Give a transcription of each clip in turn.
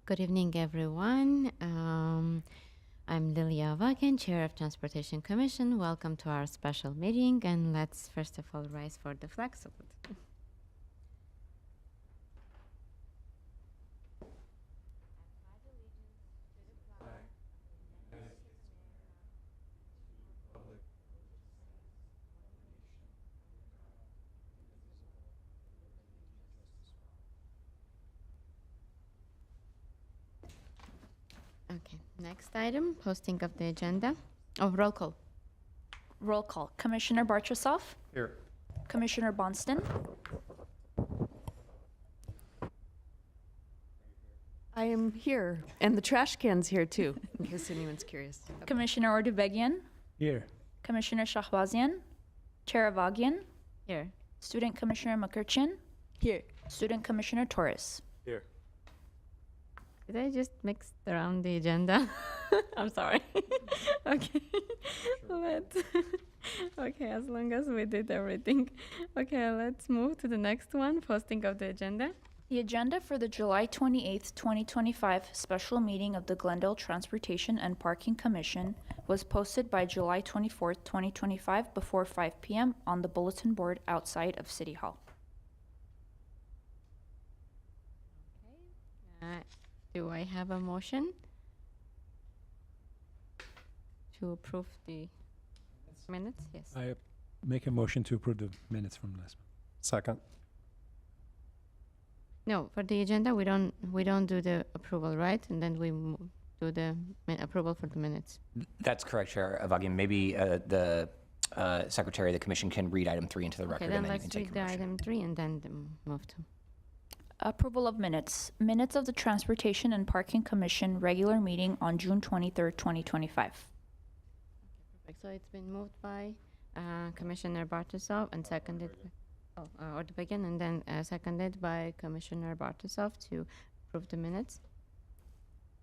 Good evening, everyone. I'm Lilia Vagan, Chair of Transportation Commission. Welcome to our special meeting, and let's first of all rise for the flag salute. Okay, next item, posting of the agenda. Oh, roll call. Roll call. Commissioner Barchesov? Here. Commissioner Bonston? I am here, and the trash can's here too, in case anyone's curious. Commissioner Ordubegian? Here. Commissioner Shahbazian? Chair Avagian? Here. Student Commissioner McCurchin? Here. Student Commissioner Torres? Here. Did I just mix around the agenda? I'm sorry. Okay. Okay, as long as we did everything. Okay, let's move to the next one, posting of the agenda. The agenda for the July 28th, 2025 special meeting of the Glendale Transportation and Parking Commission was posted by July 24th, 2025 before 5 p.m. on the bulletin board outside of City Hall. Do I have a motion to approve the minutes? Yes. I make a motion to approve the minutes from last month. Second. No, for the agenda, we don't do the approval, right? And then we do the approval for the minutes. That's correct, Chair Avagian. Maybe the Secretary of the Commission can read item 3 into the record, Okay, then and then you let's can take read your the motion. item 3 and then move to. Approval of minutes. Minutes of the Transportation and Parking Commission regular meeting on June 23rd, 2025. Perfect. So it's been moved by Commissioner Bartosov and seconded by Ordubegian, and then seconded by Commissioner Bartosov to approve the minutes.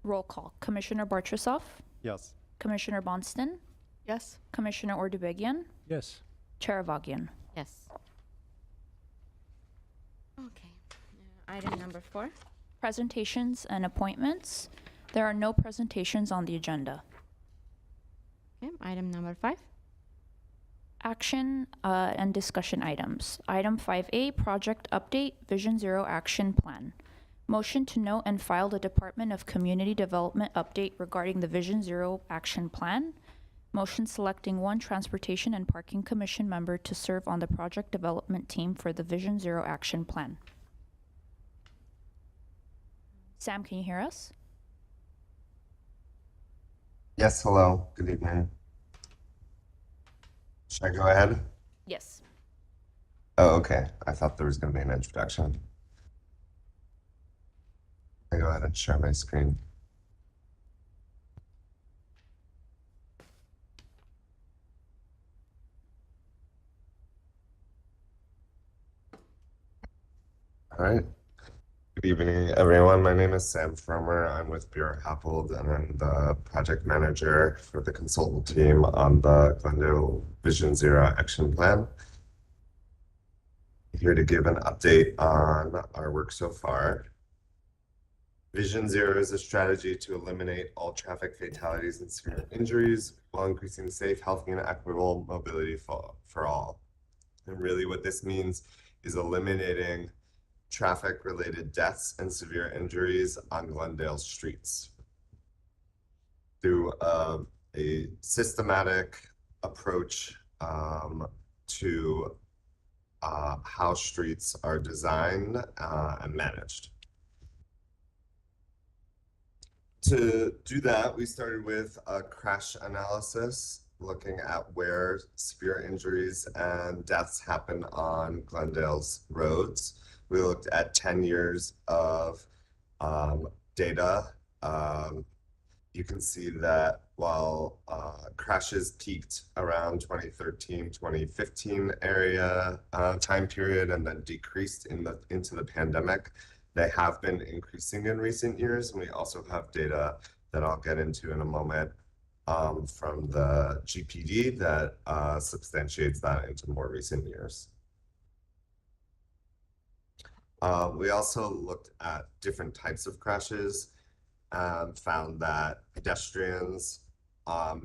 Roll call. Commissioner Barchesov? Yes. Commissioner Bonston? Yes. Commissioner Ordubegian? Yes. Chair Avagian? Yes. Okay. Item number 4. Presentations and appointments. There are no presentations on the agenda. Okay. Item number 5. Action and discussion items. Item 5A, project update, Vision Zero action plan. Motion to note and file the Department of Community Development update regarding the Vision Zero action plan. Motion selecting one Transportation and Parking Commission member to serve on the project development team for the Vision Zero action plan. Sam, can you hear us? Yes, hello. Good evening. Should I go ahead? Yes. Oh, okay. I thought there was going to be an introduction. I go ahead and share my screen. All right. Good evening, everyone. My name is Sam Fromer. I'm with Bureau Happold, and I'm the project manager for the consultant team on the Glendale Vision Zero action plan. Here to give an update on our work so far. Vision Zero is a strategy to eliminate all traffic fatalities and severe injuries while increasing safe, healthy, and equitable mobility for all. And really what this means is eliminating traffic-related deaths and severe injuries on Glendale streets through a systematic approach to how streets are designed and managed. To do that, we started with a crash analysis looking at where severe injuries and deaths happen on Glendale's roads. We looked at 10 years of data. You can see that while crashes peaked around 2013, 2015 area time period and then decreased into the pandemic, they have been increasing in recent years. And we also have data that I'll get into in a moment from the GPD that substantiates that into more recent years. We also looked at different types of crashes and found that pedestrians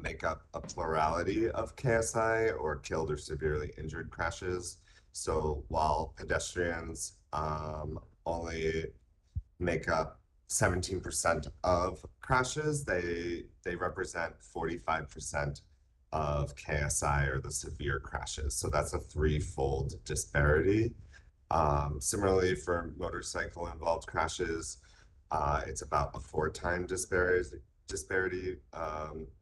make up a plurality of KSI, or killed or severely injured crashes. So while pedestrians only make up 17% of crashes, they represent 45% of KSI, or the severe crashes. So that's a threefold disparity. Similarly, for motorcycle involved crashes, it's about a 4-time disparity.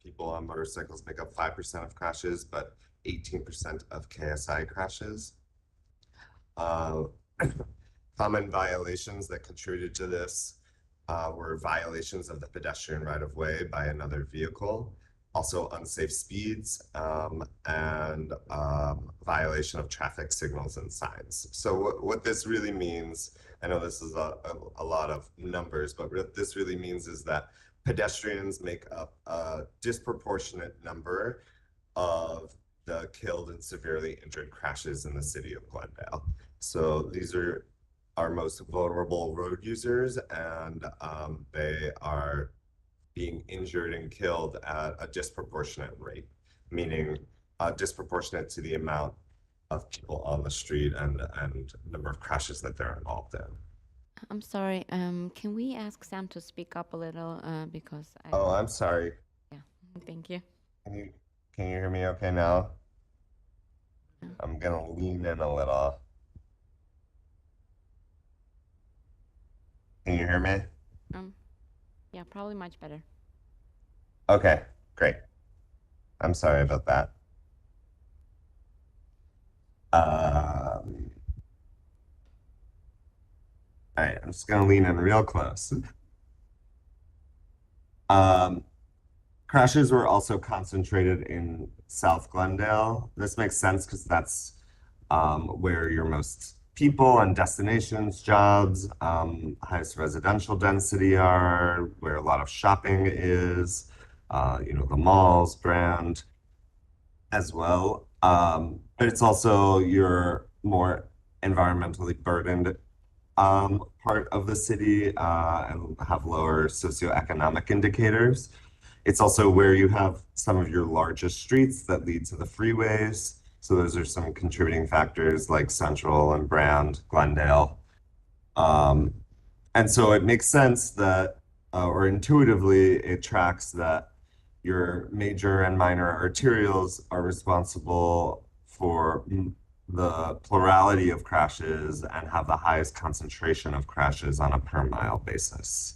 People on motorcycles make up 5% of crashes, but 18% of KSI crashes. Common violations that contributed to this were violations of the pedestrian right-of-way by another vehicle, also unsafe speeds, and violation of traffic signals and signs. So what this really means, I know this is a lot of numbers, but what this really means is that pedestrians make up a disproportionate number of the killed and severely injured crashes in the city of Glendale. So these are our most vulnerable road users, and they are being injured and killed at a disproportionate rate, meaning disproportionate to the amount of people on the street and number of crashes that they're involved in. I'm sorry, can we ask Sam to speak up a little, because I... Oh, I'm sorry. Yeah, thank you. Can you hear me okay now? I'm gonna lean in a little. Can you hear me? Yeah, probably much better. Okay, great. I'm sorry about that. All right, I'm just gonna lean in real close. Crashes were also concentrated in South Glendale. This makes sense because that's where your most people and destinations, jobs, highest residential density are, where a lot of shopping is, the malls, brand as well. But it's also your more environmentally burdened part of the city and have lower socioeconomic indicators. It's also where you have some of your largest streets that lead to the freeways. So those are some contributing factors like Central and Brand, Glendale. And so it makes sense that, or intuitively, it tracks that your major and minor arterials are responsible for the plurality of crashes and have the highest concentration of crashes on a per mile basis.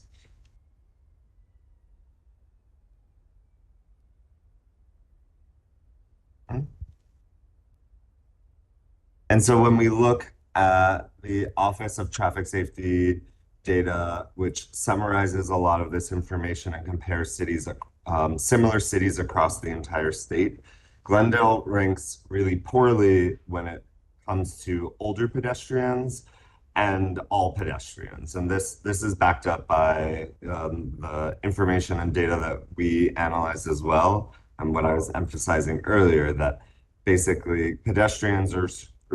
And so when we look at the Office of Traffic Safety data, which summarizes a lot of this information and compares cities, similar cities across the entire state, Glendale ranks really poorly when it comes to older pedestrians and all pedestrians. And this is backed up by the information and data that we analyzed as well. And what I was emphasizing earlier, that basically pedestrians are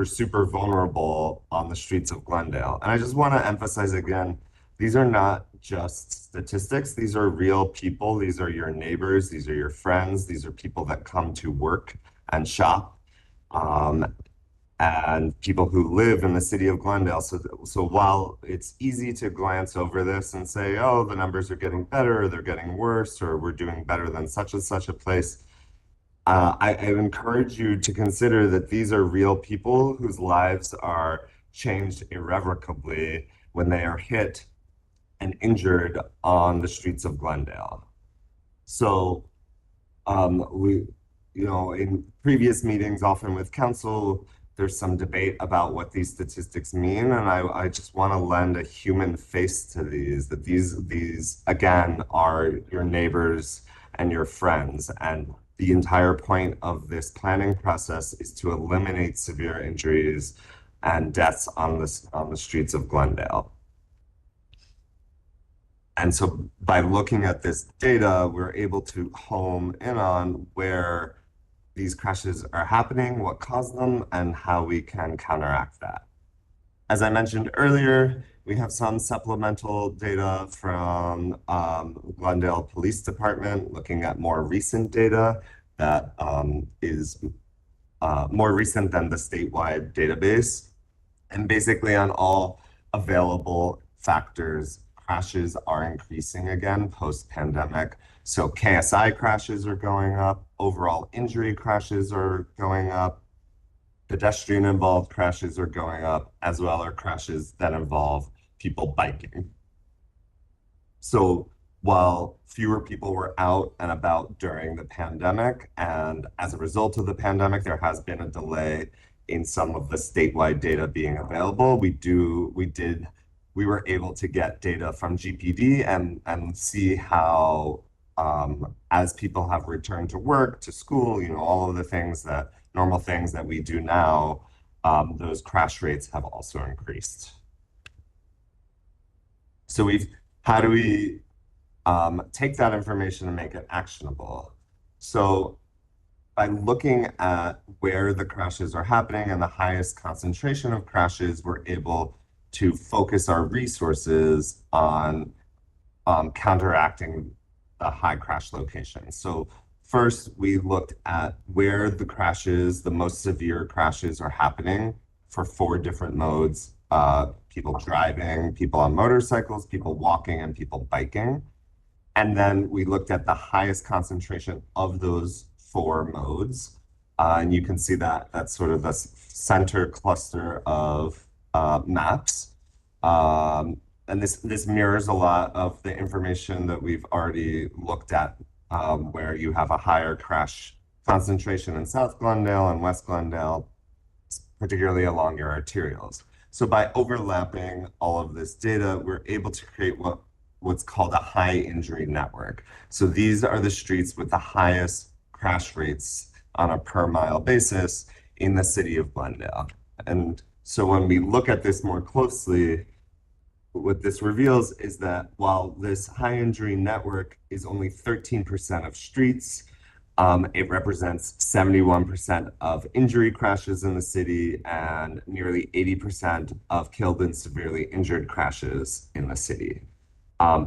super vulnerable on the streets of Glendale. And I just want to emphasize again, these are not just statistics. These are real people. These are your neighbors. These are your friends. These are people that come to work and shop, and people who live in the city of Glendale. So while it's easy to glance over this and say, oh, the numbers are getting better, or they're getting worse, or we're doing better than such and such a place, I encourage you to consider that these are real people whose lives are changed irrevocably when they are hit and injured on the streets of Glendale. So in previous meetings, often with council, there's some debate about what these statistics mean. And I just want to lend a human face to these, that these again, are your neighbors and your friends. And the entire point of this planning process is to eliminate severe injuries and deaths on the streets of Glendale. And so by looking at this data, we're able to home in on where these crashes are happening, what caused them, and how we can counteract that. As I mentioned earlier, we have some supplemental data from Glendale Police Department looking at more recent data that is more recent than the statewide database. And basically on all available factors, crashes are increasing again post-pandemic. So KSI crashes are going up, overall injury crashes are going up, pedestrian involved crashes are going up, as well as crashes that involve people biking. So while fewer people were out and about during the pandemic, and as a result of the pandemic, there has been a delay in some of the statewide data being available, we were able to get data from GPD and see how as people have returned to work, to school, all of the normal things that we do now, those crash rates have also increased. So how do we take that information and make it actionable? So by looking at where the crashes are happening and the highest concentration of crashes, we're able to focus our resources on counteracting the high crash locations. So first, we looked at where the most severe crashes are happening for 4 different modes: people driving, people on motorcycles, people walking, and people biking. And then we looked at the highest concentration of those 4 modes. And you can see that that's sort of the center cluster of maps. And this mirrors a lot of the information that we've already looked at, where you have a higher crash concentration in South Glendale and West Glendale, particularly along your arterials. So by overlapping all of this data, we're able to create what's called a high injury network. So these are the streets with the highest crash rates on a per mile basis in the city of Glendale. And so when we look at this more closely, what this reveals is that while this high injury network is only 13% of streets, it represents 71% of injury crashes in the city and nearly 80% of killed and severely injured crashes in the city.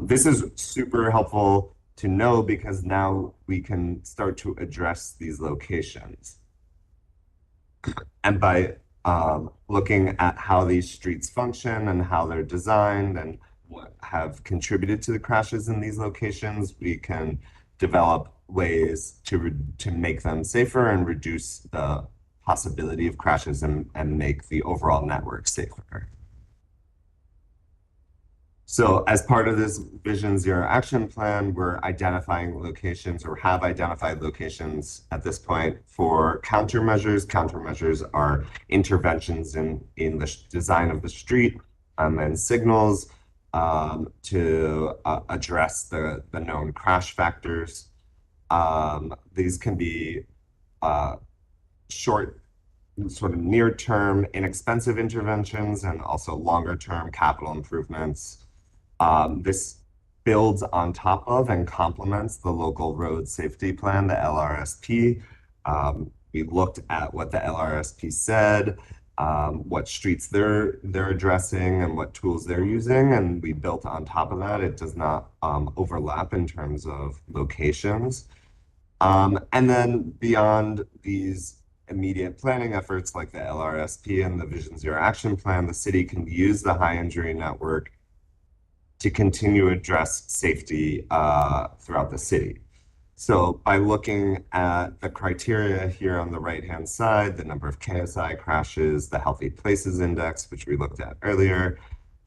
This is super helpful to know because now we can start to address these locations. And by looking at how these streets function and how they're designed and what have contributed to the crashes in these locations, we can develop ways to make them safer and reduce the possibility of crashes and make the overall network safer. So as part of this Vision Zero action plan, we're identifying locations or have identified locations at this point for countermeasures. Countermeasures are interventions in the design of the street and signals to address the known crash factors. These can be short, sort of near-term, inexpensive interventions and also longer-term capital improvements. This builds on top of and complements the local road safety plan, the LRSP. We looked at what the LRSP said, what streets they're addressing and what tools they're using, and we built on top of that. It does not overlap in terms of locations. And then beyond these immediate planning efforts like the LRSP and the Vision Zero action plan, the city can use the high injury network to continue to address safety throughout the city. So by looking at the criteria here on the right-hand side, the number of KSI crashes, the Healthy Places Index, which we looked at earlier,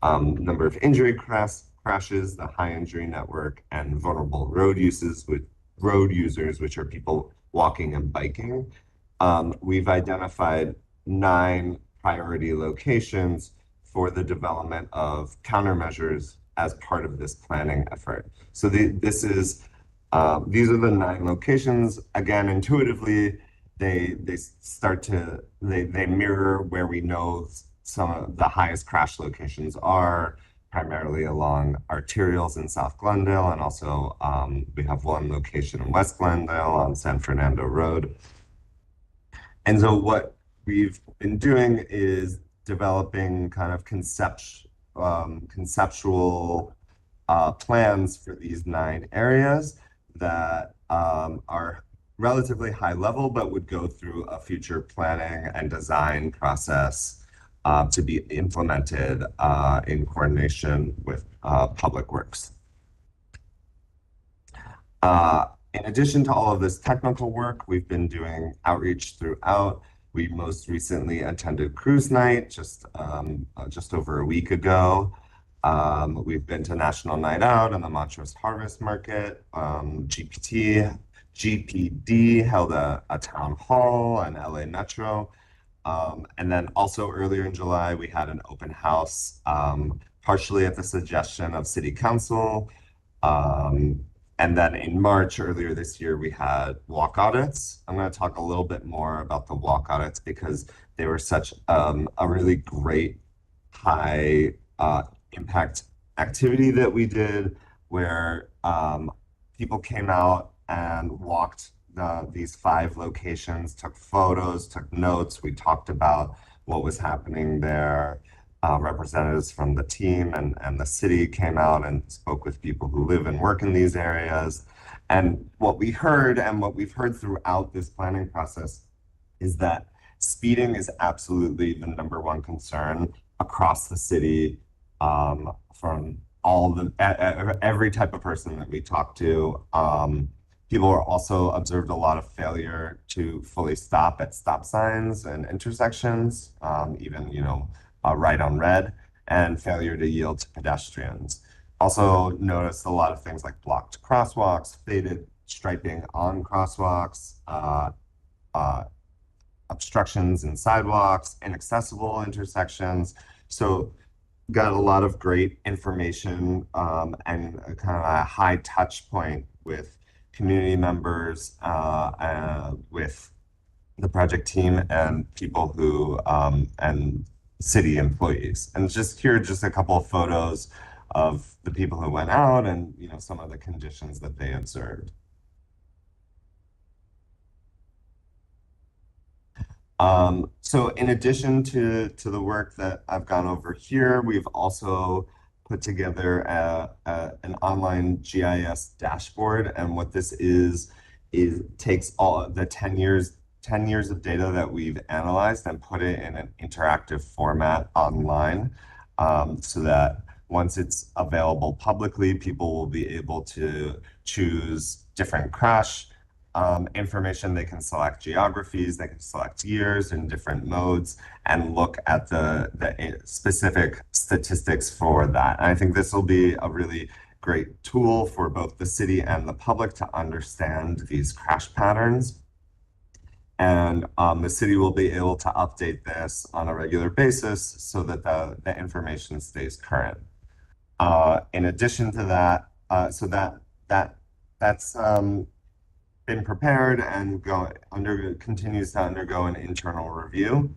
number of injury crashes, the high injury network, and vulnerable road users, which are people walking and biking, we've identified 9 priority locations for the development of countermeasures as part of this planning effort. So these are the 9 locations. Again, intuitively, they mirror where we know some of the highest crash locations are, primarily along arterials in South Glendale, and also we have 1 location in West Glendale on San Fernando Road. And so what we've been doing is developing kind of conceptual plans for these 9 areas that are relatively high level, but would go through a future planning and design process to be implemented in coordination with Public Works. In addition to all of this technical work, we've been doing outreach throughout. We most recently attended Cruise Night just over a week ago. We've been to National Night Out and the Montrose Harvest Market. GPD held a town hall and LA Metro. And then also earlier in July, we had an open house, partially at the suggestion of City Council. And then in March, earlier this year, we had walk audits. I'm going to talk a little bit more about the walk audits because they were such a really great high impact activity that we did where people came out and walked these 5 locations, took photos, took notes. We talked about what was happening there. Representatives from the team and the city came out and spoke with people who live and work in these areas. And what we heard and what we've heard throughout this planning process is that speeding is absolutely the #1 concern across the city from every type of person that we talk to. People are also observed a lot of failure to fully stop at stop signs and intersections, even, right on red, and failure to yield to pedestrians. Also noticed a lot of things like blocked crosswalks, faded striping on crosswalks, obstructions in sidewalks, inaccessible intersections. So got a lot of great information and kind of a high touch point with community members, with the project team and people who, and city employees. And just a couple of photos of the people who went out and, some of the conditions that they observed. So in addition to the work that I've gone over here, we've also put together an online GIS dashboard. And what this is takes all the 10 years of data that we've analyzed and put it in an interactive format online, so that once it's available publicly, people will be able to choose different crash information. They can select geographies, they can select years in different modes and look at the specific statistics for that. And I think this will be a really great tool for both the city and the public to understand these crash patterns. And the city will be able to update this on a regular basis so that the information stays current. In addition to that, so that's been prepared and continues to undergo an internal review.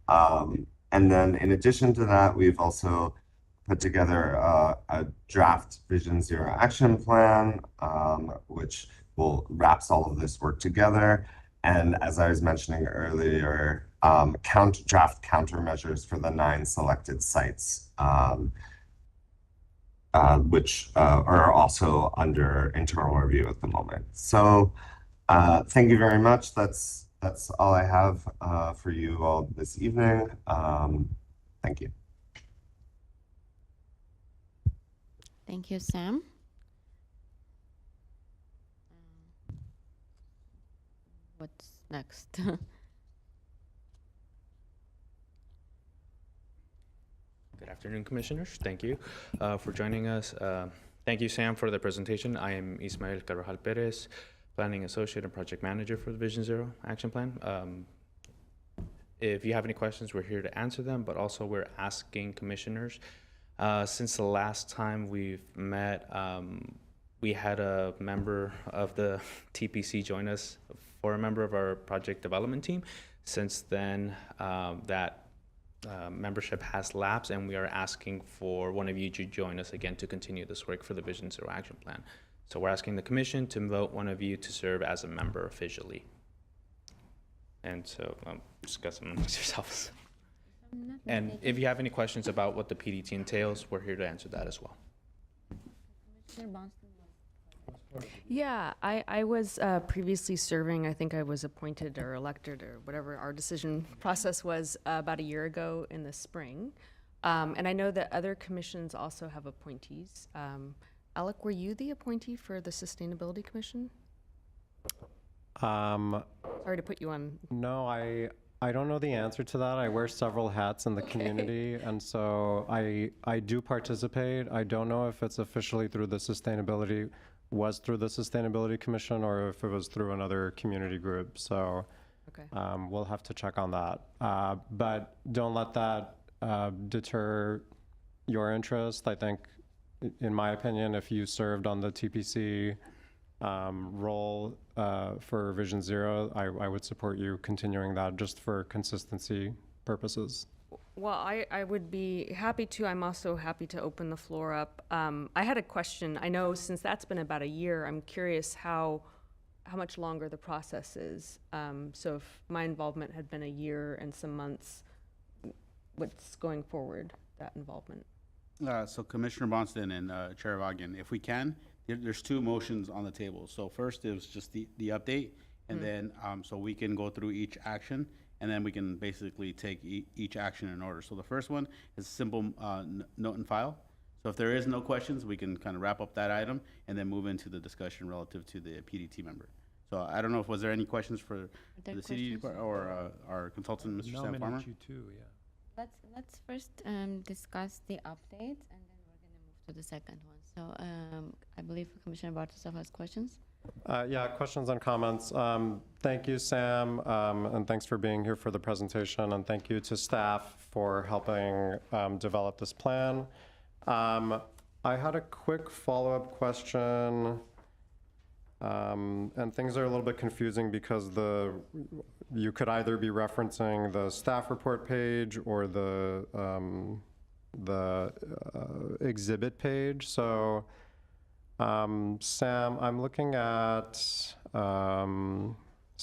And then in addition to that, we've also put together a draft Vision Zero action plan, which wraps all of this work together. And as I was mentioning earlier, draft countermeasures for the 9 selected sites, which are also under internal review at the moment. So thank you very much. That's all I have for you all this evening. Thank you. Thank you, Sam. What's next? Good afternoon, Commissioners. Thank you for joining us. Thank you, Sam, for the presentation. I am Ismael Carvajal Perez, Planning Associate and Project Manager for the Vision Zero Action Plan. If you have any questions, we're here to answer them, but also we're asking commissioners. Since the last time we've met, we had a member of the TPC join us for a member of our project development team. Since then, that membership has lapsed, and we are asking for one of you to join us again to continue this work for the Vision Zero Action Plan. So we're asking the commission to vote one of you to serve as a member officially. And so discuss amongst yourselves. And if you have any questions about what the PDT entails, we're here to answer that as well. Yeah, I was previously serving, I think I was appointed or elected or whatever our decision process was about a year ago in the spring. And I know that other commissions also have appointees. Alec, were you the appointee for the Sustainability Commission? Sorry to put you on. No, I don't know the answer to that. I wear several hats in the community, and so I do participate. I don't know if it's officially through the Sustainability Commission or if it was through another community group. So Okay. we'll have to check on that. But don't let that deter your interest. I think, in my opinion, if you served on the TPC role for Vision Zero, I would support you continuing that just for consistency purposes. Well, I would be happy to. I'm also happy to open the floor up. I had a question. I know since that's been about a year, I'm curious how much longer the process is. So if my involvement had been a year and some months, what's going forward, that involvement? So Commissioner Bonston and Chair Vaughan, if we can, there's two motions on the table. So first is just the update, and then so we can go through each action, and then we can basically take each action in order. So the first one is simple note and file. So if there is no questions, we can kind of wrap up that item and then move into the discussion relative to the PDT member. So I don't know if was there any questions for there the city questions? or our consultant, Mr. Sam Farmer? Nominate you too, yeah. Let's first discuss the updates, and then we're gonna move to the second one. So I believe Commissioner Bartoszov has questions. Yeah, questions and comments. Thank you, Sam, and thanks for being here for the presentation, and thank you to staff for helping develop this plan. I had a quick follow-up question, and things are a little bit confusing because you could either be referencing the staff report page or the exhibit page. So, Sam, I'm looking at, so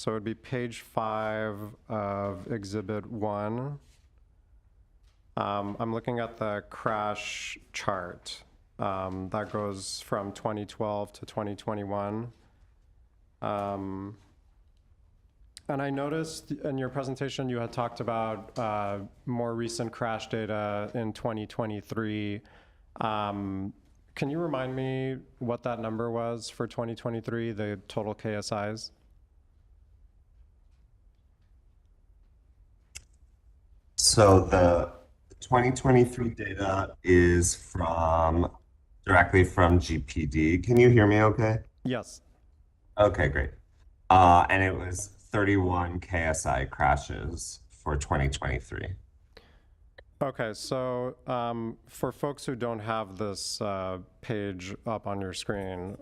it would be page 5 of exhibit 1. I'm looking at the crash chart that goes from 2012 to 2021. And I noticed in your presentation you had talked about more recent crash data in 2023. Can you remind me what that number was for 2023, the total KSIs? So the 2023 data is directly from GPD. Can you hear me okay? Yes. Okay, great. And it was 31 KSI crashes for 2023. Okay, so for folks who don't have this page up on your screen,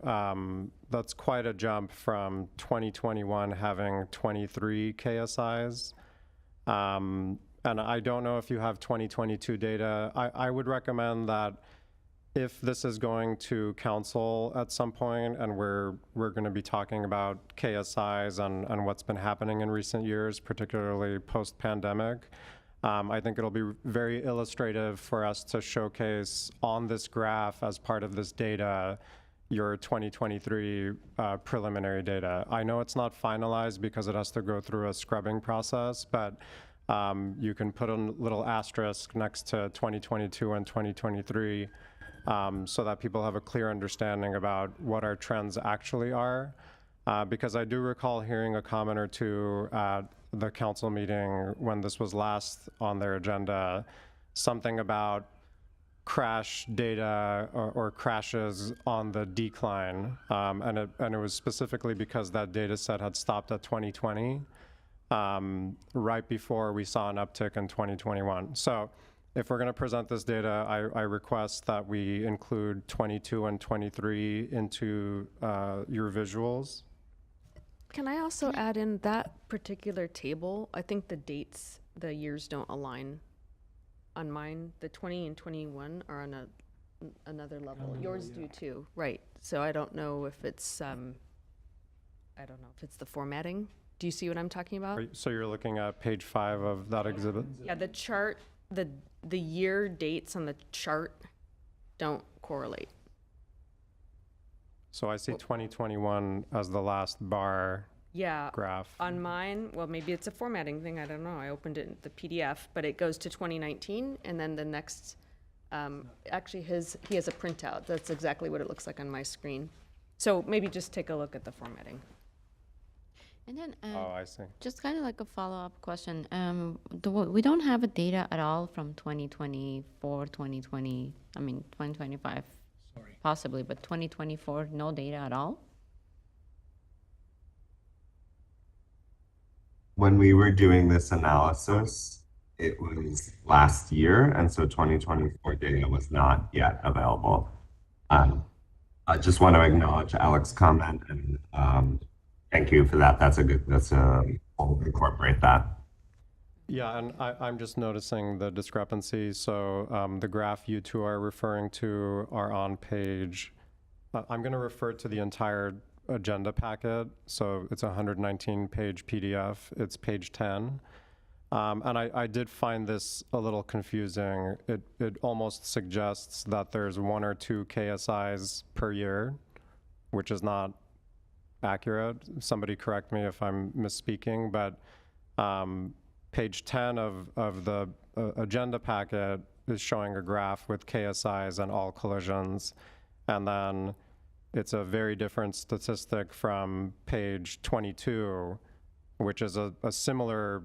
that's quite a jump from 2021 having 23 KSIs. And I don't know if you have 2022 data. I would recommend that if this is going to council at some point and we're going to be talking about KSIs and what's been happening in recent years, particularly post-pandemic, I think it'll be very illustrative for us to showcase on this graph as part of this data your 2023 preliminary data. I know it's not finalized because it has to go through a scrubbing process, but you can put a little asterisk next to 2022 and 2023 so that people have a clear understanding about what our trends actually are. Because I do recall hearing a comment or two at the council meeting when this was last on their agenda, something about crash data or crashes on the decline. And it was specifically because that data set had stopped at 2020, right before we saw an uptick in 2021. So if we're going to present this data, I request that we include 22 and 23 into your visuals. Can I also add in that particular table? I think the dates, the years don't align on mine. The 20 and 21 are on another level. Yours do too, right? So I don't know if it's the formatting. Do you see what I'm talking about? So you're looking at page 5 of that exhibit? Yeah, the chart the year dates on the chart don't correlate. So I see 2021 as the last bar Yeah, graph. on mine, well, maybe it's a formatting thing, I don't know. I opened it in the PDF, but it goes to 2019, and then the next, actually he has a printout. That's exactly what it looks like on my screen. So maybe just take a look at the formatting. And then, Oh, I see. just kind of like a follow-up question. We don't have a data at all from 2024, 2020, I mean, 2025. Sorry. Possibly, but 2024, no data at all? When we were doing this analysis, it was last year, and so 2024 data was not yet available. I just want to acknowledge Alex's comment and thank you for that. We'll incorporate that. Yeah, and I'm just noticing the discrepancy. So the graph you two are referring to are on page, I'm going to refer to the entire agenda packet. So it's a 119-page PDF. It's page 10. And I did find this a little confusing. It almost suggests that there's 1 or 2 KSIs per year, which is not accurate. Somebody correct me if I'm misspeaking, but page 10 of the agenda packet is showing a graph with KSIs and all collisions. And then it's a very different statistic from page 22, which is a similar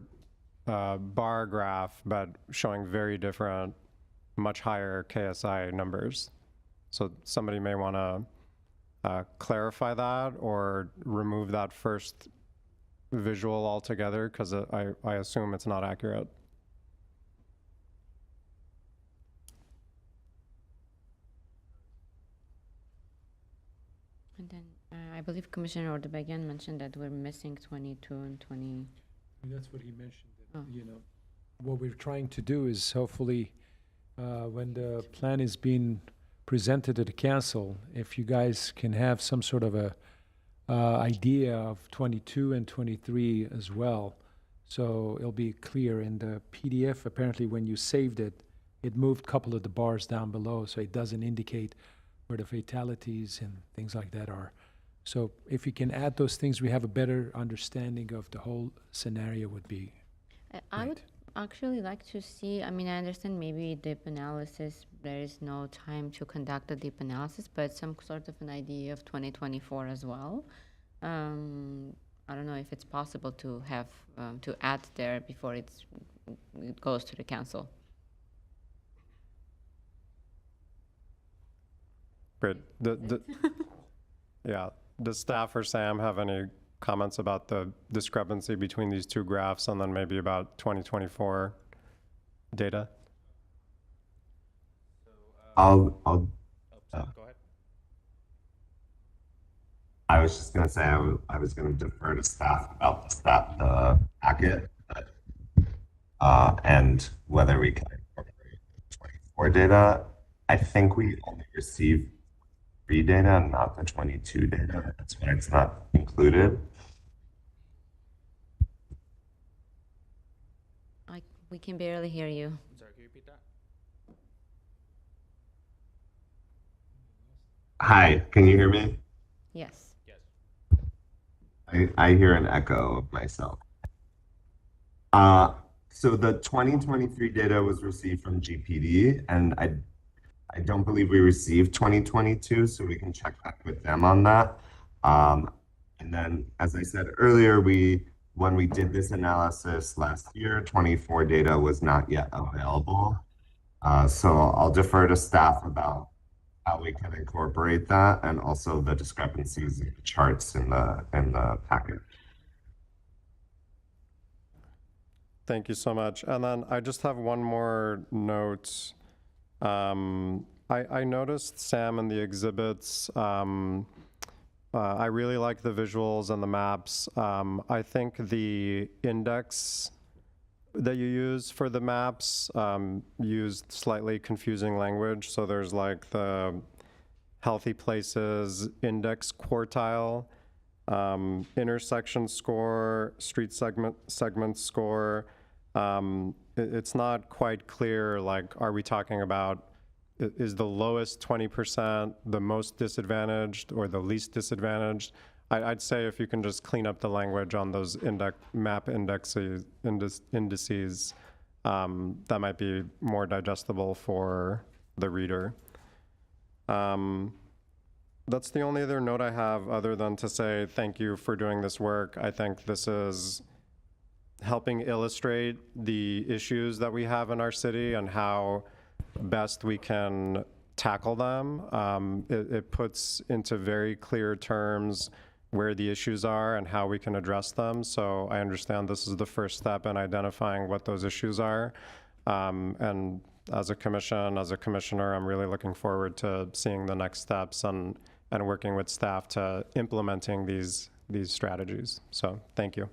bar graph, but showing very different, much higher KSI numbers. So somebody may want to clarify that or remove that first visual altogether, because I assume it's not accurate. And then I believe Commissioner Ordebagian mentioned that we're missing 22 and 20. That's what he mentioned, that, Oh. you know, what we're trying to do is hopefully, when the plan is being presented to the council, if you guys can have some sort of a idea of 22 and 23 as well, so it'll be clear in the PDF. Apparently, when you saved it, it moved a couple of the bars down below, so it doesn't indicate where the fatalities and things like that are. So if you can add those things, we have a better understanding of the whole scenario would be I would great. actually like to see, I mean, I understand maybe deep analysis, there is no time to conduct a deep analysis, but some sort of an idea of 2024 as well. I don't know if it's possible to have, to add there before it goes to the council. Great. Yeah. Does staff or Sam have any comments about the discrepancy between these two graphs and then maybe about 2024 data? I'll Go ahead. I was just gonna say I was gonna defer to staff about the packet, and whether we can incorporate 24 data. I think we only received 3 data and not the 22 data. That's why it's not included. We can barely hear you. I'm sorry, can you repeat that? Hi, can you hear me? Yes. Yes. I hear an echo of myself. So the 2023 data was received from GPD, and I don't believe we received 2022, so we can check back with them on that. And then, as I said earlier, when we did this analysis last year, 24 data was not yet available. So I'll defer to staff about how we can incorporate that and also the discrepancies in the charts in the packet. Thank you so much. And then I just have one more note. I noticed, Sam, in the exhibits, I really like the visuals and the maps. I think the index that you use for the maps used slightly confusing language. So there's like the healthy places index quartile, intersection score, street segment score, It's not quite clear, like, are we talking about, is the lowest 20% the most disadvantaged or the least disadvantaged? I'd say if you can just clean up the language on those map indices, that might be more digestible for the reader. That's the only other note I have, other than to say thank you for doing this work. I think this is helping illustrate the issues that we have in our city and how best we can tackle them. It puts into very clear terms where the issues are and how we can address them. So I understand this is the first step in identifying what those issues are. And as a commission, as a commissioner, I'm really looking forward to seeing the next steps and working with staff to implementing these strategies. So thank you.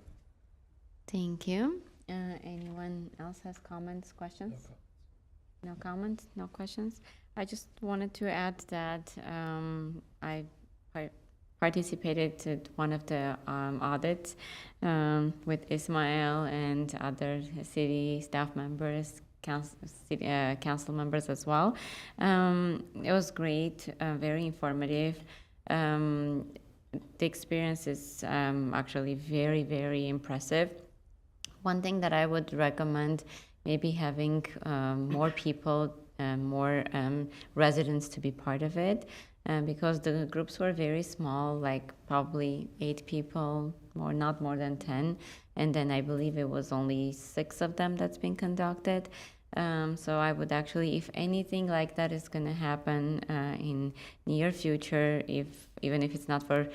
Thank you. Anyone else has comments, questions? No comments, no questions? I just wanted to add that I participated in one of the audits with Ismail and other city staff members, council members as well. It was great, very informative. The experience is actually very, very impressive. One thing that I would recommend, maybe having more people, more residents to be part of it, because the groups were very small, like probably 8 people, or not more than 10. And then I believe it was only 6 of them that's been conducted. So I would actually, if anything like that is going to happen in near future, even if it's not for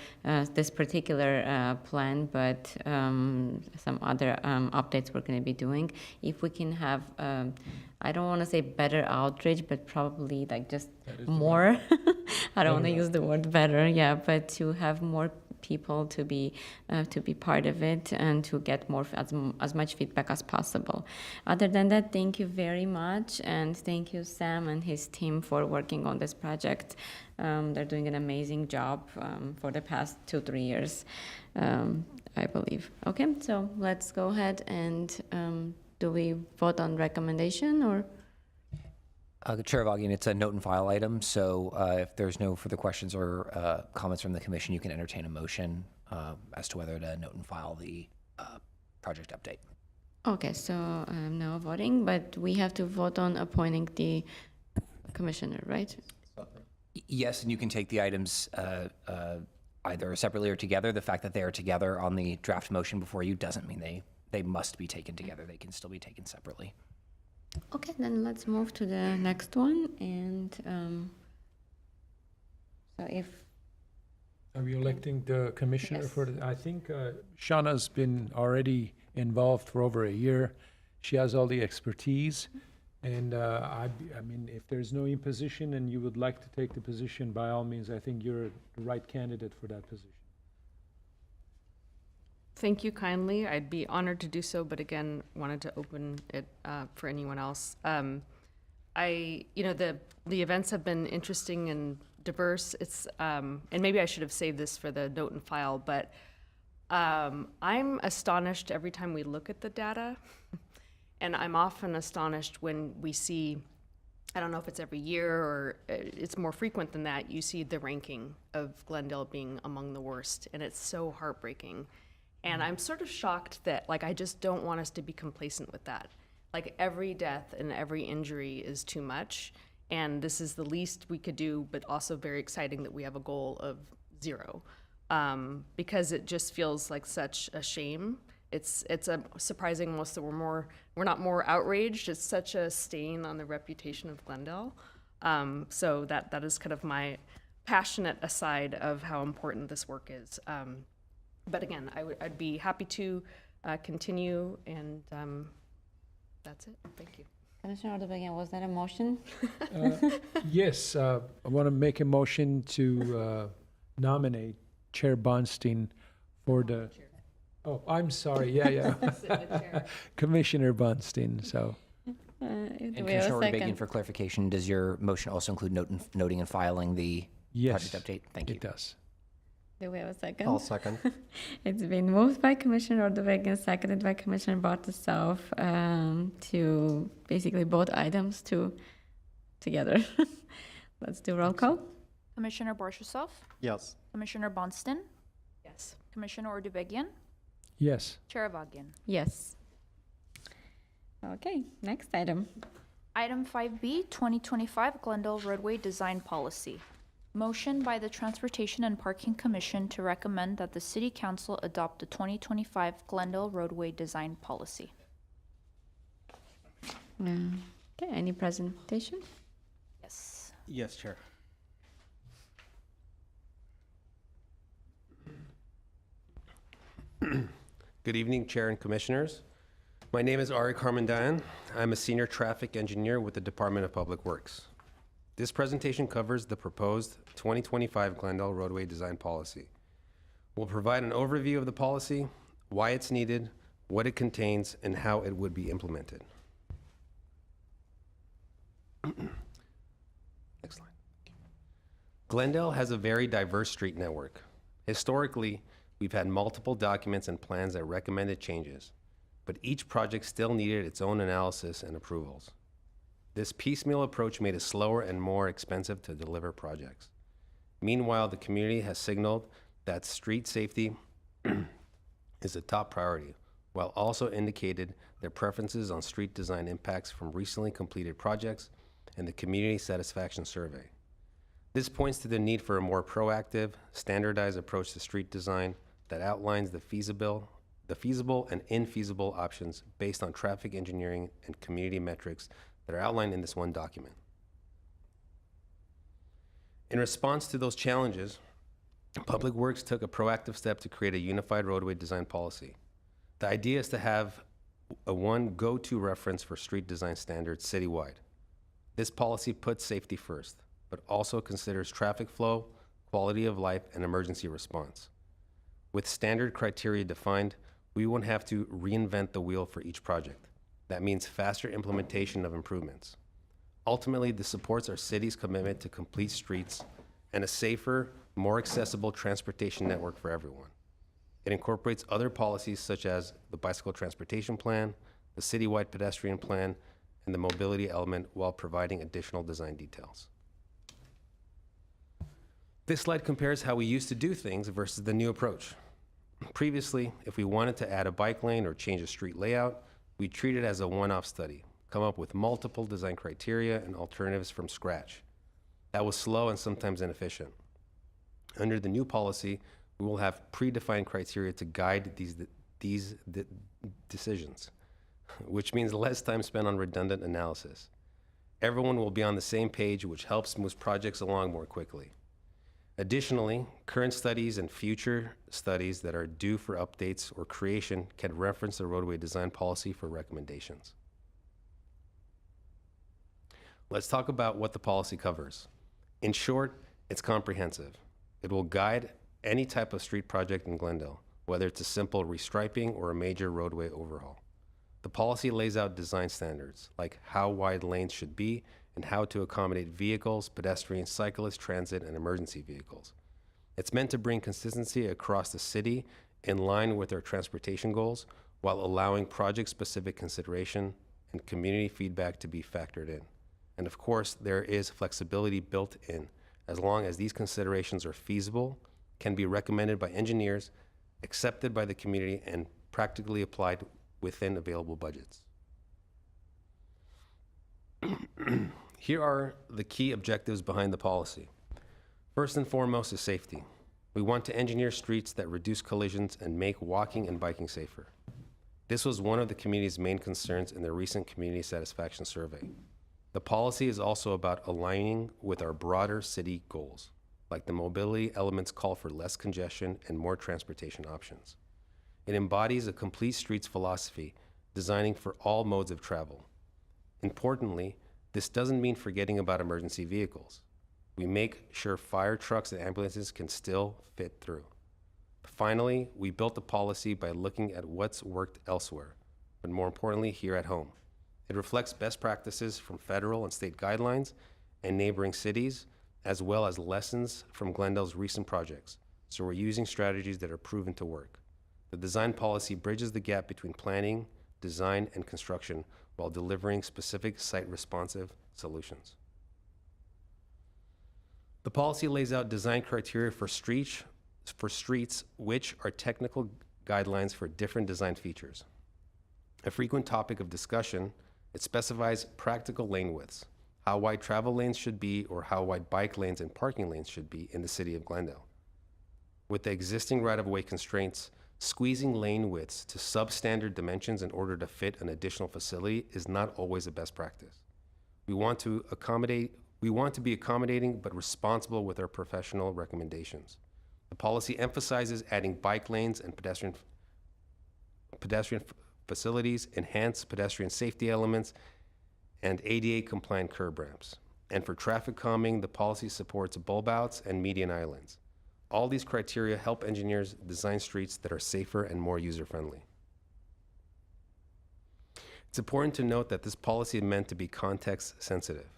this particular plan, but some other updates we're going to be doing, if we can have, I don't want to say better outreach, but probably like just more. I don't want to use the word better, yeah, but to have more people to be part of it and to get more as much feedback as possible. Other than that, thank you very much, and thank you Sam and his team for working on this project. They're doing an amazing job for the past 2-3 years, I believe. Okay, so let's go ahead and do we vote on recommendation or? Chair Avagian, it's a note and file item, so if there's no further questions or comments from the commission, you can entertain a motion as to whether to note and file the project update. Okay, so no voting, but we have to vote on appointing the commissioner, right? Yes, and you can take the items either separately or together. The fact that they are together on the draft motion before you doesn't mean they must be taken together. They can still be taken separately. Okay, then let's move to the next one. And so if... Are we electing the commissioner Yes. for I think Shauna's been already involved for over a year. She has all the expertise. And I mean, if there's no imposition and you would like to take the position, by all means, I think you're the right candidate for that position. Thank you kindly. I'd be honored to do so, but again, wanted to open it for anyone else. The events have been interesting and diverse. It's and maybe I should have saved this for the note and file, but I'm astonished every time we look at the data, and I'm often astonished when we see, I don't know if it's every year or it's more frequent than that, you see the ranking of Glendale being among the worst, and it's so heartbreaking. And I'm sort of shocked that, like, I just don't want us to be complacent with that. Like, every death and every injury is too much, and this is the least we could do, but also very exciting that we have a goal of 0, because it just feels like such a shame. It's a surprising almost that we're not more outraged. It's such a stain on the reputation of Glendale. So that is kind of my passionate aside of how important this work is. But again, I'd be happy to continue, and that's it. Thank you. Commissioner Ordobagian, was that a motion? Yes, I want to make a motion to nominate Chair Bonstein for the... Oh, I'm sorry, yeah. Commissioner Bonstein, so... Do And we have Commissioner a Ordobagian, second? for clarification, does your motion also include noting and filing the Yes, project update? Thank you. it does. Do we have a second? I'll second. It's been moved by Commissioner Ordovic, seconded by Commissioner Bartoszov, to basically both items together. Let's do roll call. Commissioner Bartoszov, Yes. Commissioner Bonston, Yes. Commissioner Ordubagian, Yes. Chair Avagian. Yes. Okay, next item. Item 5B, 2025 Glendale Roadway Design Policy. Motion by the Transportation and Parking Commission to recommend that the City Council adopt the 2025 Glendale Roadway Design Policy. Okay, any presentation? Yes. Yes, Chair. Good evening, Chair and Commissioners. My name is Ari Carmendayan. I'm a senior traffic engineer with the Department of Public Works. This presentation covers the proposed 2025 Glendale Roadway Design Policy. We'll provide an overview of the policy, why it's needed, what it contains, and how it would be implemented. Next slide. Glendale has a very diverse street network. Historically, we've had multiple documents and plans that recommended changes, but each project still needed its own analysis and approvals. This piecemeal approach made it slower and more expensive to deliver projects. Meanwhile, the community has signaled that street safety is a top priority, while also indicated their preferences on street design impacts from recently completed projects and the community satisfaction survey. This points to the need for a more proactive, standardized approach to street design that outlines the feasible and infeasible options based on traffic engineering and community metrics that are outlined in this one document. In response to those challenges, Public Works took a proactive step to create a unified roadway design policy. The idea is to have a one go-to reference for street design standards citywide. This policy puts safety first, but also considers traffic flow, quality of life, and emergency response. With standard criteria defined, we won't have to reinvent the wheel for each project. That means faster implementation of improvements. Ultimately, this supports our city's commitment to complete streets and a safer, more accessible transportation network for everyone. It incorporates other policies such as the Bicycle Transportation Plan, the Citywide Pedestrian Plan, and the mobility element while providing additional design details. This slide compares how we used to do things versus the new approach. Previously, if we wanted to add a bike lane or change a street layout, we treat it as a one-off study, come up with multiple design criteria and alternatives from scratch. That was slow and sometimes inefficient. Under the new policy, we will have predefined criteria to guide these decisions, which means less time spent on redundant analysis. Everyone will be on the same page, which helps move projects along more quickly. Additionally, current studies and future studies that are due for updates or creation can reference the roadway design policy for recommendations. Let's talk about what the policy covers. In short, it's comprehensive. It will guide any type of street project in Glendale, whether it's a simple restriping or a major roadway overhaul. The policy lays out design standards, like how wide lanes should be and how to accommodate vehicles, pedestrians, cyclists, transit, and emergency vehicles. It's meant to bring consistency across the city in line with our transportation goals while allowing project-specific consideration and community feedback to be factored in. And of course, there is flexibility built in as long as these considerations are feasible, can be recommended by engineers, accepted by the community, and practically applied within available budgets. Here are the key objectives behind the policy. First and foremost is safety. We want to engineer streets that reduce collisions and make walking and biking safer. This was one of the community's main concerns in the recent community satisfaction survey. The policy is also about aligning with our broader city goals, like the mobility elements call for less congestion and more transportation options. It embodies a complete streets philosophy, designing for all modes of travel. Importantly, this doesn't mean forgetting about emergency vehicles. We make sure fire trucks and ambulances can still fit through. Finally, we built the policy by looking at what's worked elsewhere, but more importantly, here at home. It reflects best practices from federal and state guidelines and neighboring cities, as well as lessons from Glendale's recent projects. so we're using strategies that are proven to work. The design policy bridges the gap between planning, design, and construction while delivering specific site-responsive solutions. The policy lays out design criteria for streets which are technical guidelines for different design features. A frequent topic of discussion, it specifies practical lane widths, how wide travel lanes should be or how wide bike lanes and parking lanes should be in the city of Glendale. With the existing right-of-way constraints, squeezing lane widths to substandard dimensions in order to fit an additional facility is not always a best practice. We want to be accommodating but responsible with our professional recommendations. The policy emphasizes adding bike lanes and pedestrian facilities, enhanced pedestrian safety elements, and ADA-compliant curb ramps. And for traffic calming, the policy supports bulb outs and median islands. All these criteria help engineers design streets that are safer and more user-friendly. It's important to note that this policy is meant to be context-sensitive.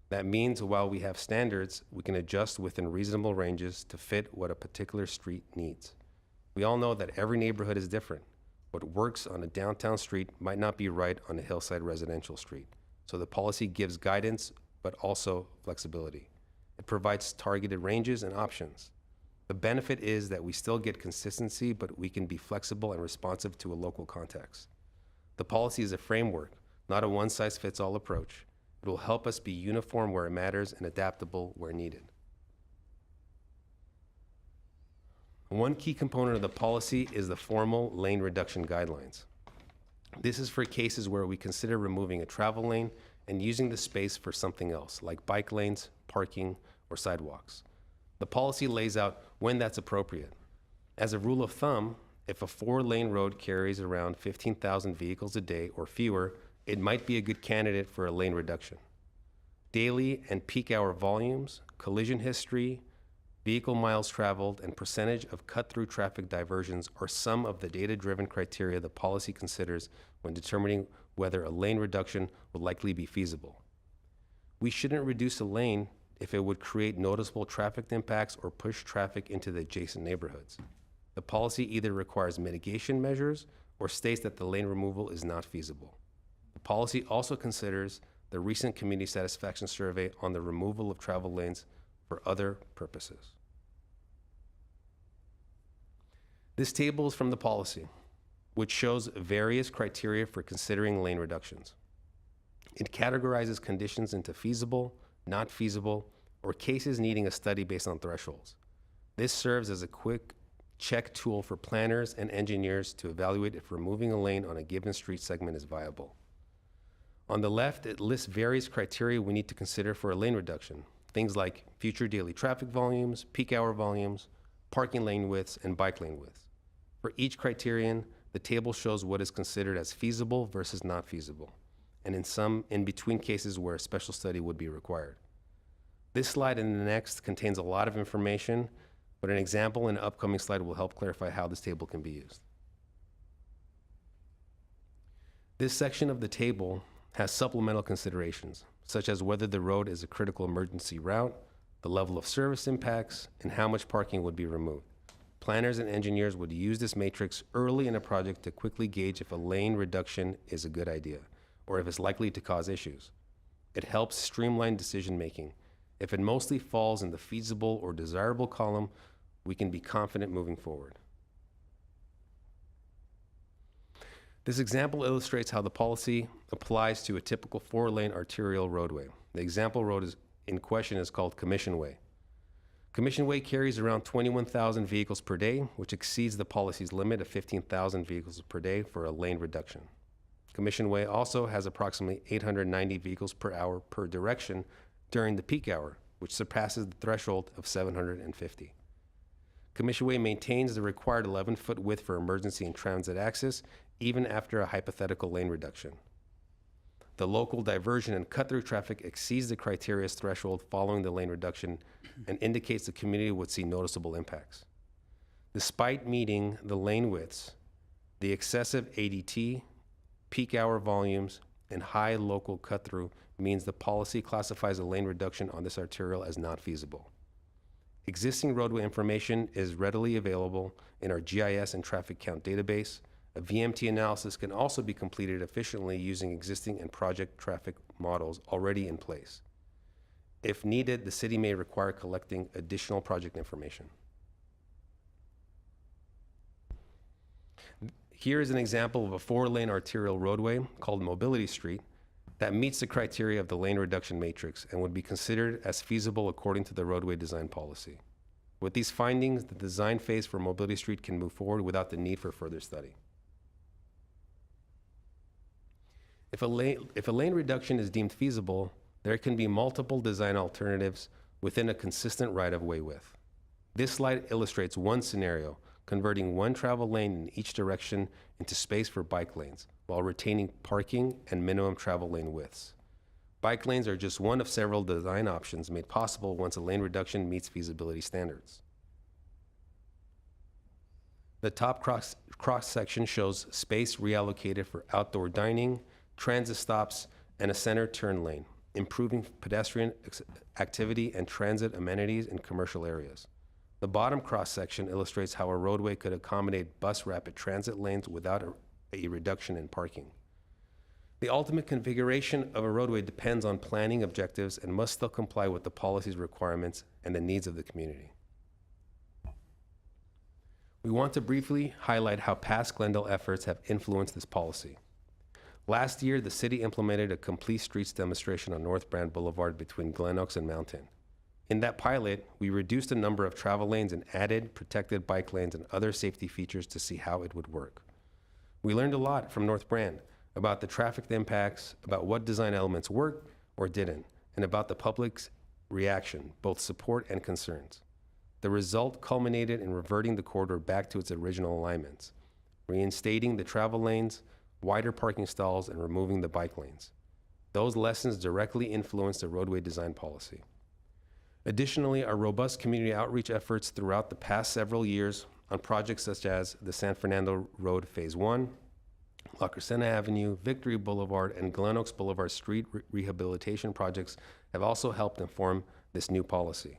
That means while we have standards, we can adjust within reasonable ranges to fit what a particular street needs. We all know that every neighborhood is different. What works on a downtown street might not be right on a hillside residential street. So the policy gives guidance, but also flexibility. It provides targeted ranges and options. The benefit is that we still get consistency, but we can be flexible and responsive to a local context. The policy is a framework, not a one-size-fits-all approach. It will help us be uniform where it matters and adaptable where needed. One key component of the policy is the formal lane reduction guidelines. This is for cases where we consider removing a travel lane and using the space for something else, like bike lanes, parking, or sidewalks. The policy lays out when that's appropriate. As a rule of thumb, if a 4-lane road carries around 15,000 vehicles a day or fewer, it might be a good candidate for a lane reduction. Daily and peak hour volumes, collision history, vehicle miles traveled, and percentage of cut-through traffic diversions are some of the data-driven criteria the policy considers when determining whether a lane reduction will likely be feasible. We shouldn't reduce a lane if it would create noticeable traffic impacts or push traffic into the adjacent neighborhoods. The policy either requires mitigation measures or states that the lane removal is not feasible. The policy also considers the recent community satisfaction survey on the removal of travel lanes for other purposes. This table is from the policy, which shows various criteria for considering lane reductions. It categorizes conditions into feasible, not feasible, or cases needing a study based on thresholds. This serves as a quick check tool for planners and engineers to evaluate if removing a lane on a given street segment is viable. On the left, it lists various criteria we need to consider for a lane reduction. Things like future daily traffic volumes, peak hour volumes, parking lane widths, and bike lane widths. For each criterion, the table shows what is considered as feasible versus not feasible, and in some in-between cases where a special study would be required. This slide and the next contains a lot of information, but an example in an upcoming slide will help clarify how this table can be used. This section of the table has supplemental considerations, such as whether the road is a critical emergency route, the level of service impacts, and how much parking would be removed. Planners and engineers would use this matrix early in a project to quickly gauge if a lane reduction is a good idea, or if it's likely to cause issues. It helps streamline decision-making. If it mostly falls in the feasible or desirable column, we can be confident moving forward. This example illustrates how the policy applies to a typical 4-lane arterial roadway. The example road in question is called Commission Way. Commission Way carries around 21,000 vehicles per day, which exceeds the policy's limit of 15,000 vehicles per day for a lane reduction. Commission Way also has approximately 890 vehicles per hour per direction during the peak hour, which surpasses the threshold of 750. Commission Way maintains the required 11-foot width for emergency and transit access, even after a hypothetical lane reduction. The local diversion and cut-through traffic exceeds the criteria's threshold following the lane reduction and indicates the community would see noticeable impacts. Despite meeting the lane widths, the excessive ADT, peak hour volumes, and high local cut-through means the policy classifies a lane reduction on this arterial as not feasible. Existing roadway information is readily available in our GIS and traffic count database. A VMT analysis can also be completed efficiently using existing and project traffic models already in place. If needed, the city may require collecting additional project information. Here is an example of a 4-lane arterial roadway called Mobility Street that meets the criteria of the lane reduction matrix and would be considered as feasible according to the roadway design policy. With these findings, the design phase for Mobility Street can move forward without the need for further study. If a lane reduction is deemed feasible, there can be multiple design alternatives within a consistent right-of-way width. This slide illustrates one scenario, converting one travel lane in each direction into space for bike lanes, while retaining parking and minimum travel lane widths. Bike lanes are just one of several design options made possible once a lane reduction meets feasibility standards. The top cross-section shows space reallocated for outdoor dining, transit stops, and a center turn lane, improving pedestrian activity and transit amenities in commercial areas. The bottom cross-section illustrates how a roadway could accommodate bus rapid transit lanes without a reduction in parking. The ultimate configuration of a roadway depends on planning objectives and must still comply with the policy's requirements and the needs of the community. We want to briefly highlight how past Glendale efforts have influenced this policy. Last year, the city implemented a complete streets demonstration on North Brand Boulevard between Glen Oaks and Mountain. In that pilot, we reduced the number of travel lanes and added protected bike lanes and other safety features to see how it would work. We learned a lot from North Brand about the traffic impacts, about what design elements worked or didn't, and about the public's reaction, both support and concerns. The result culminated in reverting the corridor back to its original alignments, reinstating the travel lanes, wider parking stalls, and removing the bike lanes. Those lessons directly influenced the roadway design policy. Additionally, our robust community outreach efforts throughout the past several years on projects such as the San Fernando Road Phase 1, La Crescenta Avenue, Victory Boulevard, and Glen Oaks Boulevard street rehabilitation projects have also helped inform this new policy.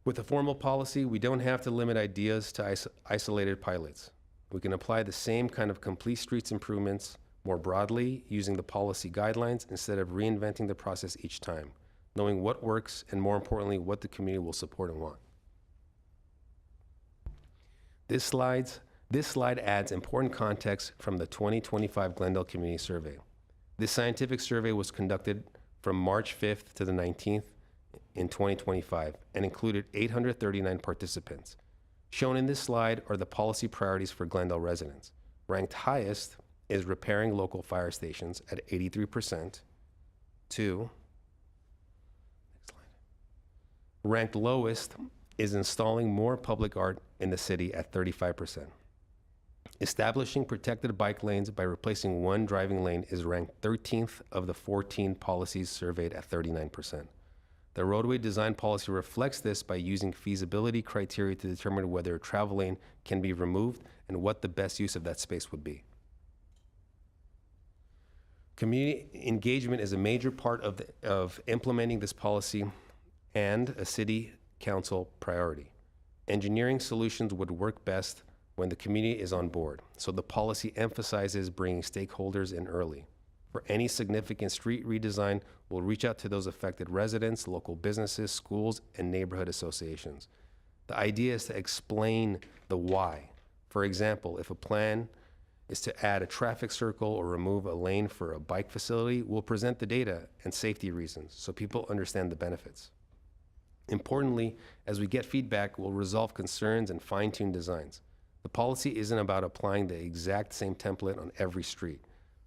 With a formal policy, we don't have to limit ideas to isolated pilots. We can apply the same kind of complete streets improvements more broadly using the policy guidelines instead of reinventing the process each time, knowing what works and, more importantly, what the community will support and want. This slide adds important context from the 2025 Glendale Community Survey. This scientific survey was conducted from March 5th to the 19th in 2025 and included 839 participants. Shown in this slide are the policy priorities for Glendale residents. Ranked highest is repairing local fire stations at 83%. Ranked lowest is installing more public art in the city at 35%. Establishing protected bike lanes by replacing one driving lane is ranked 13th of the 14 policies surveyed at 39%. The roadway design policy reflects this by using feasibility criteria to determine whether a travel lane can be removed and what the best use of that space would be. Community engagement is a major part of implementing this policy and a city council priority. Engineering solutions would work best when the community is on board, so the policy emphasizes bringing stakeholders in early. For any significant street redesign, we'll reach out to those affected residents, local businesses, schools, and neighborhood associations. The idea is to explain the why. For example, if a plan is to add a traffic circle or remove a lane for a bike facility, we'll present the data and safety reasons so people understand the benefits. Importantly, as we get feedback, we'll resolve concerns and fine-tune designs. The policy isn't about applying the exact same template on every street.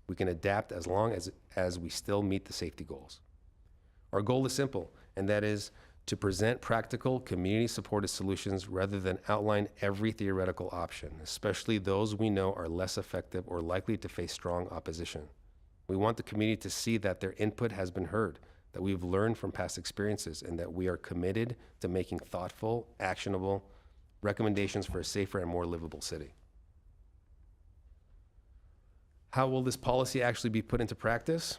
We can adapt as long as we still meet the safety goals. Our goal is simple, and that is to present practical, community-supported solutions rather than outline every theoretical option, especially those we know are less effective or likely to face strong opposition. We want the community to see that their input has been heard, that we've learned from past experiences, and that we are committed to making thoughtful, actionable recommendations for a safer and more livable city. How will this policy actually be put into practice?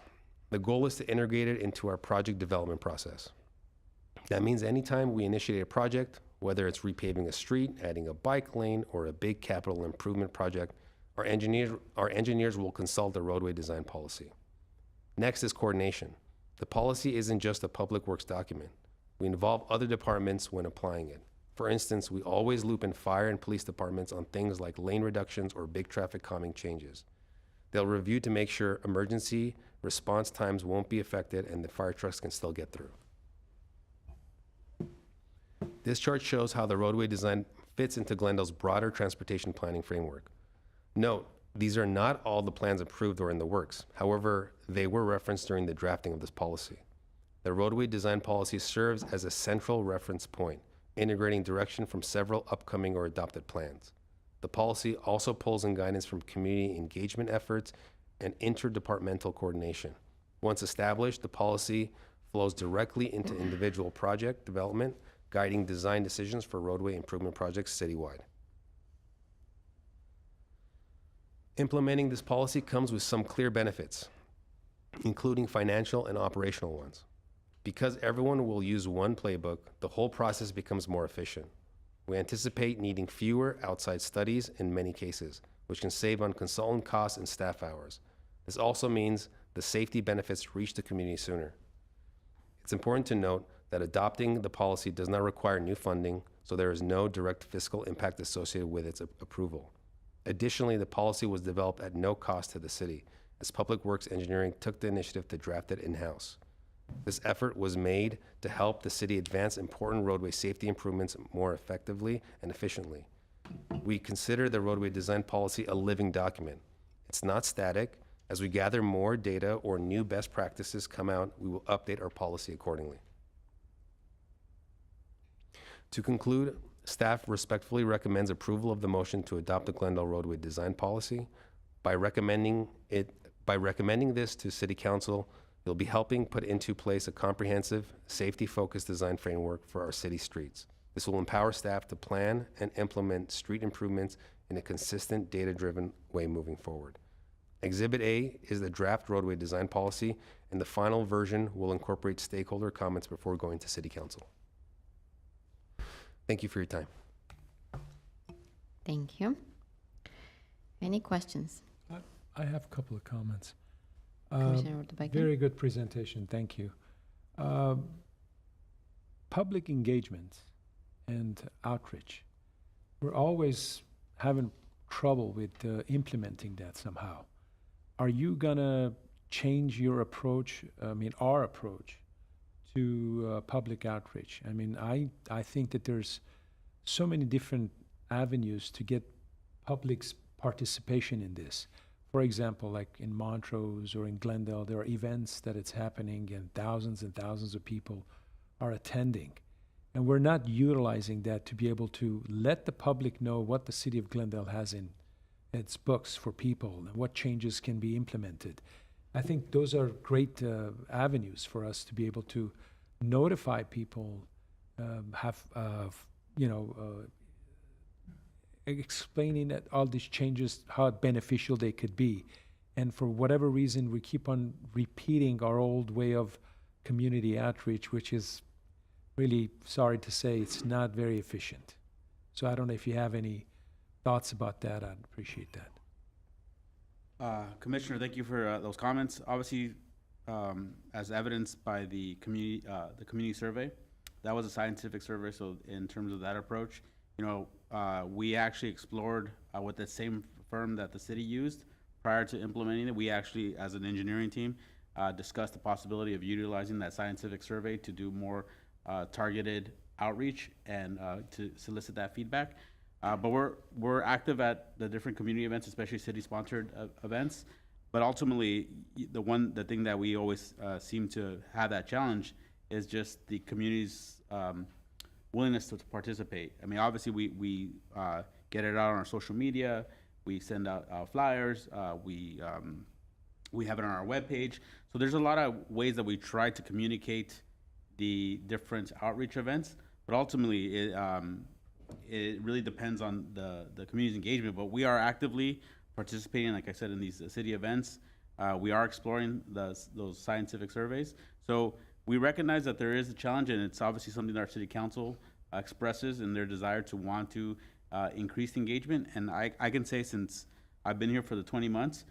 The goal is to integrate it into our project development process. That means anytime we initiate a project, whether it's repaving a street, adding a bike lane, or a big capital improvement project, our engineers will consult the roadway design policy. Next is coordination. The policy isn't just a public works document. We involve other departments when applying it. For instance, we always loop in fire and police departments on things like lane reductions or big traffic calming changes. They'll review to make sure emergency response times won't be affected and the fire trucks can still get through. This chart shows how the roadway design fits into Glendale's broader transportation planning framework. Note, these are not all the plans approved or in the works. However, they were referenced during the drafting of this policy. The roadway design policy serves as a central reference point, integrating direction from several upcoming or adopted plans. The policy also pulls in guidance from community engagement efforts and interdepartmental coordination. Once established, the policy flows directly into individual project development, guiding design decisions for roadway improvement projects citywide. Implementing this policy comes with some clear benefits, including financial and operational ones. Because everyone will use one playbook, the whole process becomes more efficient. We anticipate needing fewer outside studies in many cases, which can save on consultant costs and staff hours. This also means the safety benefits reach the community sooner. It's important to note that adopting the policy does not require new funding, so there is no direct fiscal impact associated with its approval. Additionally, the policy was developed at no cost to the city, as Public Works Engineering took the initiative to draft it in-house. This effort was made to help the city advance important roadway safety improvements more effectively and efficiently. We consider the roadway design policy a living document. It's not static. As we gather more data or new best practices come out, we will update our policy accordingly. To conclude, staff respectfully recommends approval of the motion to adopt the Glendale roadway design policy. By recommending this to City Council, you'll be helping put into place a comprehensive, safety-focused design framework for our city streets. This will empower staff to plan and implement street improvements in a consistent, data-driven way moving forward. Exhibit A is the draft roadway design policy, and the final version will incorporate stakeholder comments before going to City Council. Thank you for your time. Thank you. Any questions? I have a couple of comments. Commissioner Ortobagi? Very good presentation, thank you. Public engagement and outreach. We're always having trouble with implementing that somehow. Are you gonna change your approach, our approach to public outreach? I mean, I think that there's so many different avenues to get public's participation in this. For example, like in Montrose or in Glendale, there are events that it's happening and thousands of people are attending. And we're not utilizing that to be able to let the public know what the city of Glendale has in its books for people and what changes can be implemented. I think those are great avenues for us to be able to notify people, explaining that all these changes, how beneficial they could be. And for whatever reason, we keep on repeating our old way of community outreach, which is really, sorry to say, it's not very efficient. So I don't know if you have any thoughts about that. I'd appreciate that. Commissioner, thank you for those comments. Obviously, as evidenced by the community survey, that was a scientific survey. So in terms of that approach, we actually explored with the same firm that the city used prior to implementing it. We actually, as an engineering team, discussed the possibility of utilizing that scientific survey to do more targeted outreach and to solicit that feedback. But we're active at the different community events, especially city-sponsored events. But ultimately, the thing that we always seem to have that challenge is just the community's willingness to participate. I mean, obviously, we get it out on our social media. We send out flyers. We have it on our webpage. So there's a lot of ways that we try to communicate the different outreach events. But ultimately, it really depends on the community's engagement. But we are actively participating, like I said, in these city events. We are exploring those scientific surveys. So we recognize that there is a challenge, and it's obviously something that our city council expresses in their desire to want to increase engagement. And I can say, since I've been here for the 20 months,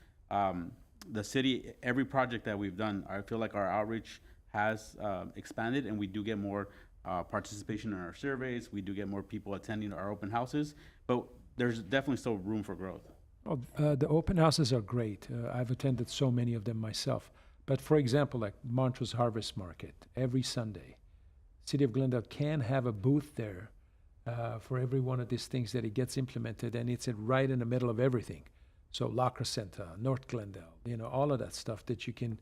the city, every project that we've done, I feel like our outreach has expanded, and we do get more participation in our surveys. We do get more people attending our open houses, but there's definitely still room for growth. Oh, the open houses are great. I've attended so many of them myself. But for example, like Montrose Harvest Market, every Sunday, City of Glendale can have a booth there for every one of these things that it gets implemented, and it's right in the middle of everything. So La Crescenta, North Glendale, all of that stuff that you can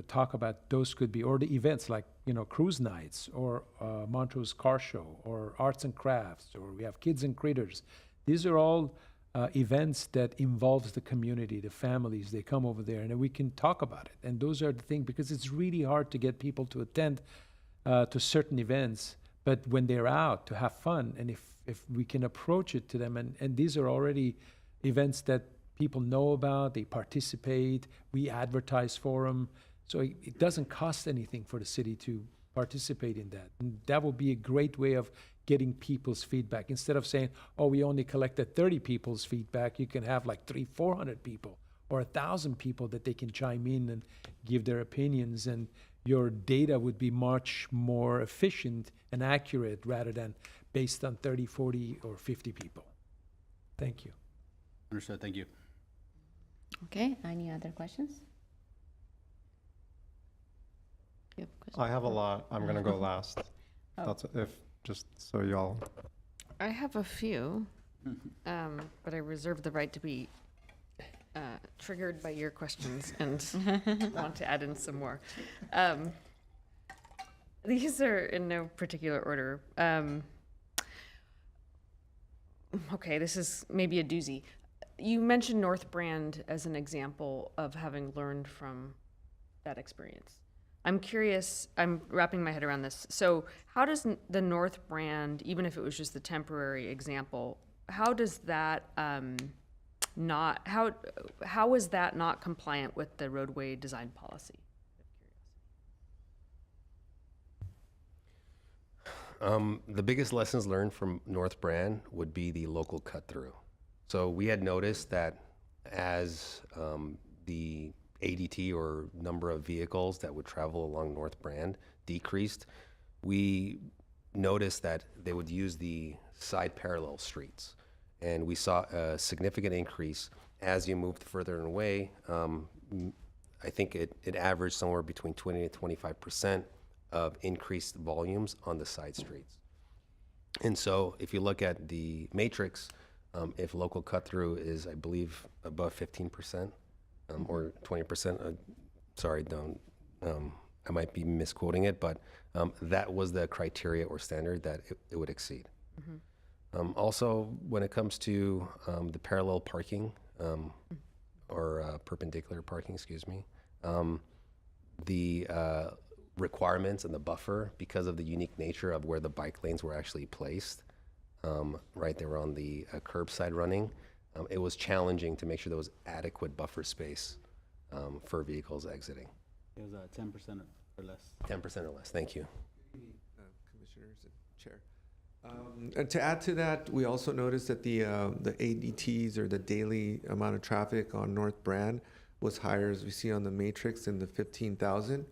talk about. Those could be, or the events like, cruise nights, or Montrose Car Show, or arts and crafts, or we have Kids and Critters. These are all events that involves the community, the families. They come over there, and we can talk about it. And those are the things, because it's really hard to get people to attend to certain events, but when they're out to have fun, and if we can approach it to them, and these are already events that people know about, they participate, we advertise for them, so it doesn't cost anything for the city to participate in that. And that will be a great way of getting people's feedback. Instead of saying, oh, we only collected 30 people's feedback, you can have like 300-400 people or 1,000 people that they can chime in and give their opinions, and your data would be much more efficient and accurate rather than based on 30, 40, or 50 people. Thank you. Understood, thank you. Okay, any other questions? You have a question? I have a lot. I'm going to go last. Oh. That's just so y'all. I have a few, but I reserve the right to be triggered by your questions and want to add in some more. These are in no particular order. Okay, this is maybe a doozy. You mentioned North Brand as an example of having learned from that experience. I'm curious, I'm wrapping my head around this. So how does the North Brand, even if it was just the temporary example, how does that how is that not compliant with the roadway design policy? The biggest lessons learned from North Brand would be the local cut through. So we had noticed that as the ADT, or number of vehicles that would travel along North Brand, decreased, we noticed that they would use the side parallel streets. And we saw a significant increase as you moved further away. I think it averaged somewhere between 20 to 25% of increased volumes on the side streets. And so if you look at the matrix, if local cut through is, I believe, above 15%, or 20%, sorry, I might be misquoting it, but that was the criteria or standard that it would exceed. Also, when it comes to the parallel parking, or perpendicular parking, excuse me, the requirements and the buffer, because of the unique nature of where the bike lanes were actually placed, right, they were on the curbside running, it was challenging to make sure there was adequate buffer space for vehicles exiting. It was 10% or less. 10% or less, thank you. Commissioners and Chair. And to add to that, we also noticed that the ADTs, or the daily amount of traffic on North Brand, was higher, as we see on the matrix, in the 15,000.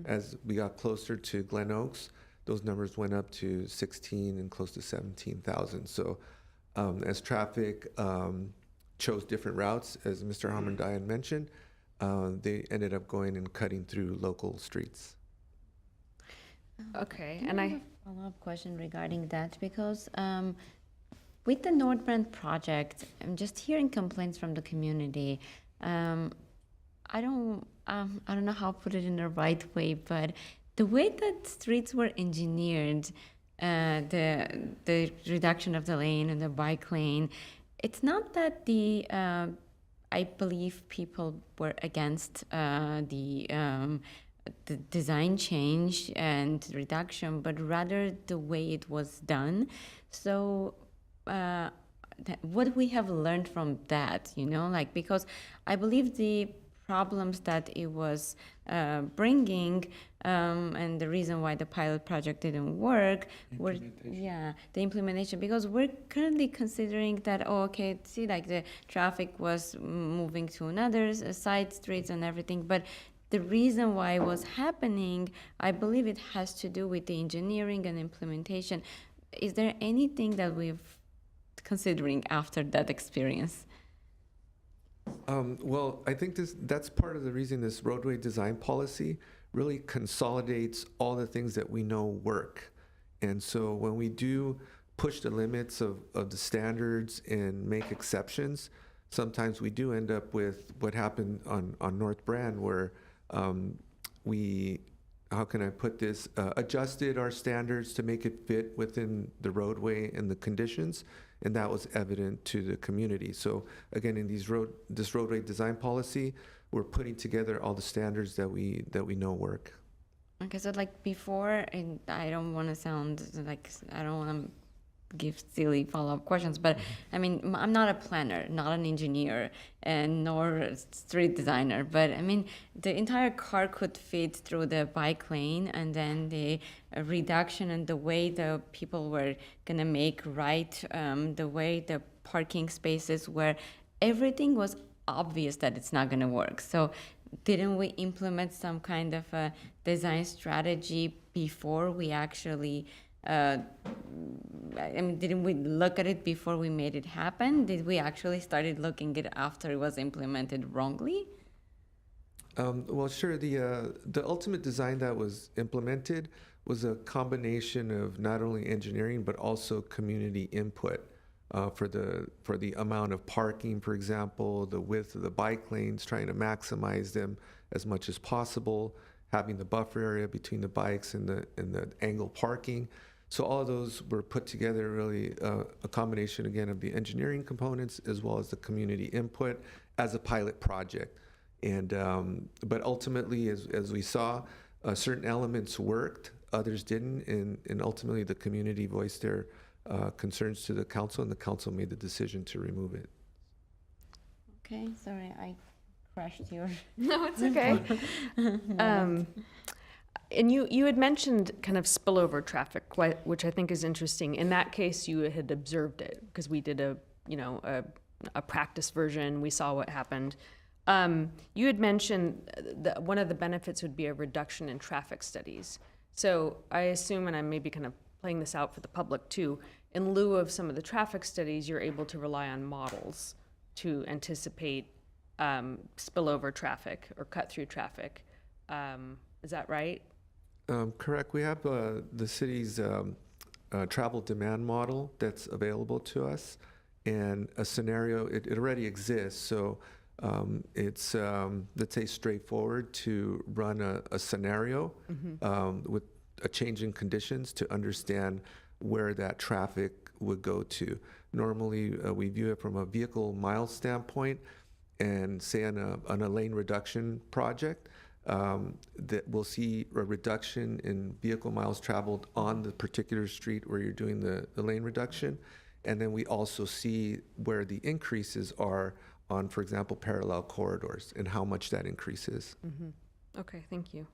As we got closer to Glen Oaks, those numbers went up to 16 and close to 17,000. So as traffic chose different routes, as Mr. Hamandayan mentioned, they ended up going and cutting through local streets. Okay, Can and I have a follow-up question regarding that, because with the North Brand project, I'm just hearing complaints from the community. I don't know how to put it in the right way, but the way that streets were engineered, the reduction of the lane and the bike lane, it's not that I believe people were against the design change and reduction, but rather the way it was done. So what we have learned from that, because I believe the problems that it was bringing, and the reason why the pilot project didn't work were the implementation, because we're currently considering that, oh, okay, see, like the traffic was moving to another side streets and everything, but the reason why it was happening, I believe it has to do with the engineering and implementation. Is there anything that we've considering after that experience? Well, I think that's part of the reason this roadway design policy really consolidates all the things that we know work. And so when we do push the limits of the standards and make exceptions, sometimes we do end up with what happened on North Brand, where we, how can I put this, adjusted our standards to make it fit within the roadway and the conditions, and that was evident to the community. So again, in this roadway design policy, we're putting together all the standards that we know work. Okay, so like before, and I don't want to sound like, I don't want to give silly follow-up questions, but I mean, I'm not a planner, not an engineer, and nor a street designer, but I mean, the entire car could fit through the bike lane, and then the reduction and the way the people were gonna make right, the way the parking spaces were, everything was obvious that it's not gonna work. So didn't we implement some kind of a design strategy before we actually I mean, didn't we look at it before we made it happen? Did we actually started looking at it after it was implemented wrongly? Well, sure. The ultimate design that was implemented was a combination of not only engineering but also community input for the amount of parking, for example, the width of the bike lanes, trying to maximize them as much as possible, having the buffer area between the bikes and the angle parking. So all of those were put together, really a combination, again, of the engineering components as well as the community input as a pilot project. And but ultimately, as we saw, certain elements worked, others didn't, and ultimately the community voiced their concerns to the council, and the council made the decision to remove it. Okay, sorry, I crashed your. No, it's okay. And you had mentioned kind of spillover traffic, which I think is interesting. In that case, you had observed it because we did a practice version. We saw what happened. You had mentioned that one of the benefits would be a reduction in traffic studies. So I assume, and I may be kind of playing this out for the public too, in lieu of some of the traffic studies, you're able to rely on models to anticipate spillover traffic or cut through traffic. Is that right? Correct. We have the city's travel demand model that's available to us, and a scenario, it already exists. So it's, let's say, straightforward to run a scenario with a change in conditions to understand where that traffic would go to. Normally, we view it from a vehicle miles standpoint, and say on a lane reduction project, that we'll see a reduction in vehicle miles traveled on the particular street where you're doing the lane reduction. And then we also see where the increases are on, for example, parallel corridors and how much that increases. Okay, thank you.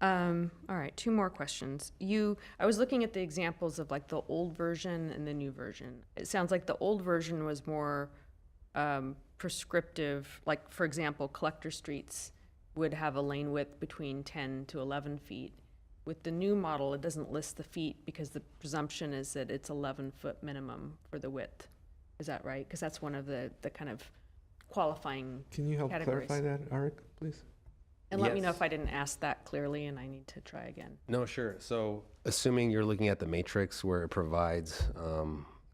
All right, two more questions. I was looking at the examples of like the old version and the new version. It sounds like the old version was more prescriptive, like for example, collector streets would have a lane width between 10 to 11 feet. With the new model, it doesn't list the feet because the presumption is that it's 11-foot minimum for the width. Is that right? Because that's one of the kind of qualifying Can you help categories. clarify that, Arik, please? And let me know Yes. if I didn't ask that clearly and I need to try again. No, sure. So assuming you're looking at the matrix where it provides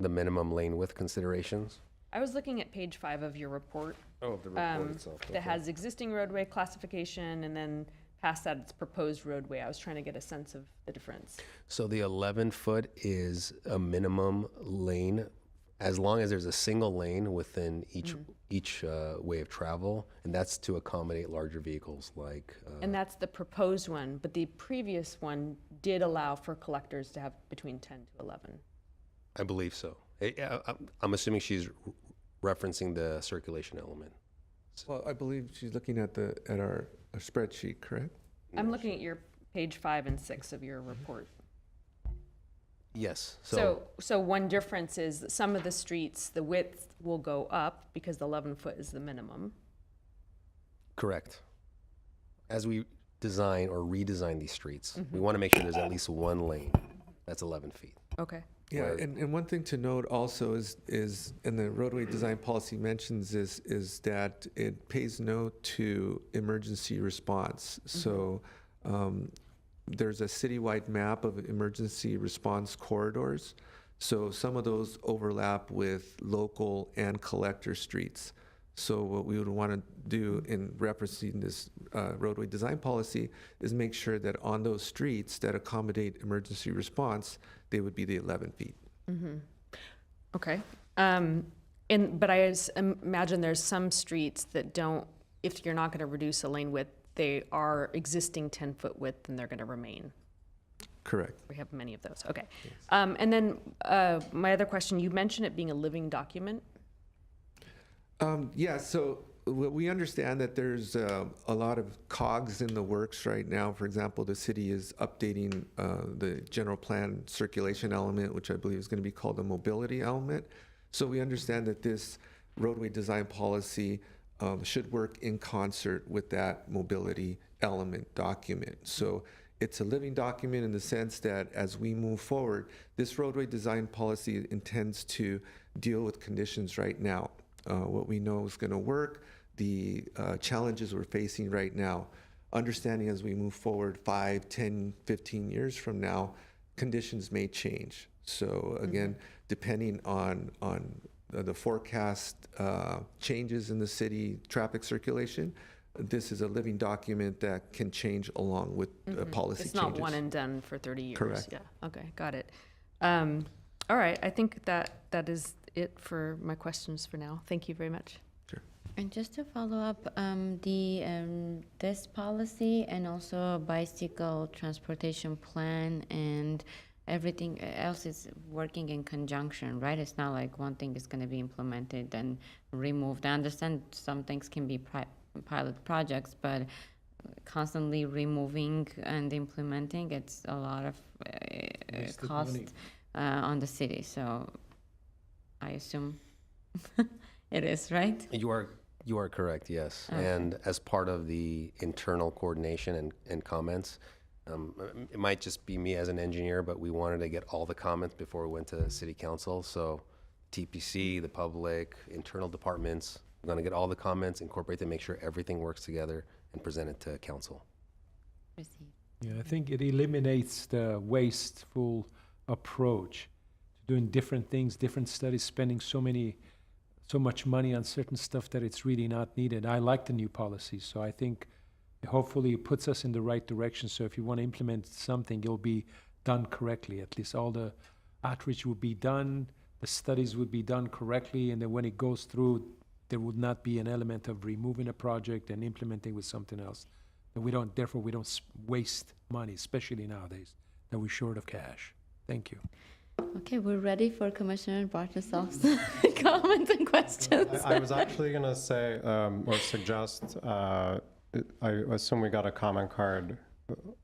the minimum lane width considerations. I was looking at page 5 of your report. Oh, the report itself. That has existing roadway classification, and then past that, it's proposed roadway. I was trying to get a sense of the difference. So the 11-foot is a minimum lane, as long as there's a single lane within each way of travel, and that's to accommodate larger vehicles like. And that's the proposed one, but the previous one did allow for collectors to have between 10 to 11. I believe so. I'm assuming she's referencing the circulation element. Well, I believe she's looking at our spreadsheet, correct? I'm looking at your page 5 and 6 of your report. Yes, So one difference is that some of the streets, the width will go up because the 11 foot is the minimum. correct. As we design or redesign these streets, we want to make sure there's at least one lane that's 11 feet. Okay. Yeah, Where- and one thing to note also is and the roadway design policy mentions is that it pays note to emergency response. So there's a citywide map of emergency response corridors. So some of those overlap with local and collector streets. So what we would want to do in referencing this roadway design policy is make sure that on those streets that accommodate emergency response, they would be the 11 feet. Okay. But imagine there's some streets that don't, if you're not going to reduce a lane width, they are existing 10-foot width and they're going to remain. Correct. We have many of those. Okay. And then my other question, you mentioned it being a living document. Yeah, so we understand that there's a lot of cogs in the works right now. For example, the city is updating the general plan circulation element, which I believe is going to be called the mobility element. So we understand that this roadway design policy should work in concert with that mobility element document. So it's a living document in the sense that as we move forward, this roadway design policy intends to deal with conditions right now. What we know is going to work, the challenges we're facing right now. Understanding as we move forward 5, 10, 15 years from now, conditions may change. So again, depending on the forecast changes in the city traffic circulation, this is a living document that can change along with policy It's changes. not one and done for 30 years. Correct. Yeah. Okay. Got it. All right. I think that is it for my questions for now. Thank you very much. And just to follow up, this policy and also bicycle transportation plan and everything else is working in conjunction, right? It's not like one thing is going to be implemented and removed. I understand some things can be pilot projects, but constantly removing and implementing, it's a lot of Wasted cost money. On the city. So I assume it is, right? You are correct, yes. Okay. And as part of the internal coordination and comments, it might just be me as an engineer, but we wanted to get all the comments before we went to city council. So TPC, the public, internal departments, we're going to get all the comments, incorporate them, make sure everything works together, and present it to council. Proceed. Yeah, I think it eliminates the wasteful approach to doing different things, different studies, spending so much money on certain stuff that it's really not needed. I like the new policy, so I think hopefully it puts us in the right direction. So if you want to implement something, it'll be done correctly. At least all the outreach will be done, the studies would be done correctly, and then when it goes through, there would not be an element of removing a project and implementing with something else. And therefore we don't waste money, especially nowadays that we're short of cash. Thank you. Okay, we're ready for Commissioner Bartosov's comments and questions. I was actually going to say or suggest, I assume we got a comment card.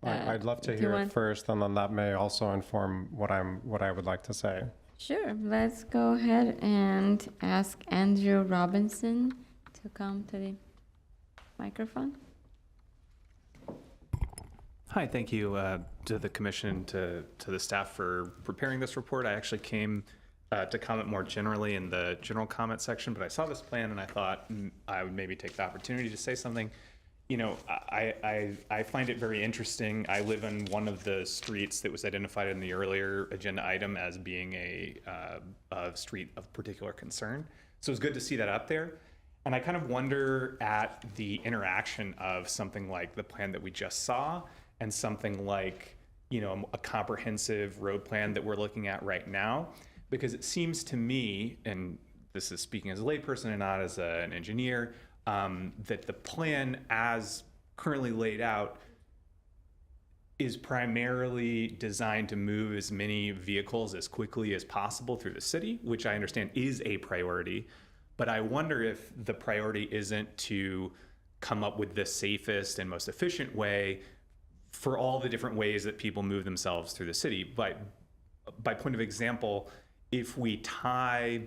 I'd love to do you hear it want- first, and then that may also inform what I would like to say. Sure, let's go ahead and ask Andrew Robinson to come to the microphone. Hi, thank you to the commission, to the staff for preparing this report. I actually came to comment more generally in the general comment section, but I saw this plan and I thought I would maybe take the opportunity to say something. You know, I find it very interesting. I live in one of the streets that was identified in the earlier agenda item as being a street of particular concern. So it's good to see that up there. And I kind of wonder at the interaction of something like the plan that we just saw and something like, you know, a comprehensive road plan that we're looking at right now, because it seems to me, and this is speaking as a layperson and not as an engineer, that the plan as currently laid out is primarily designed to move as many vehicles as quickly as possible through the city, which I understand is a priority. But I wonder if the priority isn't to come up with the safest and most efficient way for all the different ways that people move themselves through the city. By point of example, if we tie,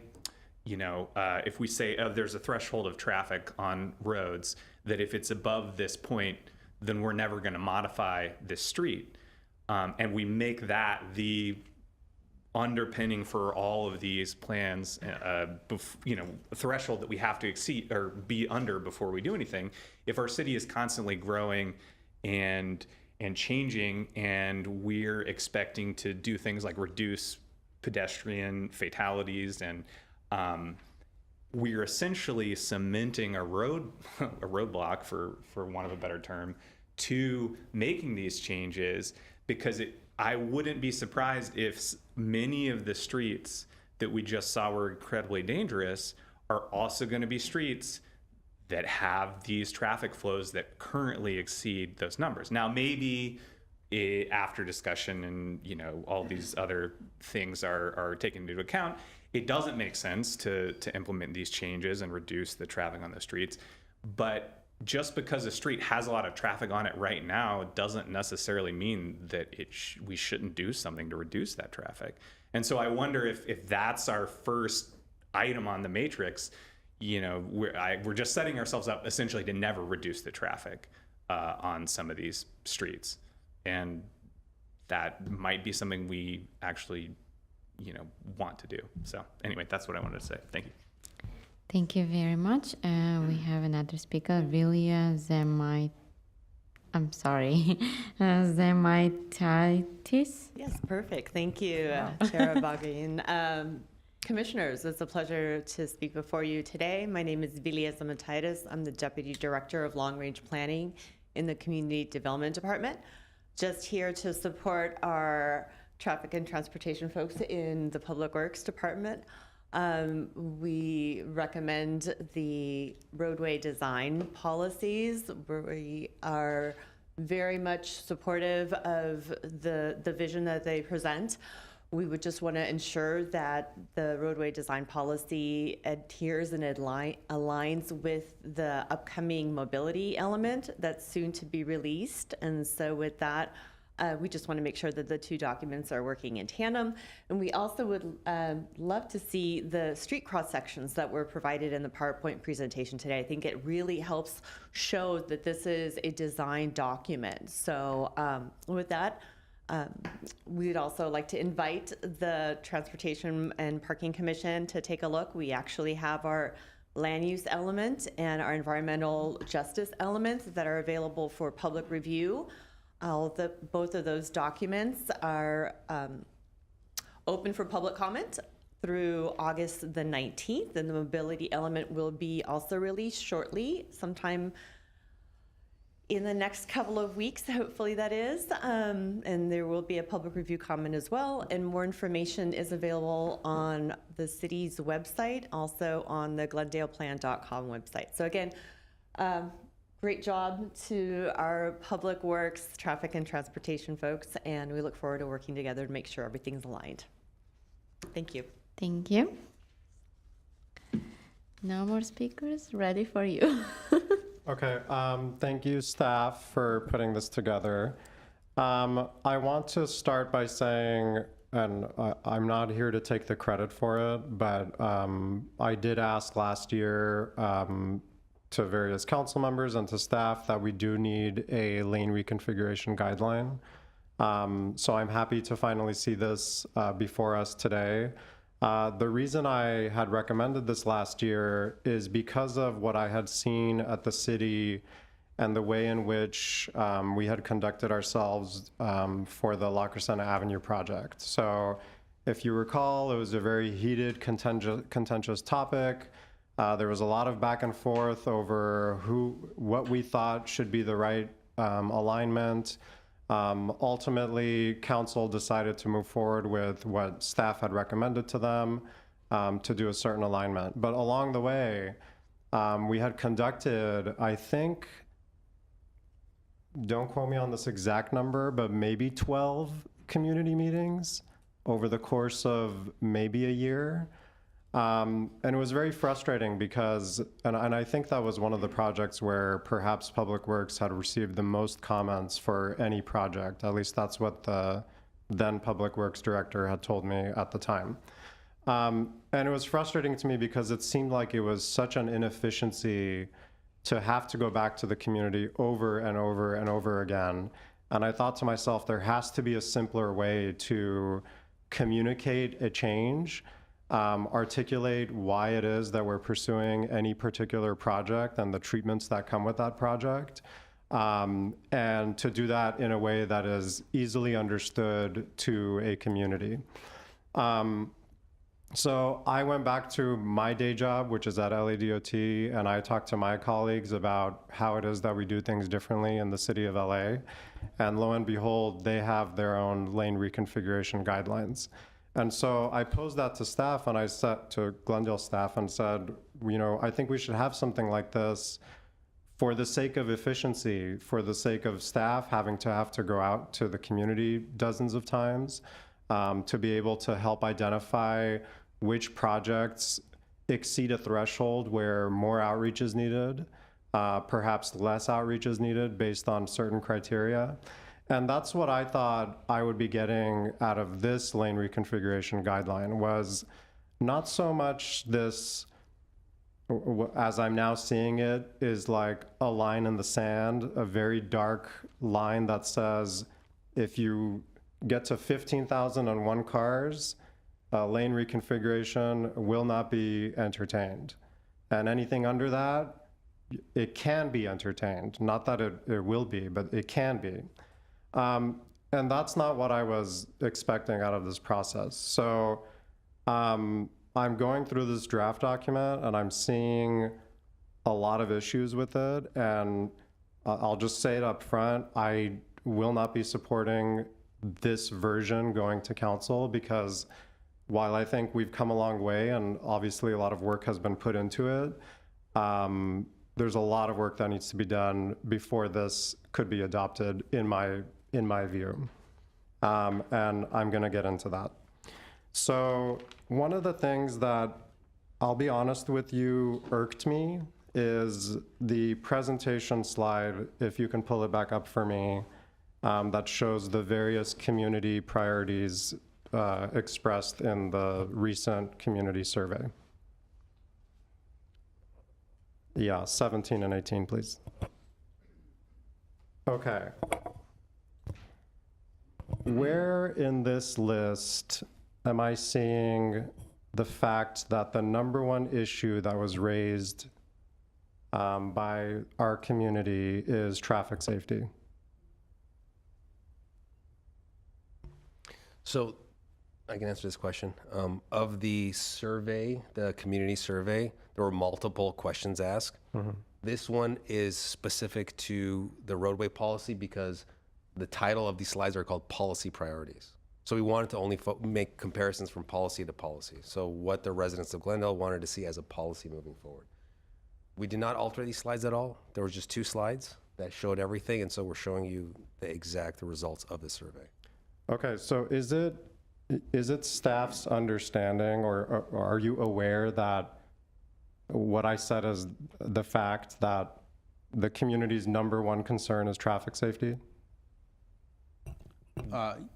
if we say there's a threshold of traffic on roads, that if it's above this point, then we're never going to modify this street. And we make that the underpinning for all of these plans, a threshold that we have to exceed or be under before we do anything. If our city is constantly growing and changing, and we're expecting to do things like reduce pedestrian fatalities, and we're essentially cementing a roadblock, for want of a better term, to making these changes, because I wouldn't be surprised if many of the streets that we just saw were incredibly dangerous are also going to be streets that have these traffic flows that currently exceed those numbers. Now, maybe after discussion and all these other things are taken into account, it doesn't make sense to implement these changes and reduce the traffic on the streets. But just because a street has a lot of traffic on it right now doesn't necessarily mean that we shouldn't do something to reduce that traffic. And so I wonder if that's our first item on the matrix, we're just setting ourselves up essentially to never reduce the traffic on some of these streets. And that might be something we actually, want to do. So anyway, that's what I wanted to say. Thank you. Thank you very much. We have another speaker, Vilia Zemaitis. Yes, perfect. Thank you, Chair Bogin. Commissioners, it's a pleasure to speak before you today. My name is Vilia Zemaitis. I'm the Deputy Director of Long Range Planning in the Community Development Department. Just here to support our traffic and transportation folks in the Public Works Department. We recommend the roadway design policies. We are very much supportive of the vision that they present. We would just want to ensure that the roadway design policy adheres and aligns with the upcoming mobility element that's soon to be released. And so with that, we just want to make sure that the two documents are working in tandem. And we also would love to see the street cross sections that were provided in the PowerPoint presentation today. I think it really helps show that this is a design document. So with that, we'd also like to invite the Transportation and Parking Commission to take a look. We actually have our land use element and our environmental justice elements that are available for public review. Both of those documents are open for public comment through August the 19th, and the mobility element will be also released shortly, sometime in the next couple of weeks, hopefully that is, and there will be a public review comment as well, and more information is available on the city's website, also on the GlendalePlan.com website. So again, great job to our Public Works, Traffic and Transportation folks, and we look forward to working together to make sure everything's aligned. Thank you. Thank you. No more speakers. Ready for you. Okay, thank you, staff, for putting this together. I want to start by saying, and I'm not here to take the credit for it, but I did ask last year to various council members and to staff that we do need a lane reconfiguration guideline. So I'm happy to finally see this before us today. The reason I had recommended this last year is because of what I had seen at the city and the way in which we had conducted ourselves for the La Crescenta Avenue project. So if you recall, it was a very heated, contentious topic. There was a lot of back and forth over what we thought should be the right alignment. Ultimately, council decided to move forward with what staff had recommended to them to do a certain alignment. But along the way, we had conducted, I think, don't quote me on this exact number, but maybe 12 community meetings over the course of maybe a year. And it was very frustrating because, and I think that was one of the projects where perhaps Public Works had received the most comments for any project. At least that's what the then Public Works director had told me at the time. And it was frustrating to me because it seemed like it was such an inefficiency to have to go back to the community over and over and over again. And I thought to myself, there has to be a simpler way to communicate a change, articulate why it is that we're pursuing any particular project and the treatments that come with that project, and to do that in a way that is easily understood to a community. So I went back to my day job, which is at LADOT, and I talked to my colleagues about how it is that we do things differently in the city of LA. And lo and behold, they have their own lane reconfiguration guidelines. And so I posed that to staff, and I said to Glendale staff and said, you know, I think we should have something like this for the sake of efficiency, for the sake of staff having to go out to the community dozens of times, to be able to help identify which projects exceed a threshold where more outreach is needed, perhaps less outreach is needed based on certain criteria. And that's what I thought I would be getting out of this lane reconfiguration guideline, was not so much this, as I'm now seeing it, is like a line in the sand, a very dark line that says, if you get to 15,001 cars, lane reconfiguration will not be entertained. And anything under that, it can be entertained. Not that it will be, but it can be. And that's not what I was expecting out of this process. So I'm going through this draft document and I'm seeing a lot of issues with it. And I'll just say it up front, I will not be supporting this version going to council, because while I think we've come a long way and obviously a lot of work has been put into it, there's a lot of work that needs to be done before this could be adopted, in my view. And I'm gonna get into that. So one of the things that, I'll be honest with you, irked me is the presentation slide, if you can pull it back up for me, that shows the various community priorities expressed in the recent community survey. Yeah, 17 and 18, please. Okay. Where in this list am I seeing the fact that the #1 issue that was raised by our community is traffic safety? So I can answer this question. Of the survey, the community survey, there were multiple questions asked. Mm-hmm. This one is specific to the roadway policy because the title of these slides are called policy priorities. So we wanted to only make comparisons from policy to policy. So what the residents of Glendale wanted to see as a policy moving forward. We did not alter these slides at all. There were just 2 slides that showed everything. And so we're showing you the exact results of the survey. Okay, so is it staff's understanding, or are you aware that what I said is the fact that the community's #1 concern is traffic safety?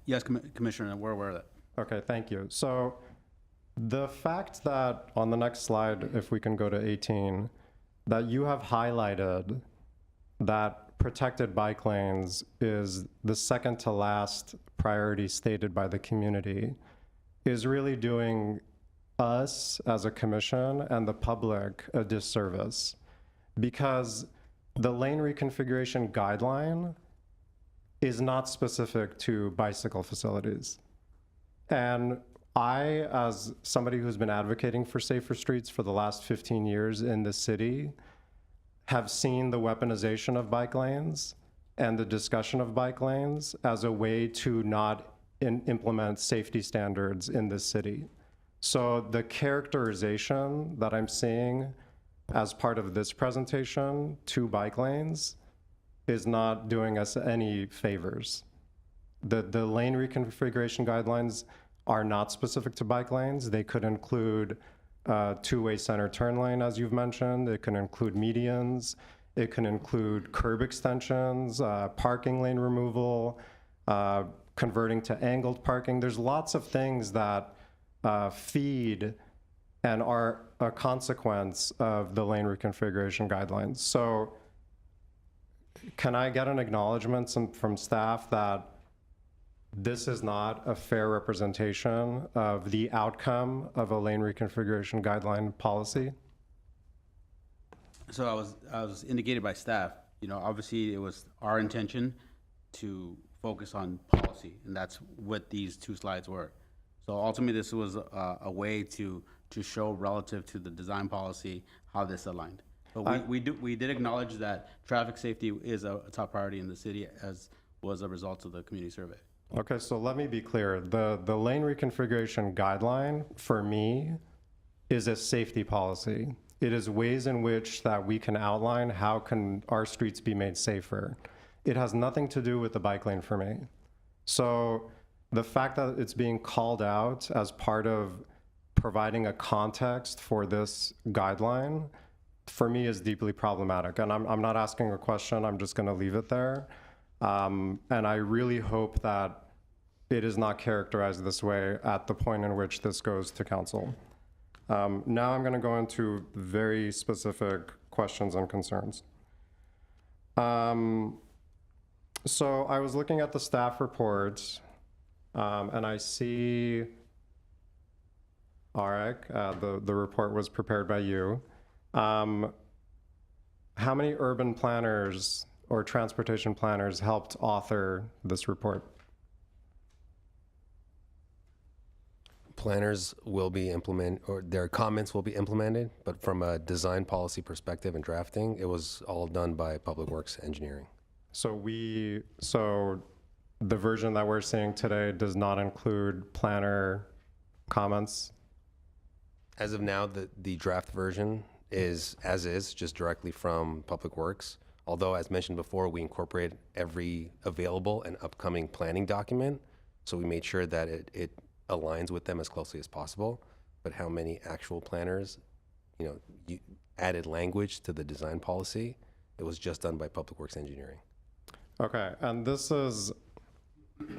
Yes, Commissioner, we're aware of that. Okay, thank you. So the fact that on the next slide, if we can go to 18, that you have highlighted that protected bike lanes is the second to last priority stated by the community, is really doing us as a commission and the public a disservice, because the lane reconfiguration guideline is not specific to bicycle facilities. And I, as somebody who's been advocating for safer streets for the last 15 years in the city, have seen the weaponization of bike lanes and the discussion of bike lanes as a way to not implement safety standards in this city. So the characterization that I'm seeing as part of this presentation to bike lanes is not doing us any favors. The lane reconfiguration guidelines are not specific to bike lanes. They could include two-way center turn lane, as you've mentioned. It can include medians. It can include curb extensions, parking lane removal, converting to angled parking. There's lots of things that feed and are a consequence of the lane reconfiguration guidelines. So can I get an acknowledgement from staff that this is not a fair representation of the outcome of a lane reconfiguration guideline policy? So I was indicated by staff, you know, obviously it was our intention to focus on policy, and that's what these two slides were. So ultimately, this was a way to show relative to the design policy how this aligned. But we did acknowledge that traffic safety is a top priority in the city, as was a result of the community survey. Okay, so let me be clear. The lane reconfiguration guideline, for me, is a safety policy. It is ways in which that we can outline how can our streets be made safer. It has nothing to do with the bike lane for me. So the fact that it's being called out as part of providing a context for this guideline, for me, is deeply problematic. And I'm not asking a question, I'm just gonna leave it there. And I really hope that it is not characterized this way at the point in which this goes to council. Now I'm gonna go into very specific questions and concerns. So I was looking at the staff reports, and I see, Arik, the report was prepared by you. How many urban planners or transportation planners helped author this report? Planners will be or their comments will be implemented, but from a design policy perspective and drafting, it was all done by Public Works Engineering. So the version that we're seeing today does not include planner comments? As of now, the draft version is as is, just directly from Public Works. Although, as mentioned before, we incorporate every available and upcoming planning document, so we made sure that it aligns with them as closely as possible. But how many actual planners, you added language to the design policy, it was just done by Public Works Engineering. Okay, and this is,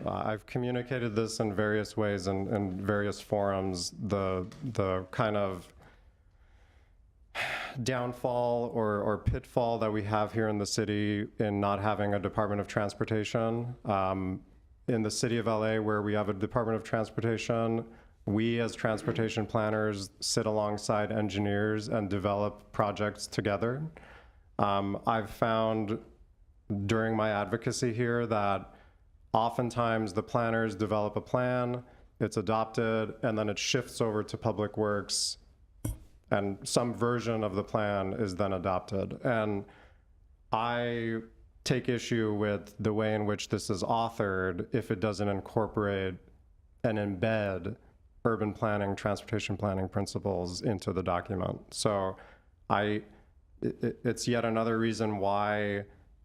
I've communicated this in various ways and in various forums, the kind of downfall or pitfall that we have here in the city in not having a Department of Transportation. In the city of LA, where we have a Department of Transportation, we as transportation planners sit alongside engineers and develop projects together. I've found during my advocacy here that oftentimes the planners develop a plan, it's adopted, and then it shifts over to Public Works, and some version of the plan is then adopted. And I take issue with the way in which this is authored if it doesn't incorporate and embed urban planning, transportation planning principles into the document. So it's yet another reason why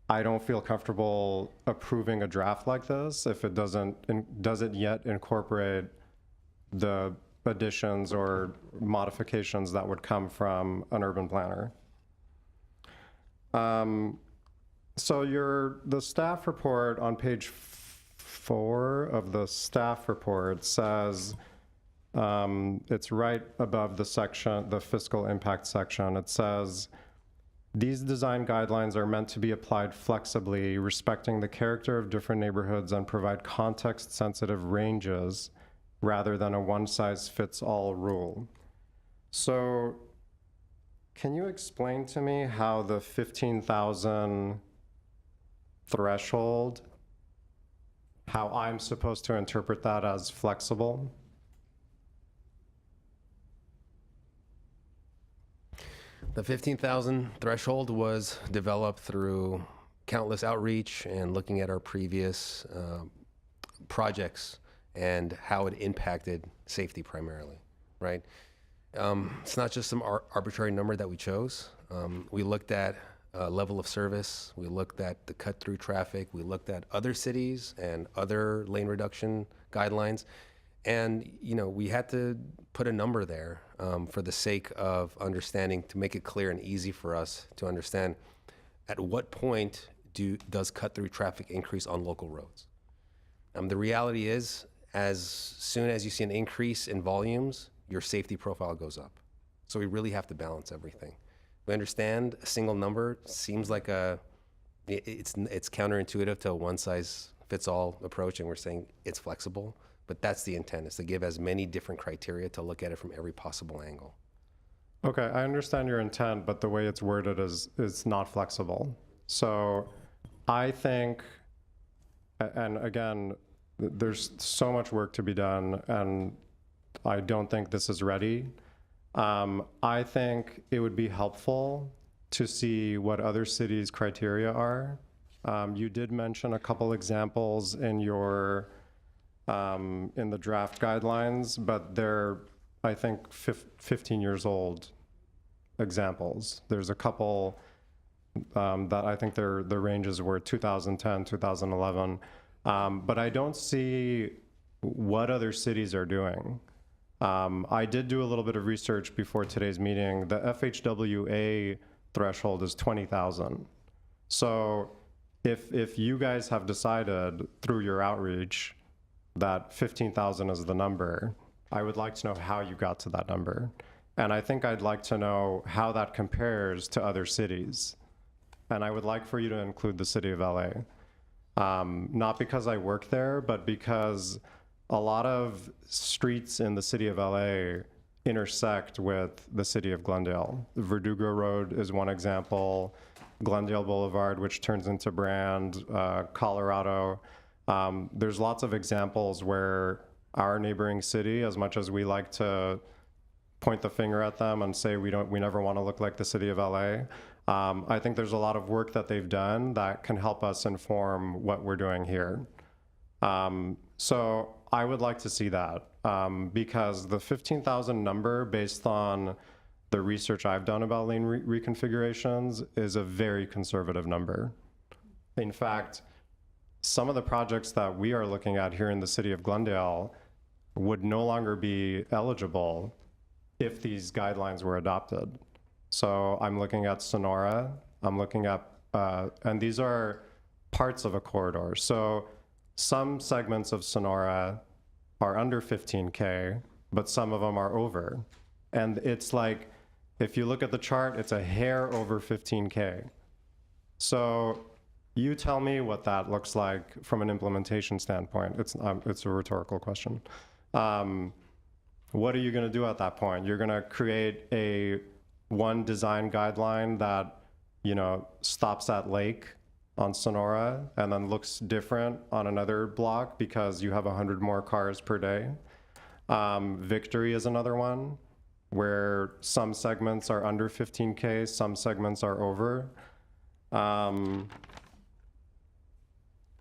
I don't feel comfortable approving a draft like this if it doesn't yet incorporate the additions or modifications that would come from an urban planner. So the staff report on page 4 of the staff report says, it's right above the section, the fiscal impact section. It says, these design guidelines are meant to be applied flexibly, respecting the character of different neighborhoods and provide context-sensitive ranges rather than a one-size-fits-all rule. So can you explain to me how the 15,000 threshold, how I'm supposed to interpret that as flexible? The 15,000 threshold was developed through countless outreach and looking at our previous projects and how it impacted safety primarily, right? It's not just some arbitrary number that we chose. We looked at level of service, we looked at the cut-through traffic, we looked at other cities and other lane reduction guidelines, and we had to put a number there for the sake of understanding, to make it clear and easy for us to understand, at what point does cut-through traffic increase on local roads? The reality is, as soon as you see an increase in volumes, your safety profile goes up. So we really have to balance everything. We understand a single number seems like it's counterintuitive to a one-size-fits-all approach, and we're saying it's flexible, but that's the intent, is to give as many different criteria to look at it from every possible angle. Okay, I understand your intent, but the way it's worded is not flexible. So I think, and again, there's so much work to be done, and I don't think this is ready. I think it would be helpful to see what other cities' criteria are. You did mention a couple examples in your in the draft guidelines, but they're, I think, 15 years old examples. There's a couple that I think the ranges were 2010, 2011, but I don't see what other cities are doing. I did do a little bit of research before today's meeting. The FHWA threshold is 20,000. So if you guys have decided through your outreach that 15,000 is the number, I would like to know how you got to that number. And I think I'd like to know how that compares to other cities. And I would like for you to include the city of LA. Not because I work there, but because a lot of streets in the city of LA intersect with the city of Glendale. Verdugo Road is one example, Glendale Boulevard, which turns into Brand, Colorado. There's lots of examples where our neighboring city, as much as we like to point the finger at them and say we never want to look like the city of LA, I think there's a lot of work that they've done that can help us inform what we're doing here. So I would like to see that because the 15,000 number, based on the research I've done about lane reconfigurations, is a very conservative number. In fact, some of the projects that we are looking at here in the city of Glendale would no longer be eligible if these guidelines were adopted. So I'm looking at Sonora, I'm looking at, and these are parts of a corridor. So some segments of Sonora are under 15K, but some of them are over. And it's like, if you look at the chart, it's a hair over 15K. So you tell me what that looks like from an implementation standpoint. It's a rhetorical question. What are you gonna do at that point? You're gonna create one design guideline that, stops at Lake on Sonora and then looks different on another block because you have 100 more cars per day. Victory is another one where some segments are under 15K, some segments are over.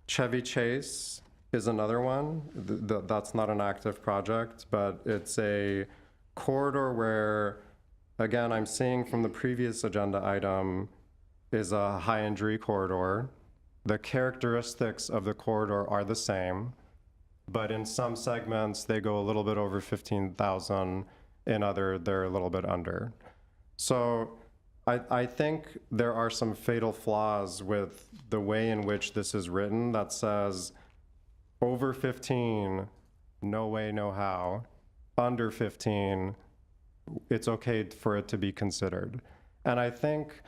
Chevy Chase is another one. That's not an active project, but it's a corridor where, again, I'm seeing from the previous agenda item, is a high injury corridor. The characteristics of the corridor are the same, but in some segments, they go a little bit over 15,000. In other, they're a little bit under. So I think there are some fatal flaws with the way in which this is written that says over 15, no way, no how. Under 15, it's okay for it to be considered. And I think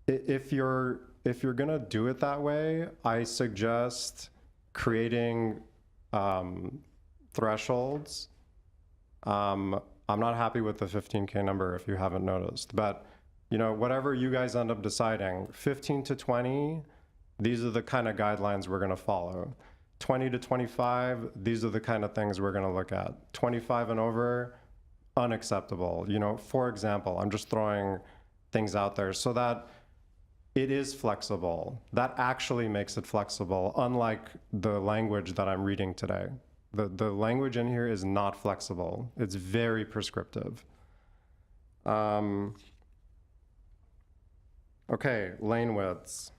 if you're gonna do it that way, I suggest creating thresholds. I'm not happy with the 15K number if you haven't noticed, but whatever you guys end up deciding, 15 to 20, these are the kind of guidelines we're gonna follow. 20 to 25, these are the kind of things we're gonna look at. 25 and over, unacceptable. For example, I'm just throwing things out there so that it is flexible. That actually makes it flexible, unlike the language that I'm reading today. The language in here is not flexible. It's very prescriptive. Okay, lane widths.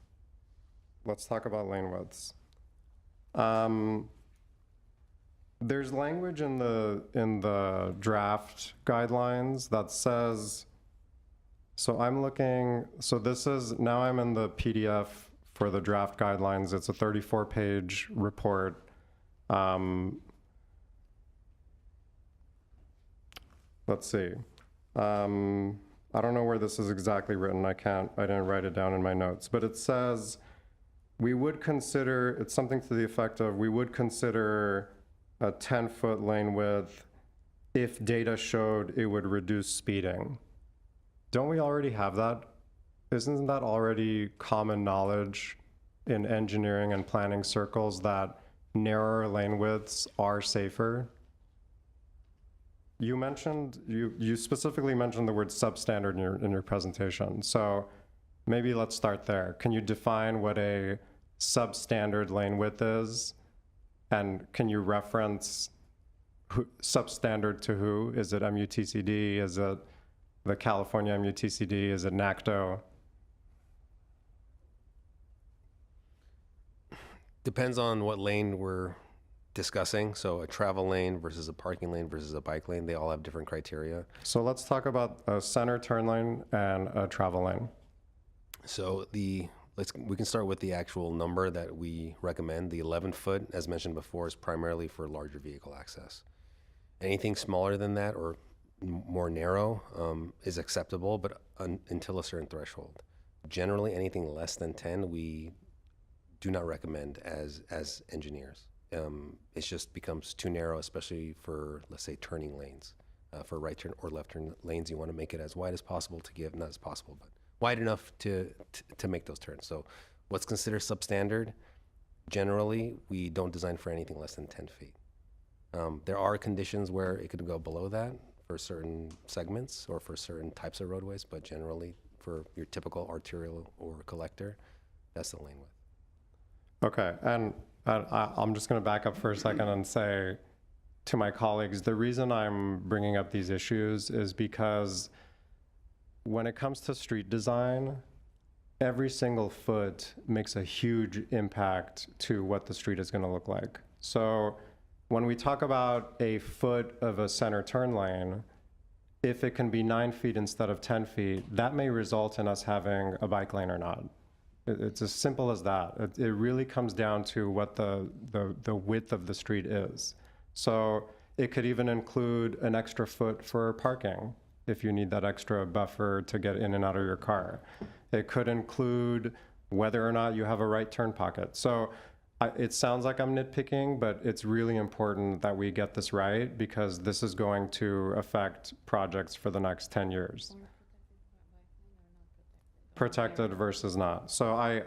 Let's talk about lane widths. There's language in the draft guidelines that says, so I'm looking, so this is, now I'm in the PDF for the draft guidelines. It's a 34-page report. Let's see. I don't know where this is exactly written. I didn't write it down in my notes, but it says, we would consider, it's something to the effect of, we would consider a 10-foot lane width if data showed it would reduce speeding. Don't we already have that? Isn't that already common knowledge in engineering and planning circles that narrower lane widths are safer? You mentioned, you specifically mentioned the word substandard in your presentation. So maybe let's start there. Can you define what a substandard lane width is? And can you reference substandard to who? Is it MUTCD? Is it the California MUTCD? Is it NACTO? Depends on what lane we're discussing. So a travel lane versus a parking lane versus a bike lane, they all have different criteria. So let's talk about a center turn lane and a travel lane. So we can start with the actual number that we recommend. The 11-foot, as mentioned before, is primarily for larger vehicle access. Anything smaller than that or more narrow is acceptable, but until a certain threshold. Generally, anything less than 10, we do not recommend as engineers. It just becomes too narrow, especially for, let's say, turning lanes. For right turn or left turn lanes, you want to make it as wide as possible to give, not as possible, but wide enough to make those turns. So what's considered substandard, generally, we don't design for anything less than 10 feet. There are conditions where it could go below that for certain segments or for certain types of roadways, but generally for your typical arterial or collector, that's the lane width. Okay, and I'm just going to back up for a second and say to my colleagues, the reason I'm bringing up these issues is because when it comes to street design, every single foot makes a huge impact to what the street is going to look like. So when we talk about a foot of a center turn lane, if it can be 9 feet instead of 10 feet, that may result in us having a bike lane or not. It's as simple as that. It really comes down to what the width of the street is. So it could even include an extra foot for parking if you need that extra buffer to get in and out of your car. It could include whether or not you have a right turn pocket. So it sounds like I'm nitpicking, but it's really important that we get this right because this is going to affect projects for the next 10 years. Protected versus not. So I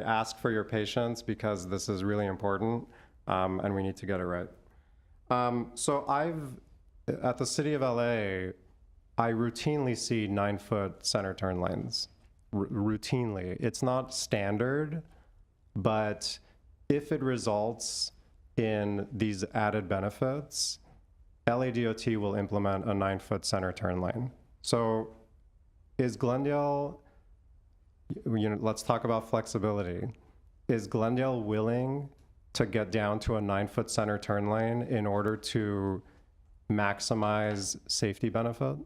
ask for your patience because this is really important and we need to get it right. So at the City of LA, I routinely see 9-foot center turn lanes, routinely. It's not standard, but if it results in these added benefits, LADOT will implement a 9-foot center turn lane. So is Glendale, let's talk about flexibility. Is Glendale willing to get down to a 9-foot center turn lane in order to maximize safety benefit?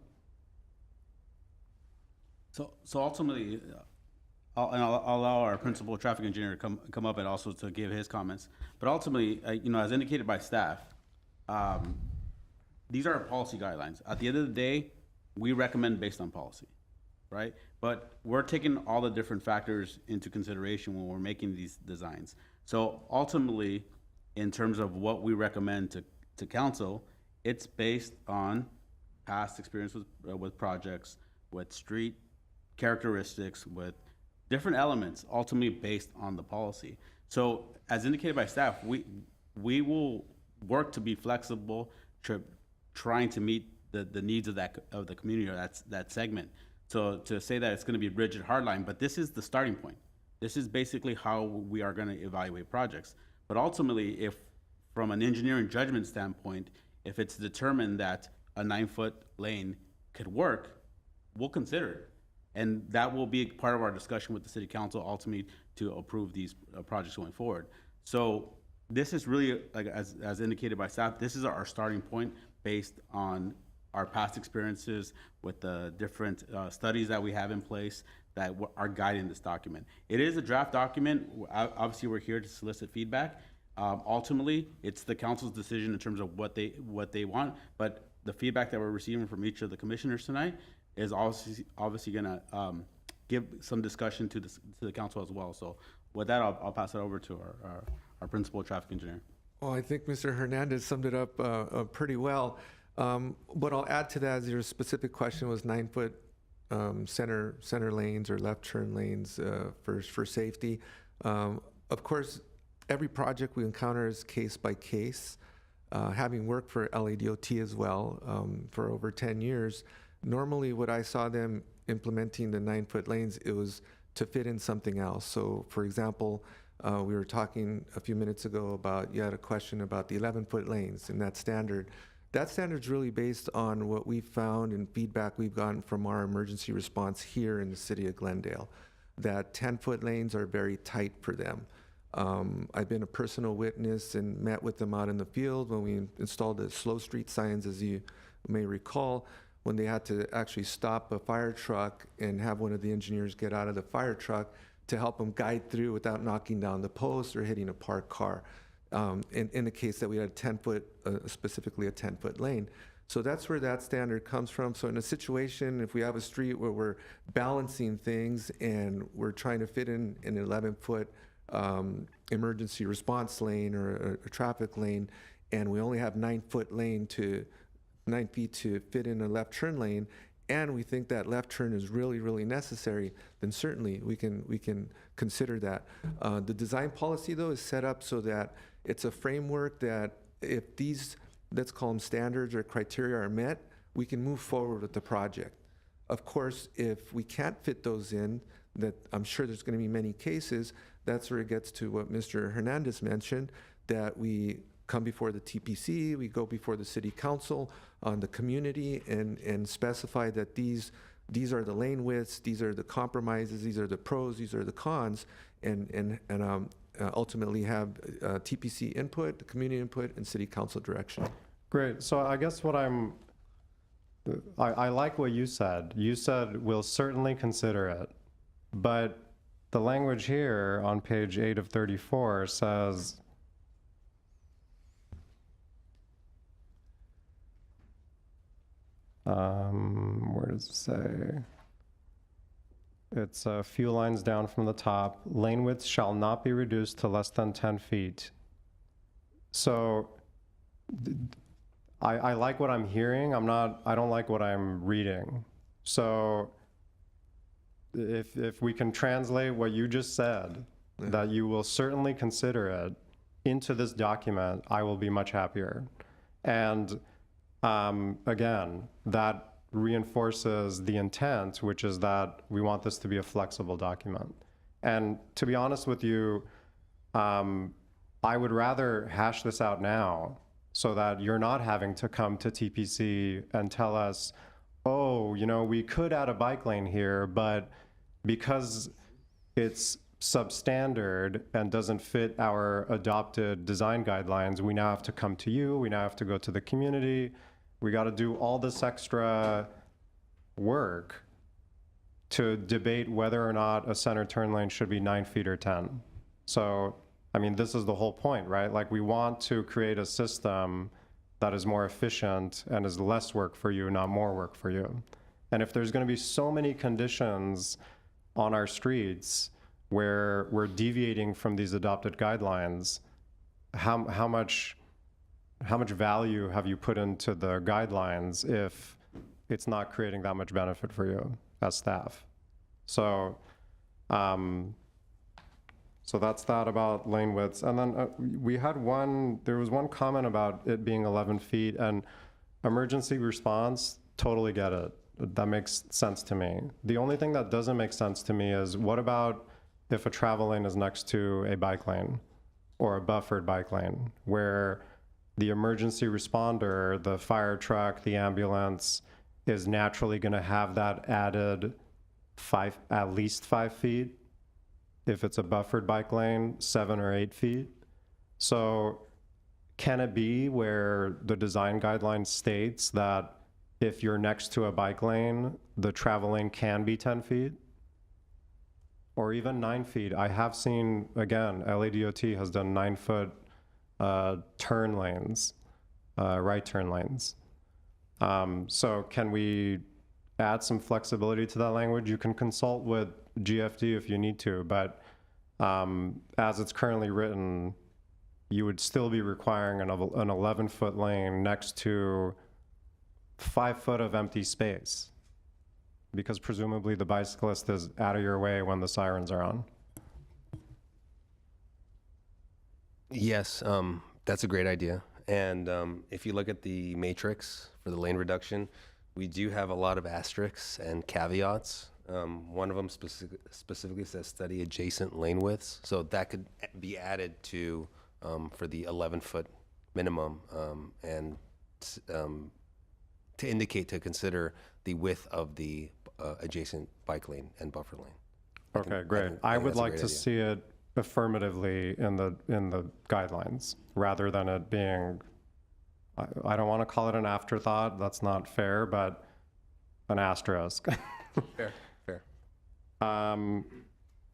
So ultimately, I'll allow our principal traffic engineer to come up and also to give his comments. But ultimately, as indicated by staff, these are policy guidelines. At the end of the day, we recommend based on policy, right? But we're taking all the different factors into consideration when we're making these designs. So ultimately, in terms of what we recommend to council, it's based on past experience with projects, with street characteristics, with different elements, ultimately based on the policy. So as indicated by staff, we will work to be flexible, trying to meet the needs of the community or that segment. So to say that it's going to be rigid hardline, but this is the starting point. This is basically how we are going to evaluate projects. But ultimately, if from an engineering judgment standpoint, if it's determined that a 9-foot lane could work, we'll consider it. And that will be part of our discussion with the city council ultimately to approve these projects going forward. So this is really, like, as indicated by staff, this is our starting point based on our past experiences with the different studies that we have in place that are guiding this document. It is a draft document. Obviously, we're here to solicit feedback. Ultimately, it's the council's decision in terms of what they want, but the feedback that we're receiving from each of the commissioners tonight is obviously gonna give some discussion to the council as well. So with that, I'll pass it over to our principal traffic engineer. Well, I think Mr. Hernandez summed it up pretty well. What I'll add to that is your specific question was 9-foot center lanes or left turn lanes for safety. Of course, every project we encounter is case by case. Having worked for LADOT as well for over 10 years, normally what I saw them implementing the 9-foot lanes, it was to fit in something else. So for example, we were talking a few minutes ago about, you had a question about the 11-foot lanes and that standard. That standard's really based on what we found and feedback we've gotten from our emergency response here in the city of Glendale, that 10-foot lanes are very tight for them. I've been a personal witness and met with them out in the field when we installed the slow street signs, as you may recall, when they had to actually stop a fire truck and have one of the engineers get out of the fire truck to help them guide through without knocking down the post or hitting a parked car. In the case that we had 10-foot, specifically a 10-foot lane. So that's where that standard comes from. So in a situation, if we have a street where we're balancing things and we're trying to fit in an 11-foot emergency response lane or a traffic lane, and we only have 9 feet to fit in a left turn lane, and we think that left turn is really, really necessary, then certainly we can consider that. The design policy, though, is set up so that it's a framework that if these, let's call them standards or criteria, are met, we can move forward with the project. Of course, if we can't fit those in, that I'm sure there's going to be many cases, that's where it gets to what Mr. Hernandez mentioned, that we come before the TPC, we go before the city council on the community and specify that these are the lane widths, these are the compromises, these are the pros, these are the cons, and ultimately have TPC input, the community input, and city council direction. Great. So I guess what I like what you said. You said we'll certainly consider it, but the language here on page 8 of 34 says, where does it say? It's a few lines down from the top. Lane width shall not be reduced to less than 10 feet. So I like what I'm hearing. I don't like what I'm reading. So if we can translate what you just said, that you will certainly consider it into this document, I will be much happier. And again, that reinforces the intent, which is that we want this to be a flexible document. And to be honest with you, I would rather hash this out now so that you're not having to come to TPC and tell us, oh, you know, we could add a bike lane here, but because it's substandard and doesn't fit our adopted design guidelines, we now have to come to you, we now have to go to the community. We got to do all this extra work to debate whether or not a center turn lane should be 9 feet or 10. So, I mean, this is the whole point, right? Like, we want to create a system that is more efficient and is less work for you, not more work for you. And if there's going to be so many conditions on our streets where we're deviating from these adopted guidelines, how much value have you put into the guidelines if it's not creating that much benefit for you as staff? So, so that's that about lane widths. And then there was one comment about it being 11 feet, and emergency response, totally get it. That makes sense to me. The only thing that doesn't make sense to me is, what about if a travel lane is next to a bike lane or a buffered bike lane, where the emergency responder, the fire truck, the ambulance, is naturally going to have that added at least 5 feet. If it's a buffered bike lane, 7 or 8 feet. So can it be where the design guideline states that if you're next to a bike lane, the travel lane can be 10 feet? Or even 9 feet? I have seen, again, LADOT has done 9-foot turn lanes, right turn lanes. So can we add some flexibility to that language? You can consult with GFD if you need to, but as it's currently written, you would still be requiring an 11-foot lane next to 5 foot of empty space, because presumably the bicyclist is out of your way when the sirens are on. Yes, that's a great idea. And if you look at the matrix for the lane reduction, we do have a lot of asterisks and caveats. One of them specifically says study adjacent lane widths. So that could be added to for the 11-foot minimum and to indicate to consider the width of the adjacent bike lane and buffer lane. Okay, great. I would like to see it affirmatively in the guidelines rather than it being, I don't want to call it an afterthought, that's not fair, but an asterisk. Fair.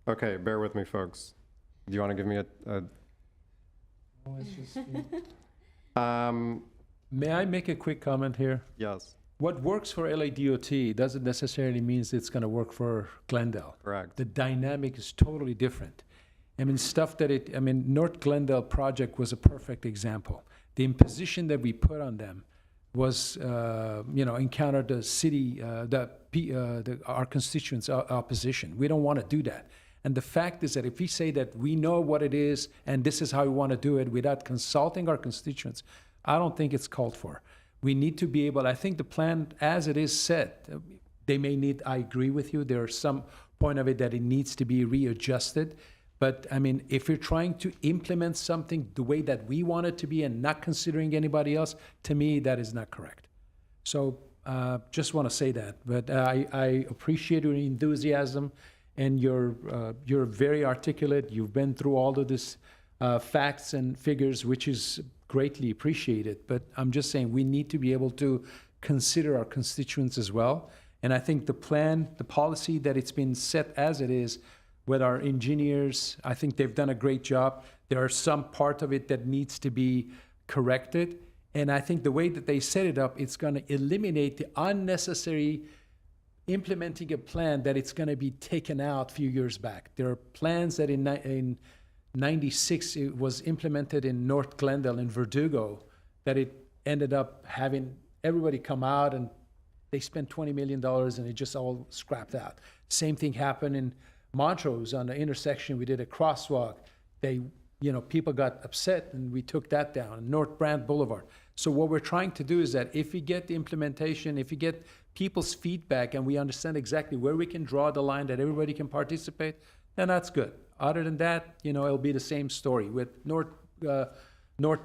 Okay, bear with me, folks. Do you want to give me May I make a quick comment here? Yes. What works for LADOT doesn't necessarily mean it's going to work for Glendale. Correct. The dynamic is totally different. I mean, North Glendale project was a perfect example. The imposition that we put on them was, encountered the city, our constituents' opposition. We don't want to do that. And the fact is that if we say that we know what it is and this is how we want to do it without consulting our constituents, I don't think it's called for. We need to be able, I think the plan as it is set, I agree with you, there are some point of it that it needs to be readjusted. But I mean, if you're trying to implement something the way that we want it to be and not considering anybody else, to me, that is not correct. So just want to say that. But I appreciate your enthusiasm and you're very articulate. You've been through all of this facts and figures, which is greatly appreciated. But I'm just saying we need to be able to consider our constituents as well. And I think the plan, the policy that it's been set as it is, with our engineers, I think they've done a great job. There are some part of it that needs to be corrected. And I think the way that they set it up, it's going to eliminate the unnecessary implementing a plan that it's going to be taken out a few years back. There are plans that in 96, it was implemented in North Glendale in Verdugo, that it ended up having everybody come out and they spent $20 million and it just all scrapped out. Same thing happened in Montrose on the intersection. We did a crosswalk. People got upset and we took that down. North Brand Boulevard. So what we're trying to do is that if we get the implementation, if we get people's feedback and we understand exactly where we can draw the line that everybody can participate, then that's good. Other than that, it'll be the same story with North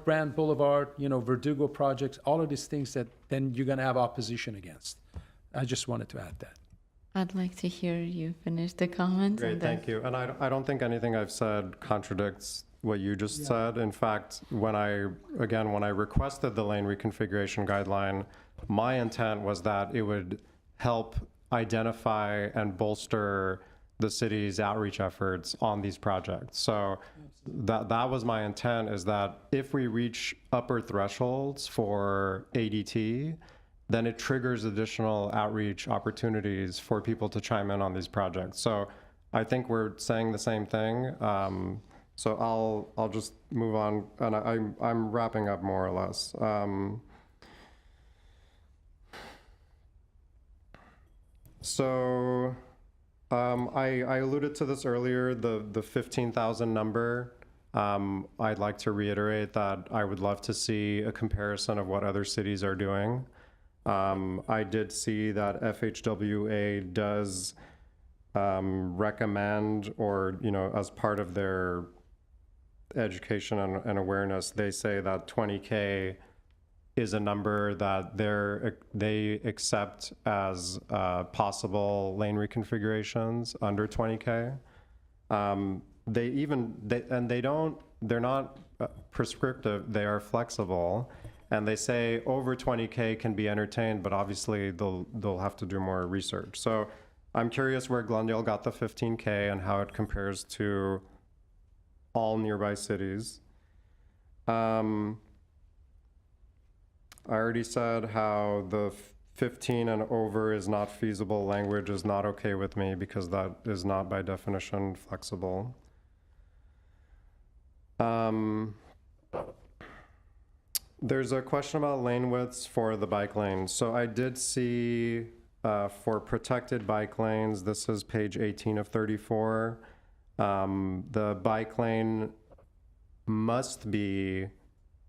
Brand Boulevard, Verdugo projects, all of these things that then you're going to have opposition against. I just wanted to add that. I'd like to hear you finish the comments. Great, thank you. And I don't think anything I've said contradicts what you just said. In fact, when I requested the lane reconfiguration guideline, my intent was that it would help identify and bolster the city's outreach efforts on these projects. So that was my intent, is that if we reach upper thresholds for ADT, then it triggers additional outreach opportunities for people to chime in on these projects. So I think we're saying the same thing. So I'll just move on, and I'm wrapping up more or less. I alluded to this earlier, the 15,000 number. I'd like to reiterate that I would love to see a comparison of what other cities are doing. I did see that FHWA does recommend, or, as part of their education and awareness, they say that 20K is a number that they accept as possible lane reconfigurations under 20K. They're not prescriptive, they are flexible. And they say over 20K can be entertained, but obviously they'll have to do more research. So I'm curious where Glendale got the 15K and how it compares to all nearby cities. I already said how the 15 and over is not feasible language is not okay with me because that is not by definition flexible. There's a question about lane widths for the bike lanes. So I did see for protected bike lanes, this is page 18 of 34. The bike lane must be,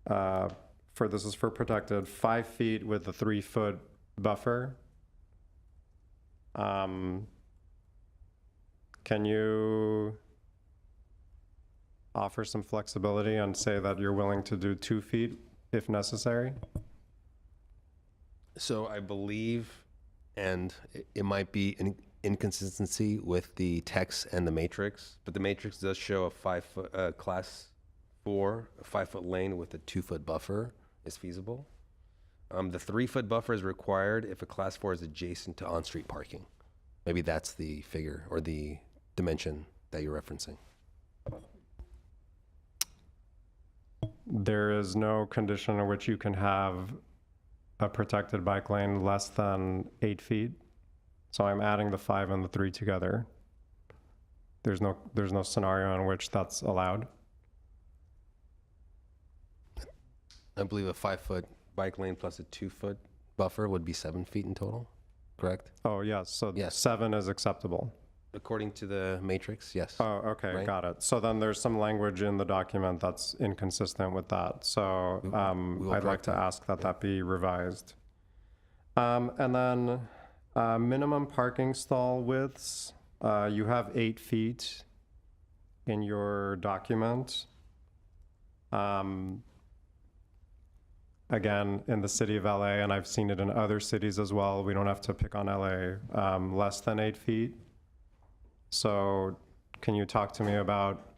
this is for protected, 5 feet with a 3-foot buffer. Can you offer some flexibility and say that you're willing to do 2 feet if necessary? So I believe, and it might be an inconsistency with the text and the matrix, but the matrix does show a 5-foot, class 4, a 5-foot lane with a 2-foot buffer is feasible. The 3-foot buffer is required if a class 4 is adjacent to on-street parking. Maybe that's the figure or the dimension that you're referencing. There is no condition in which you can have a protected bike lane less than 8 feet. So I'm adding the 5 and the 3 together. There's no scenario in which that's allowed. I believe a 5-foot bike lane plus a 2-foot buffer would be 7 feet in total, correct? Oh, yes. So Yes. 7 is acceptable. According to the matrix, yes. Oh, okay, Right. got it. So then there's some language in the document that's inconsistent with that. So We will I'd like correct to that. ask that be revised. And then minimum parking stall widths, you have 8 feet in your document. Again, in the city of LA, and I've seen it in other cities as well, we don't have to pick on LA, less than 8 feet. So can you talk to me about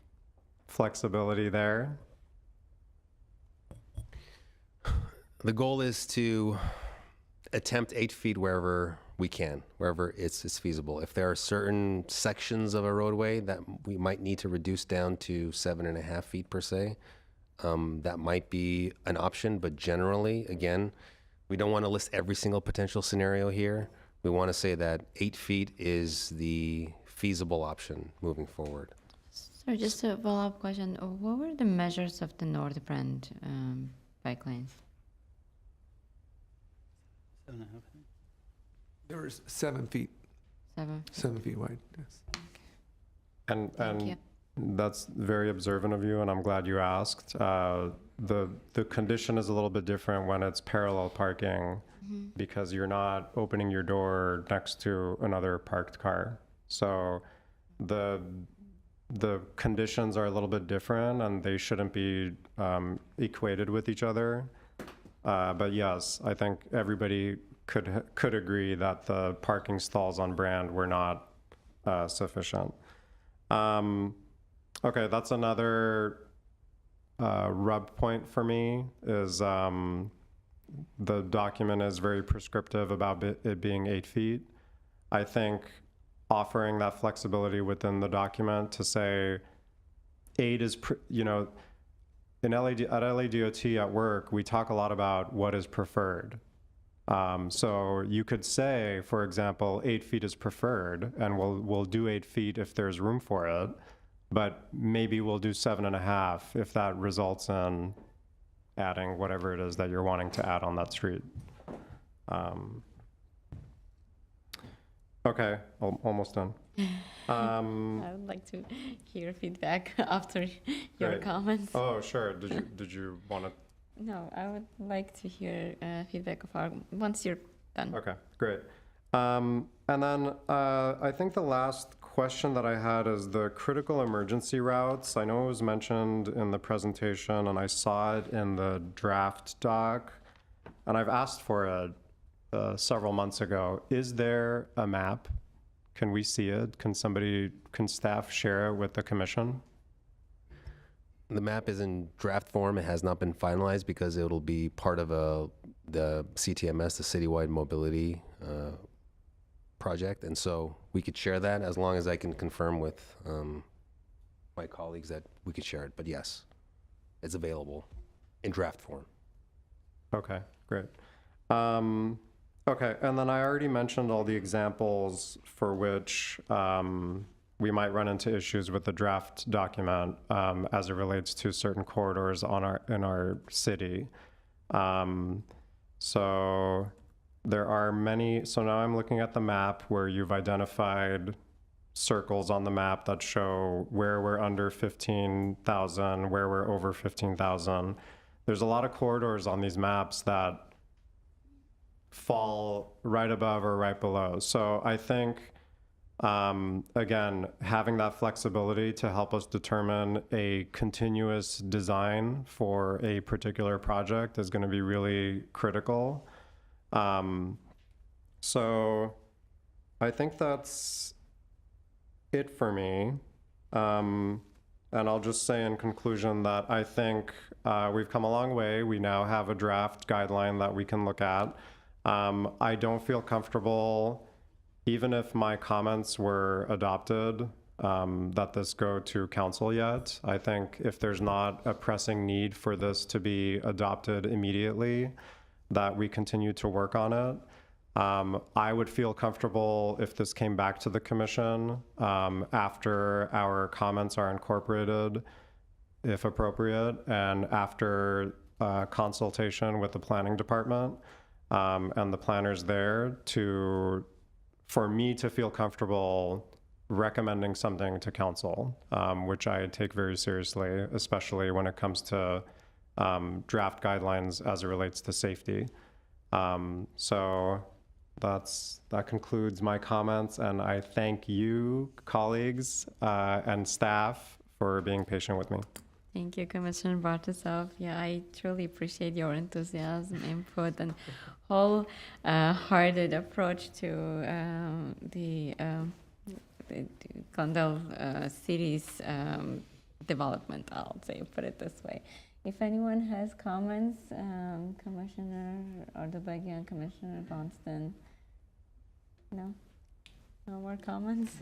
flexibility there? The goal is to attempt 8 feet wherever we can, wherever it's feasible. If there are certain sections of a roadway that we might need to reduce down to 7.5 feet per se, that might be an option, but generally, again, we don't want to list every single potential scenario here. We want to say that 8 feet is the feasible option moving forward. So just a follow-up question. What were the measures of the North Brand bike lanes? There was 7 feet, 7? 7 feet wide, yes. And Thank you. that's very observant of you, and I'm glad you asked. The condition is a little bit different when it's parallel parking because you're not opening your door next to another parked car. So the conditions are a little bit different, and they shouldn't be equated with each other. But yes, I think everybody could agree that the parking stalls on Brand were not sufficient. Okay, that's another rub point for me is the document is very prescriptive about it being 8 feet. I think offering that flexibility within the document to say 8 is, at LADOT at work, we talk a lot about what is preferred. So you could say, for example, 8 feet is preferred, and we'll do 8 feet if there's room for it, but maybe we'll do 7.5 if that results in adding whatever it is that you're wanting to add on that street. Okay, almost done. I would like to hear feedback after your Great. comments. Oh, sure. Did you want to? No, I would like to hear feedback once you're done. Okay, great. And then I think the last question that I had is the critical emergency routes. I know it was mentioned in the presentation, and I saw it in the draft doc, and I've asked for it several months ago. Is there a map? Can we see it? Can staff share it with the commission? The map is in draft form. It has not been finalized because it'll be part of the CTMS, the Citywide Mobility project. And so we could share that as long as I can confirm with my colleagues that we could share it. But yes, it's available in draft form. Okay, great. Okay, and then I already mentioned all the examples for which we might run into issues with the draft document as it relates to certain corridors in our city. So there are many, so now I'm looking at the map where you've identified circles on the map that show where we're under 15,000, where we're over 15,000. There's a lot of corridors on these maps that fall right above or right below. So I think, again, having that flexibility to help us determine a continuous design for a particular project is going to be really critical. So I think that's it for me. And I'll just say in conclusion that I think we've come a long way. We now have a draft guideline that we can look at. I don't feel comfortable, even if my comments were adopted, that this go to council yet. I think if there's not a pressing need for this to be adopted immediately, that we continue to work on it. I would feel comfortable if this came back to the commission after our comments are incorporated, if appropriate, and after consultation with the planning department and the planners there for me to feel comfortable recommending something to council, which I take very seriously, especially when it comes to draft guidelines as it relates to safety. So that concludes my comments, and I thank you, colleagues and staff, for being patient with me. Thank you, Commissioner Bartoszov. Yeah, I truly appreciate your enthusiasm, input, and whole-hearted approach to the Glendale city's development, I'll say, put it this way. If anyone has comments, Commissioner Ordobagian, Commissioner Bonston, no more comments?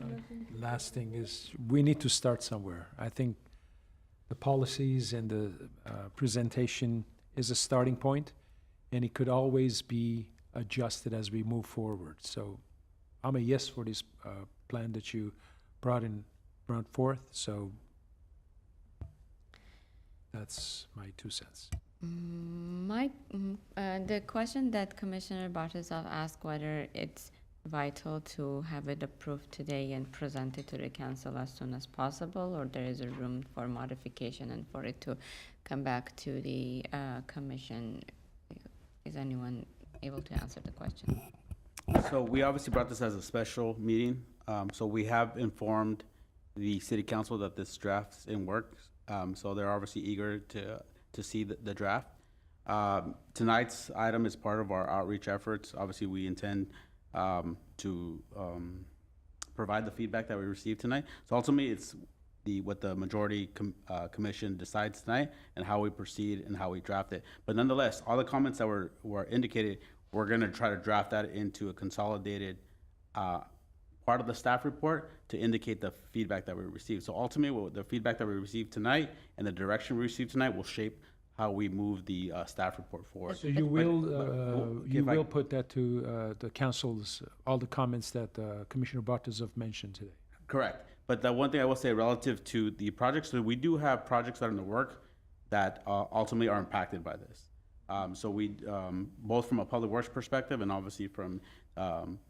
Last thing is, we need to start somewhere. I think the policies and the presentation is a starting point, and it could always be adjusted as we move forward. So I'm a yes for this plan that you brought forth. So that's my 2 cents. The question that Commissioner Bartoszov asked, whether it's vital to have it approved today and presented to the council as soon as possible, or there is a room for modification and for it to come back to the commission. Is anyone able to answer the question? So we obviously brought this as a special meeting. So we have informed the city council that this draft's in works. So they're obviously eager to see the draft. Tonight's item is part of our outreach efforts. Obviously, we intend to provide the feedback that we received tonight. So ultimately, it's what the majority commission decides tonight and how we proceed and how we draft it. But nonetheless, all the comments that were indicated, we're going to try to draft that into a consolidated part of the staff report to indicate the feedback that we received. So ultimately, the feedback that we received tonight and the direction we received tonight will shape how we move the staff report forward. So you will put that to the council's, all the comments that Commissioner Bartoszov mentioned today. Correct. But the one thing I will say relative to the projects, so we do have projects that are in the work that ultimately are impacted by this. So we, both from a public works perspective and obviously from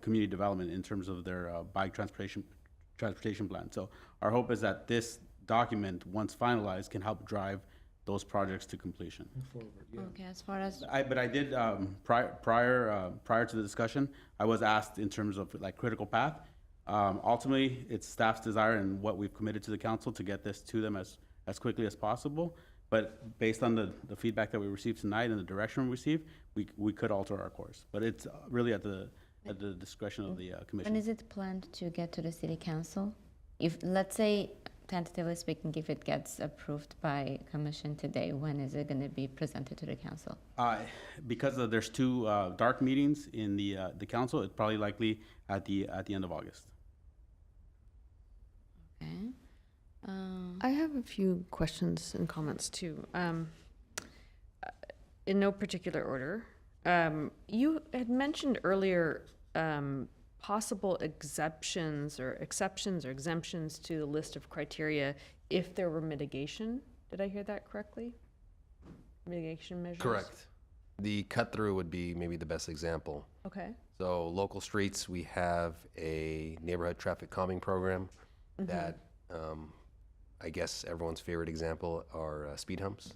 community development in terms of their bike transportation plan. So our hope is that this document, once finalized, can help drive those projects to completion. Okay, as far as But I did prior to the discussion, I was asked in terms of like critical path. Ultimately, it's staff's desire and what we've committed to the council to get this to them as quickly as possible. But based on the feedback that we received tonight and the direction we received, we could alter our course. But it's really at the discretion of the commission. when is it planned to get to the city council? If, let's say, tentatively speaking, if it gets approved by commission today, when is it going to be presented to the council? Because there's two dark meetings in the council, it's probably likely at the end of August. Okay. I have a few questions and comments too. In no particular order. You had mentioned earlier possible exceptions or exemptions to the list of criteria if there were mitigation. Did I hear that correctly? Mitigation measures? Correct. The cut-through would be maybe the best example. Okay. So local streets, we have a neighborhood traffic calming program that I guess everyone's favorite example are speed humps.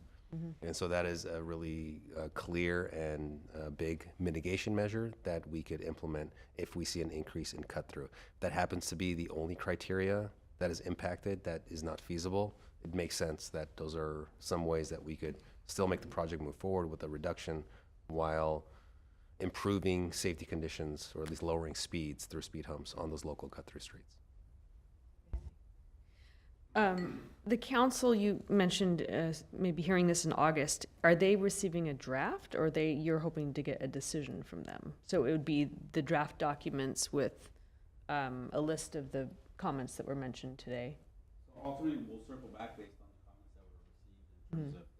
And so that is a really clear and big mitigation measure that we could implement if we see an increase in cut-through. That happens to be the only criteria that is impacted that is not feasible. It makes sense that those are some ways that we could still make the project move forward with a reduction while improving safety conditions, or at least lowering speeds through speed humps on those local cut-through streets. The council, you mentioned maybe hearing this in August. Are they receiving a draft, or you're hoping to get a decision from them? So it would be the draft documents with a list of the comments that were mentioned today. So ultimately, we'll circle back based on the comments that were received in terms of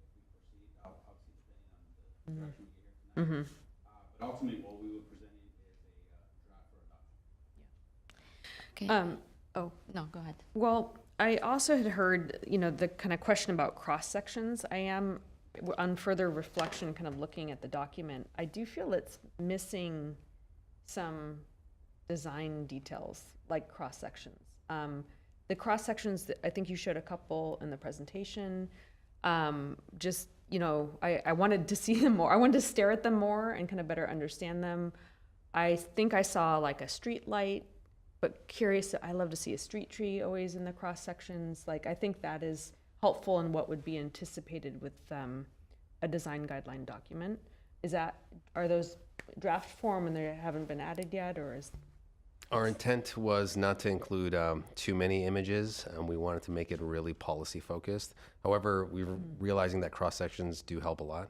if we proceed, obviously depending on the direction we get here tonight. But ultimately, what we would present is a draft for adoption. Okay. No, go ahead. Well, I also had heard, the kind of question about cross sections. I am, on further reflection, kind of looking at the document, I do feel it's missing some design details, like cross sections. The cross sections, I think you showed a couple in the presentation. Just, I wanted to see them more. I wanted to stare at them more and kind of better understand them. I think I saw like a street light, but curious, I love to see a street tree always in the cross sections. Like, I think that is helpful in what would be anticipated with a design guideline document. Are those draft form and they haven't been added yet, or is? Our intent was not to include too many images. We wanted to make it really policy focused. However, we were realizing that cross sections do help a lot.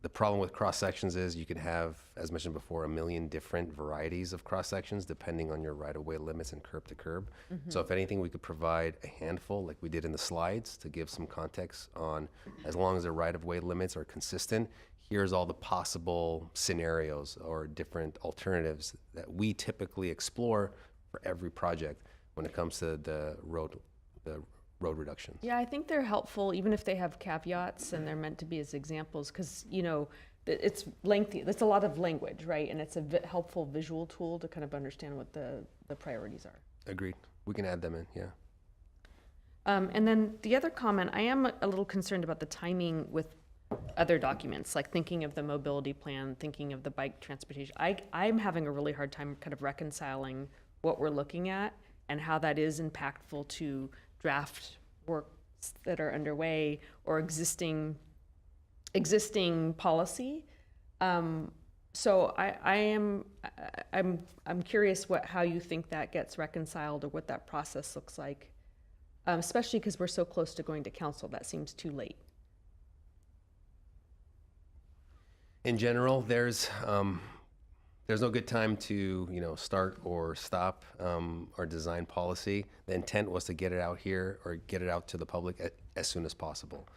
The problem with cross sections is you can have, as mentioned before, 1 million different varieties of cross sections depending on your right-of-way limits and curb to curb. So if anything, we could provide a handful like we did in the slides to give some context on, as long as the right-of-way limits are consistent, here's all the possible scenarios or different alternatives that we typically explore for every project when it comes to the road reductions. Yeah, I think they're helpful, even if they have caveats and they're meant to be as examples, because, it's lengthy. It's a lot of language, right? And it's a helpful visual tool to kind of understand what the priorities are. Agreed. We can add them in, yeah. And then the other comment, I am a little concerned about the timing with other documents, like thinking of the mobility plan, thinking of the bike transportation. I'm having a really hard time kind of reconciling what we're looking at and how that is impactful to draft works that are underway or existing policy. So I'm curious how you think that gets reconciled or what that process looks like, especially because we're so close to going to council. That seems too late. In general, there's no good time to start or stop our design policy. The intent was to get it out here or get it out to the public as soon as possible.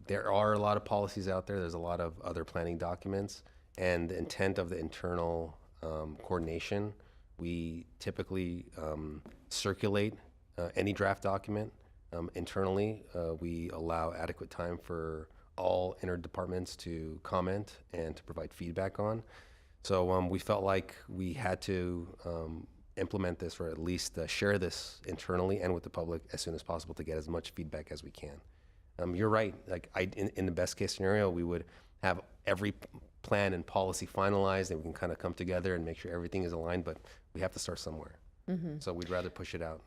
There are a lot of policies out there. There's a lot of other planning documents, and the intent of the internal coordination, we typically circulate any draft document internally. We allow adequate time for all interdepartments to comment and to provide feedback on. So we felt like we had to implement this, or at least share this internally and with the public as soon as possible to get as much feedback as we can. You're right. Like in the best case scenario, we would have every plan and policy finalized, and we can kind of come together and make sure everything is aligned. But we have to start somewhere. So we'd rather push it out.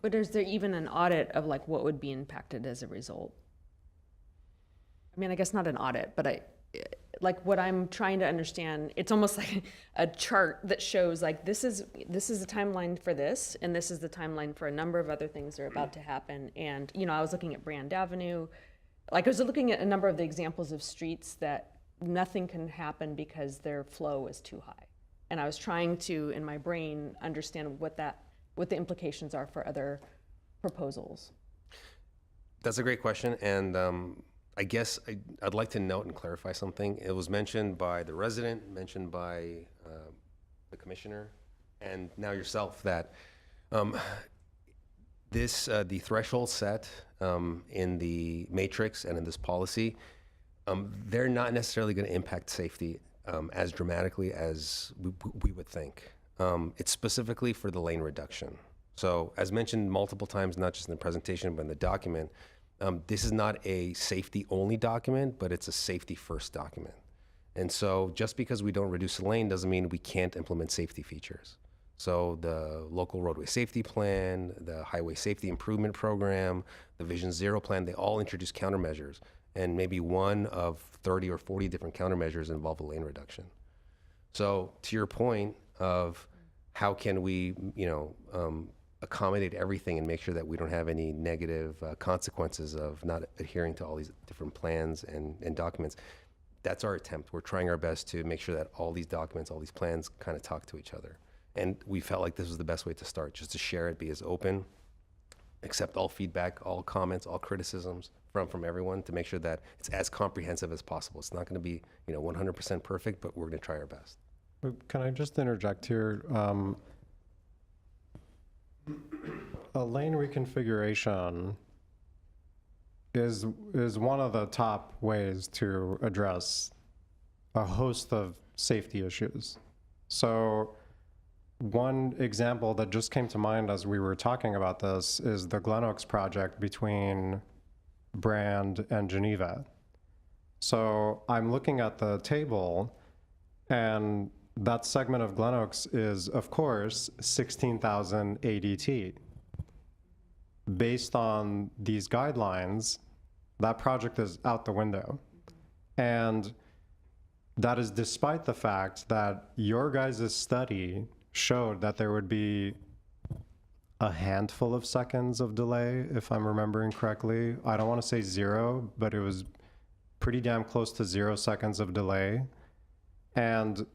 But is there even an audit of like what would be impacted as a result? I mean, I guess not an audit, but like what I'm trying to understand, it's almost like a chart that shows like this is the timeline for this, and this is the timeline for a number of other things that are about to happen. And you know, I was looking at Brand Avenue, like I was looking at a number of the examples of streets that nothing can happen because their flow is too high. And I was trying to, in my brain, understand what the implications are for other proposals. That's a great question, and I guess I'd like to note and clarify something. It was mentioned by the resident, mentioned by the commissioner, and now yourself that the threshold set in the matrix and in this policy, they're not necessarily going to impact safety as dramatically as we would think. It's specifically for the lane reduction. So as mentioned multiple times, not just in the presentation, but in the document, this is not a safety-only document, but it's a safety-first document. And so just because we don't reduce the lane doesn't mean we can't implement safety features. So the local roadway safety plan, the highway safety improvement program, the Vision Zero plan, they all introduce countermeasures. And maybe one of 30 or 40 different countermeasures involve a lane reduction. So to your point of how can we, accommodate everything and make sure that we don't have any negative consequences of not adhering to all these different plans and documents, that's our attempt. We're trying our best to make sure that all these documents, all these plans kind of talk to each other. And we felt like this was the best way to start, just to share it, be as open, accept all feedback, all comments, all criticisms from everyone to make sure that it's as comprehensive as possible. It's not going to be 100% perfect, but we're going to try our best. Can I just interject here? A lane reconfiguration is one of the top ways to address a host of safety issues. So one example that just came to mind as we were talking about this is the Glen Oaks project between Brand and Geneva. So I'm looking at the table, and that segment of Glen Oaks is, of course, 16,000 ADT. Based on these guidelines, that project is out the window. And that is despite the fact that your guys' study showed that there would be a handful of seconds of delay, if I'm remembering correctly. I don't want to say zero, but it was pretty damn close to 0 seconds of delay. And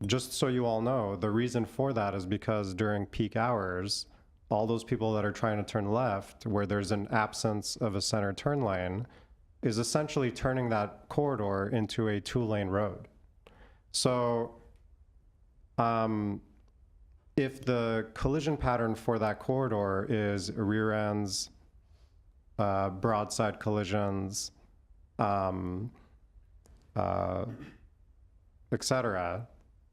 just so you all know, the reason for that is because during peak hours, all those people that are trying to turn left, where there's an absence of a center turn lane, is essentially turning that corridor into a 2-lane road. So if the collision pattern for that corridor is rear ends, broadside collisions, etc.,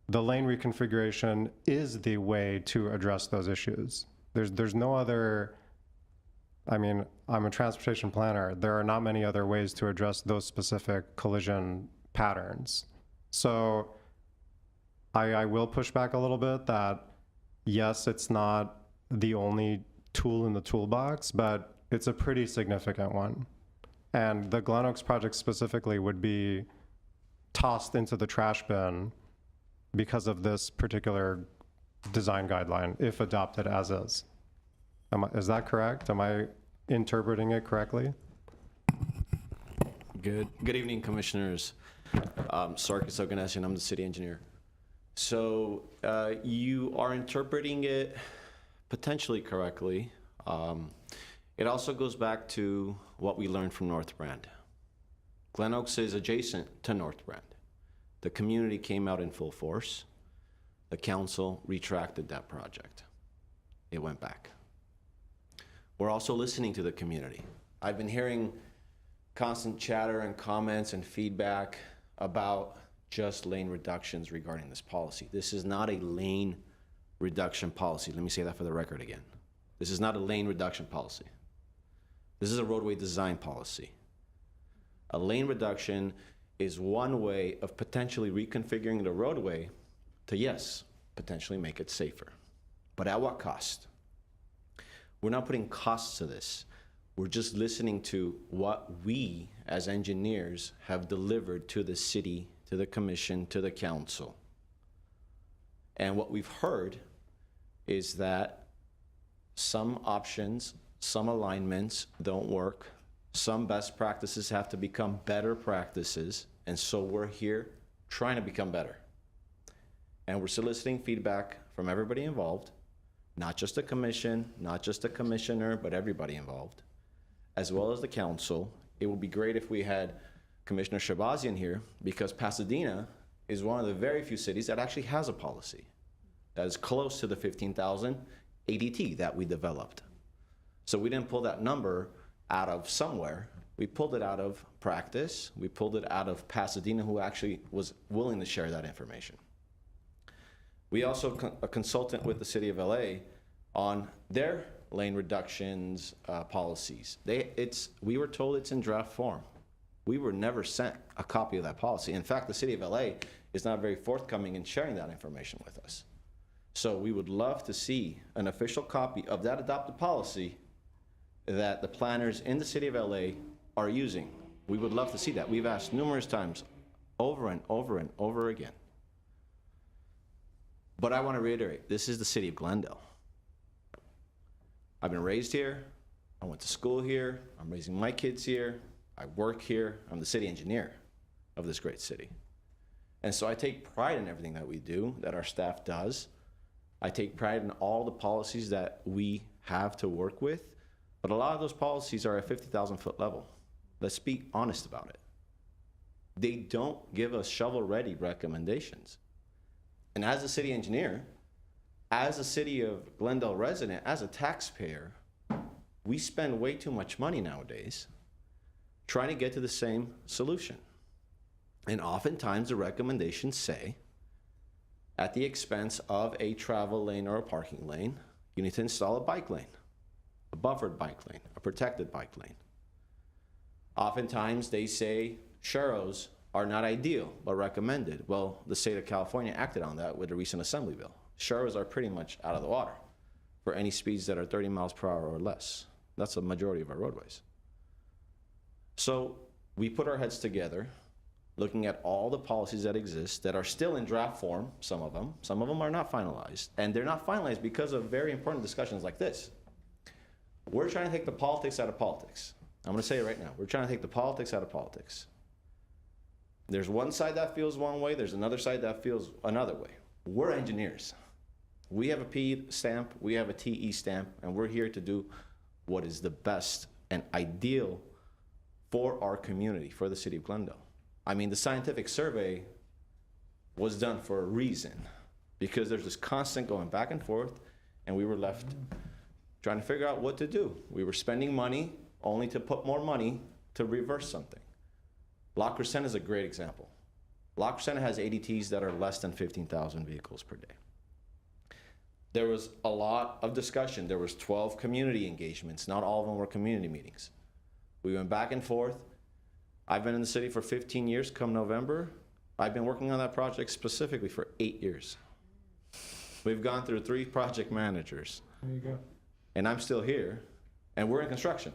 the lane reconfiguration is the way to address those issues. There's no other, I'm a transportation planner. There are not many other ways to address those specific collision patterns. So I will push back a little bit that, yes, it's not the only tool in the toolbox, but it's a pretty significant one. And the Glen Oaks project specifically would be tossed into the trash bin because of this particular design guideline, if adopted as is. Is that correct? Am I interpreting it correctly? Good evening, commissioners. Sarkis Oganessian, I'm the city engineer. So you are interpreting it potentially correctly. It also goes back to what we learned from North Brand. Glen Oaks is adjacent to North Brand. The community came out in full force. The council retracted that project. It went back. We're also listening to the community. I've been hearing constant chatter and comments and feedback about just lane reductions regarding this policy. This is not a lane reduction policy. Let me say that for the record again. This is not a lane reduction policy. This is a roadway design policy. A lane reduction is one way of potentially reconfiguring the roadway to, yes, potentially make it safer. But at what cost? We're not putting costs to this. We're just listening to what we, as engineers, have delivered to the city, to the commission, to the council. And what we've heard is that some options, some alignments don't work. Some best practices have to become better practices. And so we're here trying to become better. And we're soliciting feedback from everybody involved, not just the commission, not just the commissioner, but everybody involved, as well as the council. It would be great if we had Commissioner Shabazian here, because Pasadena is one of the very few cities that actually has a policy that is close to the 15,000 ADT that we developed. So we didn't pull that number out of somewhere. We pulled it out of practice. We pulled it out of Pasadena, who actually was willing to share that information. We also a consultant with the city of LA on their lane reductions policies. We were told it's in draft form. We were never sent a copy of that policy. In fact, the city of LA is not very forthcoming in sharing that information with us. So we would love to see an official copy of that adopted policy that the planners in the city of LA are using. We would love to see that. We've asked numerous times, over and over and over again. But I want to reiterate, this is the city of Glendale. I've been raised here. I went to school here. I'm raising my kids here. I work here. I'm the city engineer of this great city. And so I take pride in everything that we do, that our staff does. I take pride in all the policies that we have to work with. But a lot of those policies are at 50,000-foot level. Let's be honest about it. They don't give us shovel-ready recommendations. And as a city engineer, as a city of Glendale resident, as a taxpayer, we spend way too much money nowadays trying to get to the same solution. And oftentimes the recommendations say, at the expense of a travel lane or a parking lane, you need to install a bike lane, a buffered bike lane, a protected bike lane. Oftentimes they say churros are not ideal, but recommended. Well, the state of California acted on that with a recent assembly bill. Churros are pretty much out of the water for any speeds that are 30 miles per hour or less. That's the majority of our roadways. So we put our heads together, looking at all the policies that exist that are still in draft form, some of them are not finalized. And they're not finalized because of very important discussions like this. We're trying to take the politics out of politics. I'm gonna say it right now. We're trying to take the politics out of politics. There's one side that feels one way, there's another side that feels another way. We're engineers. We have a P stamp, we have a TE stamp, and we're here to do what is the best and ideal for our community, for the city of Glendale. I mean, the scientific survey was done for a reason, because there's this constant going back and forth, and we were left trying to figure out what to do. We were spending money only to put more money to reverse something. La Crescenta is a great example. La Crescenta has ADTs that are less than 15,000 vehicles per day. There was a lot of discussion. There was 12 community engagements. Not all of them were community meetings. We went back and forth. I've been in the city for 15 years. Come November, I've been working on that project specifically for 8 years. We've gone through 3 project managers. There you go. And I'm still here, and we're in construction.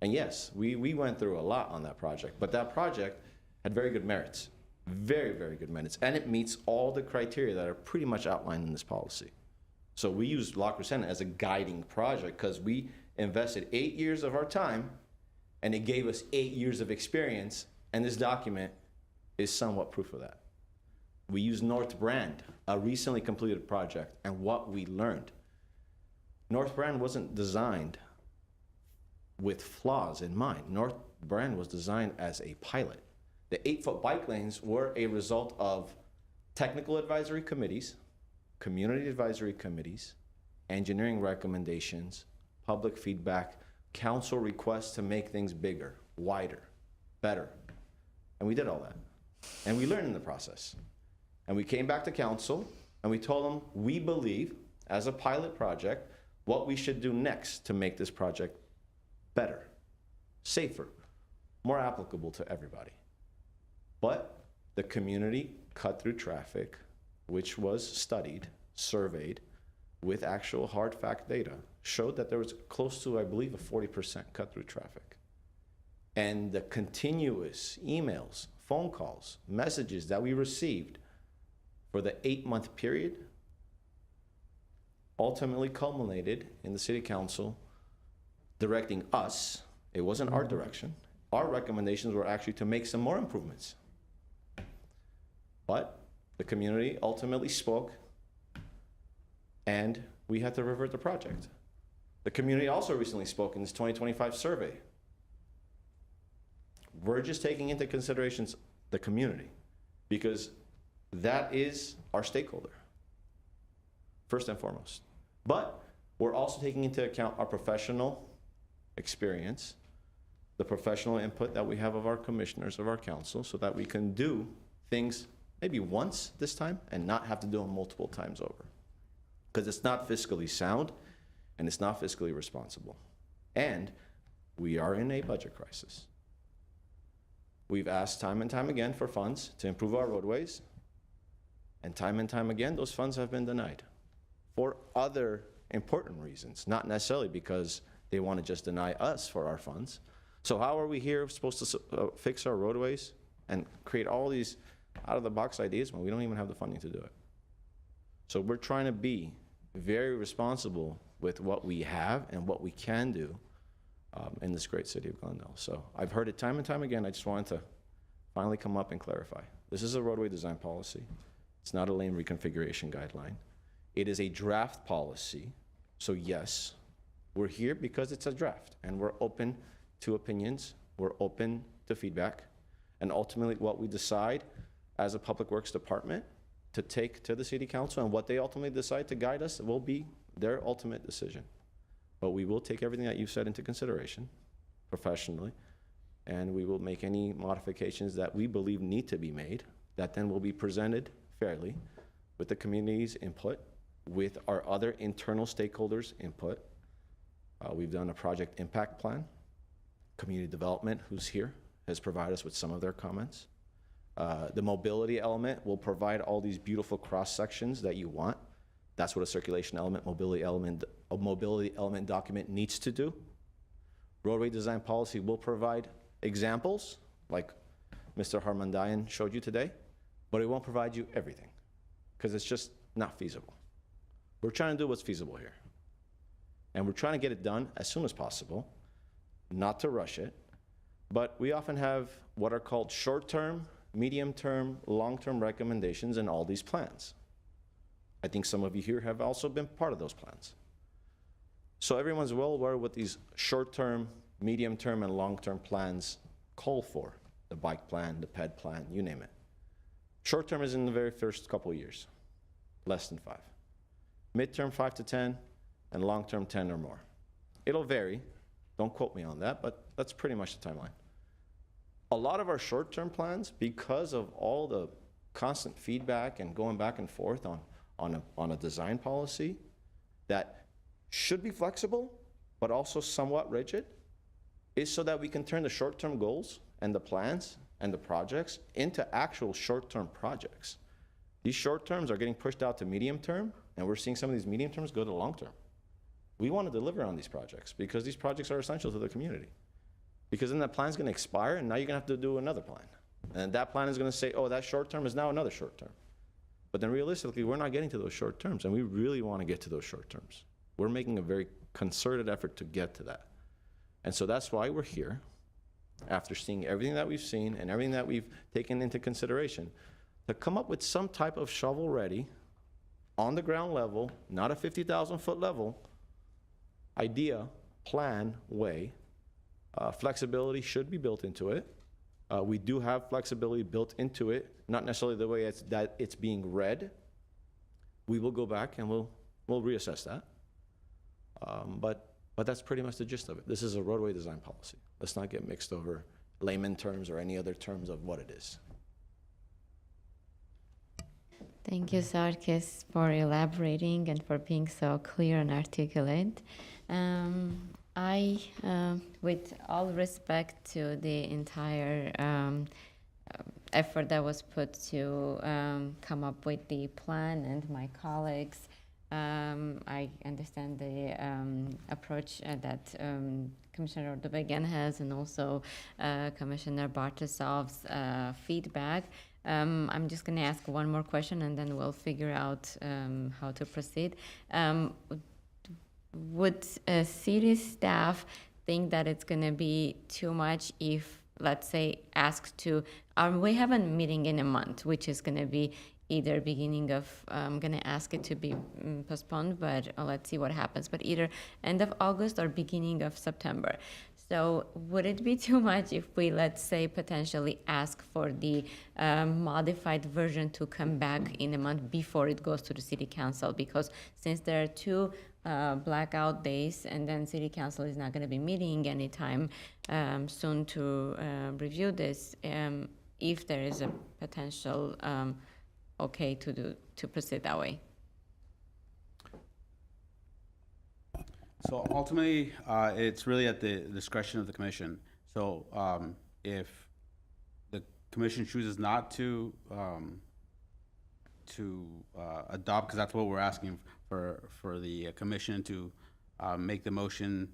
And yes, we went through a lot on that project, but that project had very good merits. Very, very good merits. And it meets all the criteria that are pretty much outlined in this policy. So we used La Crescenta as a guiding project because we invested 8 years of our time, and it gave us 8 years of experience, and this document is somewhat proof of that. We used North Brand, a recently completed project, and what we learned. North Brand wasn't designed with flaws in mind. North Brand was designed as a pilot. The 8-foot bike lanes were a result of technical advisory committees, community advisory committees, engineering recommendations, public feedback, council requests to make things bigger, wider, better. And we did all that. And we learned in the process. And we came back to council and we told them we believe, as a pilot project, what we should do next to make this project better, safer, more applicable to everybody. But the community cut through traffic, which was studied, surveyed, with actual hard fact data, showed that there was close to, I believe, a 40% cut through traffic. And the continuous emails, phone calls, messages that we received for the 8-month period ultimately culminated in the city council directing us, it wasn't our direction, our recommendations were actually to make some more improvements. But the community ultimately spoke, and we had to revert the project. The community also recently spoke in this 2025 survey. We're just taking into considerations the community, because that is our stakeholder, first and foremost. But we're also taking into account our professional experience, the professional input that we have of our commissioners, of our council, so that we can do things maybe once this time and not have to do them multiple times over. Because it's not fiscally sound and it's not fiscally responsible. And we are in a budget crisis. We've asked time and time again for funds to improve our roadways, and time again, those funds have been denied for other important reasons, not necessarily because they want to just deny us for our funds. So how are we here supposed to fix our roadways and create all these out-of-the-box ideas when we don't even have the funding to do it? So we're trying to be very responsible with what we have and what we can do in this great city of Glendale. So I've heard it time and time again. I just wanted to finally come up and clarify. This is a roadway design policy. It's not a lane reconfiguration guideline. It is a draft policy. So yes, we're here because it's a draft, and we're open to opinions. We're open to feedback. And ultimately, what we decide as a Public Works Department to take to the City Council and what they ultimately decide to guide us will be their ultimate decision. But we will take everything that you've said into consideration professionally, and we will make any modifications that we believe need to be made that then will be presented fairly with the community's input, with our other internal stakeholders' input. We've done a project impact plan. Community development, who's here, has provided us with some of their comments. The mobility element will provide all these beautiful cross sections that you want. That's what a circulation element, a mobility element document needs to do. Roadway design policy will provide examples, like Mr. Harmandayan showed you today, but it won't provide you everything, because it's just not feasible. We're trying to do what's feasible here. And we're trying to get it done as soon as possible, not to rush it. But we often have what are called short-term, medium-term, long-term recommendations in all these plans. I think some of you here have also been part of those plans. So everyone's well aware of what these short-term, medium-term, and long-term plans call for. The bike plan, the ped plan, you name it. Short-term is in the very first couple of years, less than 5. Mid-term, 5 to 10, and long-term, 10 or more. It'll vary. Don't quote me on that, but that's pretty much the timeline. A lot of our short-term plans, because of all the constant feedback and going back and forth on a design policy that should be flexible, but also somewhat rigid, is so that we can turn the short-term goals and the plans and the projects into actual short-term projects. These short-terms are getting pushed out to medium-term, and we're seeing some of these medium-terms go to long-term. We want to deliver on these projects because these projects are essential to the community. Because then that plan's going to expire, and now you're going to have to do another plan. And that plan is going to say, oh, that short term is now another short term. But then realistically, we're not getting to those short terms, and we really want to get to those short terms. We're making a very concerted effort to get to that. And so that's why we're here, after seeing everything that we've seen and everything that we've taken into consideration, to come up with some type of shovel-ready, on the ground level, not a 50,000-foot level, idea, plan, way. Flexibility should be built into it. We do have flexibility built into it, not necessarily the way it's being read. We will go back and we'll reassess that. But that's pretty much the gist of it. This is a roadway design policy. Let's not get mixed over layman terms or any other terms of what it is. Thank you, Sarkis, for elaborating and for being so clear and articulate. With all respect to the entire effort that was put to come up with the plan, and my colleagues I understand the approach that Commissioner Ordobegian has, and also Commissioner Bartasov's feedback. I'm just going to ask one more question, and then we'll figure out how to proceed. Would city staff think that it's going to be too much if, let's say, asked to, we have a meeting in a month, which is going to be either beginning of, I'm going to ask it to be postponed, but let's see what happens, but either end of August or beginning of September. So would it be too much if we, let's say, potentially ask for the modified version to come back in a month before it goes to the city council? Because since there are two blackout days, and then city council is not going to be meeting anytime soon to review this, if there is a potential okay to proceed that way. So ultimately, it's really at the discretion of the commission. So if the commission chooses not to adopt, because that's what we're asking for the commission to make the motion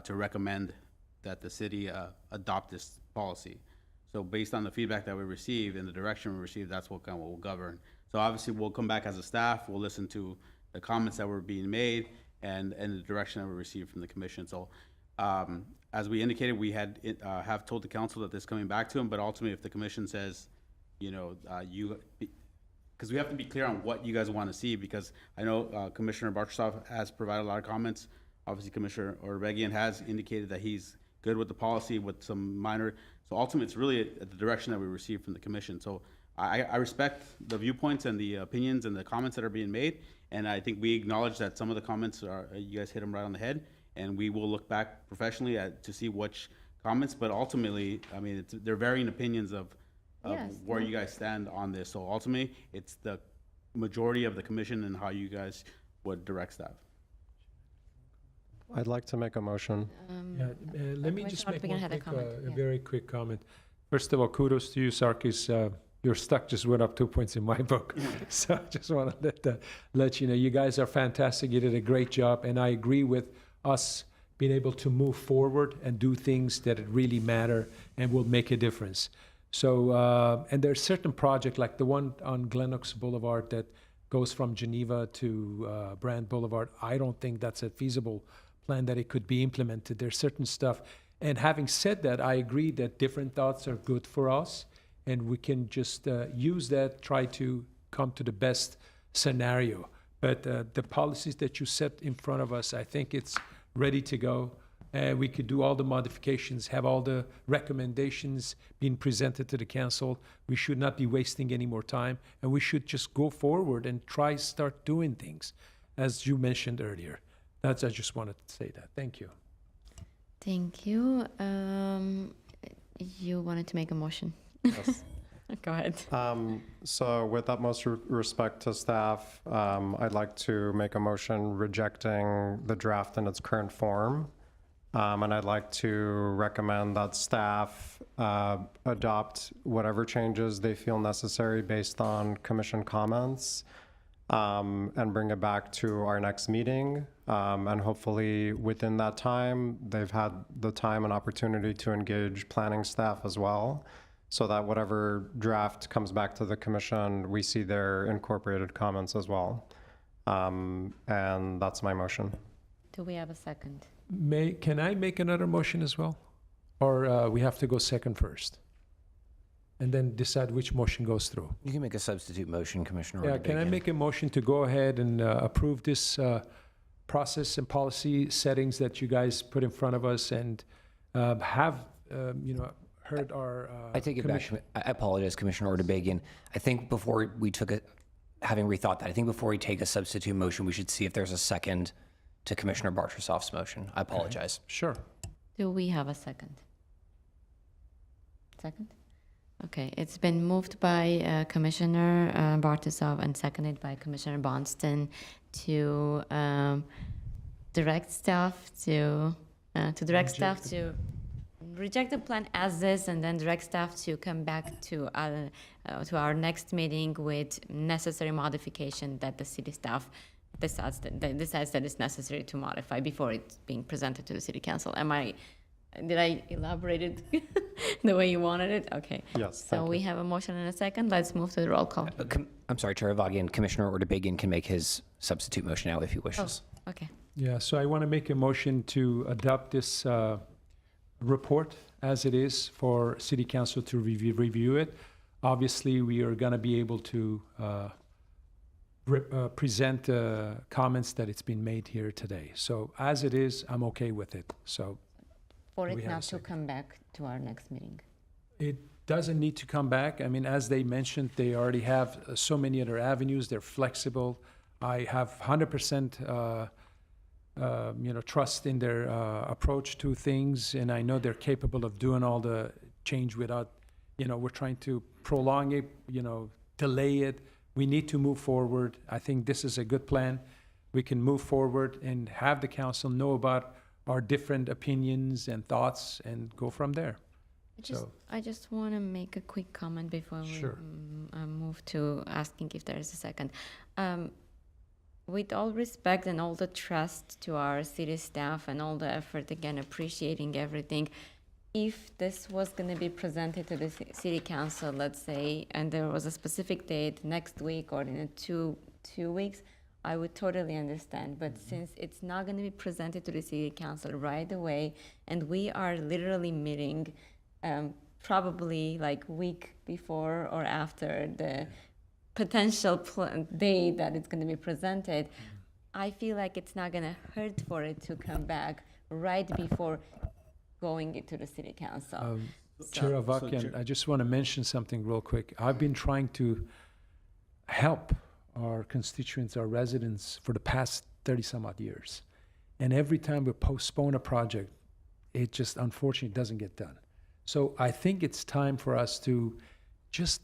to recommend that the city adopt this policy. So based on the feedback that we received and the direction we received, that's what will govern. So obviously, we'll come back as a staff, we'll listen to the comments that were being made, and the direction that we received from the commission. So as we indicated, we have told the council that this is coming back to them, but ultimately if the commission says, you know, because we have to be clear on what you guys want to see, because I know Commissioner Bartasov has provided a lot of comments. Obviously Commissioner Ordobegian has indicated that he's good with the policy with some minor, so ultimately it's really at the direction that we received from the commission. So I respect the viewpoints and the opinions and the comments that are being made, and I think we acknowledge that some of the comments are, you guys hit them right on the head, and we will look back professionally to see which comments, but ultimately, I mean, they're varying opinions of Yes, where you guys stand on this. So ultimately, it's the majority of the commission and how you guys would direct staff. I'd like to make a motion. Let me just make Ordobegian had a comment, a yeah. very quick comment. First of all, kudos to you, Sarkis. Your stock just went up 2 points in my book. So I just want to let you know, you guys are fantastic. You did a great job. And I agree with us being able to move forward and do things that really matter and will make a difference. So, and there's certain projects like the one on Glen Oaks Boulevard that goes from Geneva to Brand Boulevard. I don't think that's a feasible plan that it could be implemented. There's certain stuff. And having said that, I agree that different thoughts are good for us. And we can just use that, try to come to the best scenario. But the policies that you set in front of us, I think it's ready to go. We could do all the modifications, have all the recommendations being presented to the council. We should not be wasting any more time, and we should just go forward and try start doing things, as you mentioned earlier. I just wanted to say that. Thank you. Thank you. You wanted to make a motion. Yes. Go ahead. So with utmost respect to staff, I'd like to make a motion rejecting the draft in its current form. And I'd like to recommend that staff adopt whatever changes they feel necessary based on commission comments, and bring it back to our next meeting. And hopefully within that time, they've had the time and opportunity to engage planning staff as well, so that whatever draft comes back to the commission, we see their incorporated comments as well. And that's my motion. Do we have a second? Can I make another motion as well? Or we have to go second first? And then decide which motion goes through? You can make a substitute motion, Commissioner Yeah, can I Ordobegian. make a motion to go ahead and approve this process and policy settings that you guys put in front of us, and have, heard our I take it back. commission- I apologize, Commissioner Ordobegian. I think before we took it, having rethought that, I think before we take a substitute motion, we should see if there's a second to Commissioner Bartasov's motion. I apologize. Sure. Do we have a second? Second? Okay, it's been moved by Commissioner Bartasov and seconded by Commissioner Bonston to direct staff to reject the plan as is, and then direct staff to come back to our next meeting with necessary modification that the city staff decides that it's necessary to modify before it's being presented to the city council. Did I elaborate it the way you wanted it? Okay. Yes, So we have a motion and a second. Let's move to the roll call. I'm sorry, Chair Avagian, Commissioner Ortebigian can make his substitute motion now if he wishes. Okay. Yeah, so I want to make a motion to adopt this report as it is for City Council to review it. Obviously, we are going to be able to present comments that it's been made here today. So as it is, I'm okay with it. So For We it have a not to second. come back to our next meeting. it doesn't need to come back. I mean, as they mentioned, they already have so many other avenues. They're flexible. I have 100% trust in their approach to things, and I know they're capable of doing all the change without, we're trying to prolong it, delay it. We need to move forward. I think this is a good plan. We can move forward and have the council know about our different opinions and thoughts and go from there. I just want to make a quick comment before we Sure. move to asking if there is a second. With all respect and all the trust to our city staff and all the effort, again, appreciating everything, if this was going to be presented to the city council, let's say, and there was a specific date next week or in two weeks, I would totally understand. But since it's not going to be presented to the city council right away, and we are literally meeting probably like week before or after the potential day that it's going to be presented, I feel like it's not going to hurt for it to come back right before going into the city council. Chair Avakian, I just want to mention something real quick. I've been trying to help our constituents, our residents, for the past 30 some odd years. And every time we postpone a project, it just unfortunately doesn't get done. So I think it's time for us to just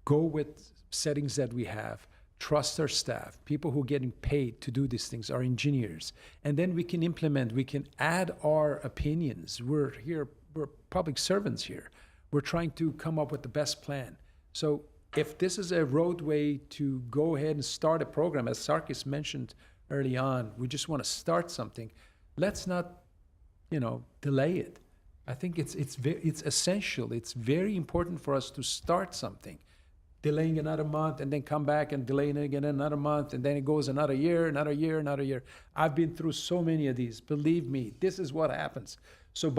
go with settings that we have, trust our staff, people who are getting paid to do these things, our engineers, and then we can implement, we can add our opinions. We're here, we're public servants here. We're trying to come up with the best plan. So if this is a roadway to go ahead and start a program, as Sarkis mentioned early on, we just want to start something. Let's not, delay it. I think it's essential. It's very important for us to start something. Delaying another month and then come back and delaying it again another month, and then it goes another year, another year, another year. I've been through so many of these. Believe me, this is what happens. So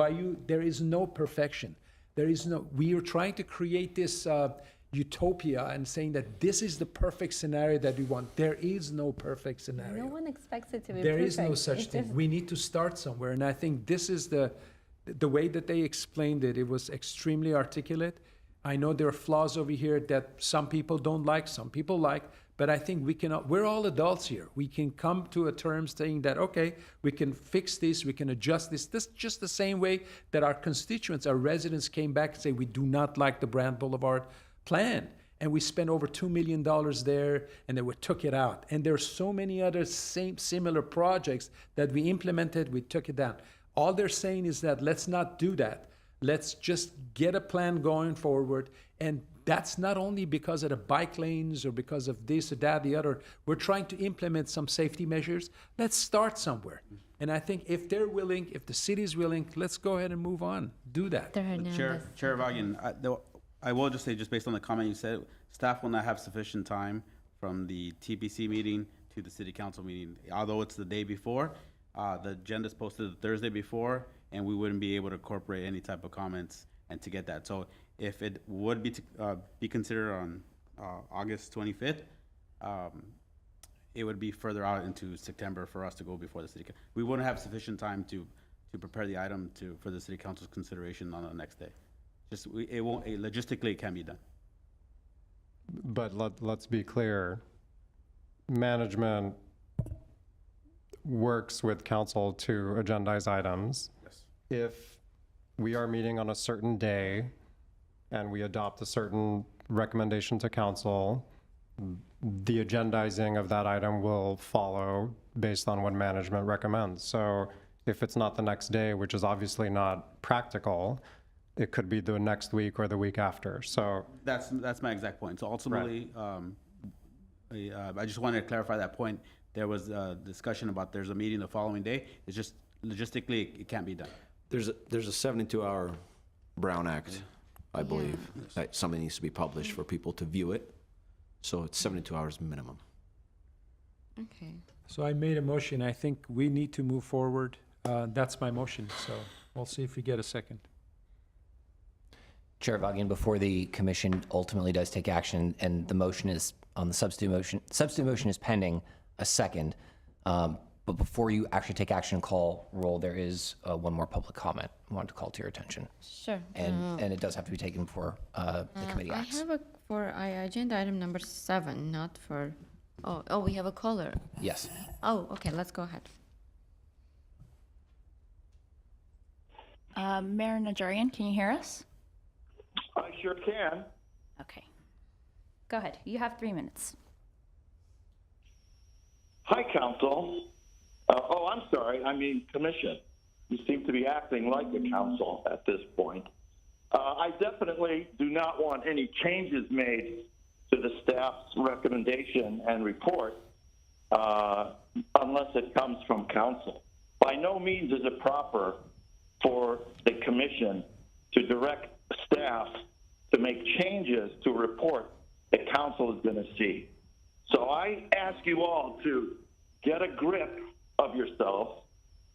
there is no perfection. We are trying to create this utopia and saying that this is the perfect scenario that we want. There is no perfect scenario. No one expects it to be There perfect. is no such thing. We need to start somewhere. And I think this is the way that they explained it. It was extremely articulate. I know there are flaws over here that some people don't like, some people like, but I think we're all adults here. We can come to a term saying that, okay, we can fix this, we can adjust this. This just the same way that our constituents, our residents came back and say, we do not like the Brand Boulevard plan. And we spent over $2 million there, and then we took it out. And there are so many other similar projects that we implemented, we took it down. All they're saying is that let's not do that. Let's just get a plan going forward. And that's not only because of the bike lanes or because of this or that, the other. We're trying to implement some safety measures. Let's start somewhere. And I think if they're willing, if the city's willing, let's go ahead and move on. Do that. Chair Avagian, I will just say, just based on the comment you said, staff will not have sufficient time from the TPC meeting to the city council meeting. Although it's the day before, the agenda's posted the Thursday before, and we wouldn't be able to incorporate any type of comments and to get that. So if it would be considered on August 25th, it would be further out into September for us to go before the city. We wouldn't have sufficient time to prepare the item for the city council's consideration on the next day. Logistically, it can be done. But let's be clear, management works with council to agendize items. Yes. If we are meeting on a certain day and we adopt a certain recommendation to council, the agendizing of that item will follow based on what management recommends. So if it's not the next day, which is obviously not practical, it could be the next week or the week after. So that's my exact point. So ultimately, I just wanted to clarify that point. there was a discussion about there's a meeting the following day. It's just logistically, it can't be done. There's a 72-hour Brown Act, I believe, that something needs to be published for people to view it. So it's 72 hours minimum. Okay. So I made a motion. I think we need to move forward. That's my motion, so we'll see if we get a second. Chair Vagian, before the commission ultimately does take action, and the motion is on the substitute motion is pending a second, but before you actually take action and call roll, there is one more public comment I wanted to call to your attention. Sure. And it does have to be taken before the committee acts. I have for agenda item number 7, not for, oh, we have a caller. Yes. Oh, okay, let's go ahead. Mayor Najarian, can you hear us? I sure can. Okay. Go ahead. You have 3 minutes. Hi, Council. I'm sorry. I mean, Commission. You seem to be acting like a council at this point. I definitely do not want any changes made to the staff's recommendation and report unless it comes from council. By no means is it proper for the Commission to direct staff to make changes to a report that council is going to see. So I ask you all to get a grip of yourselves.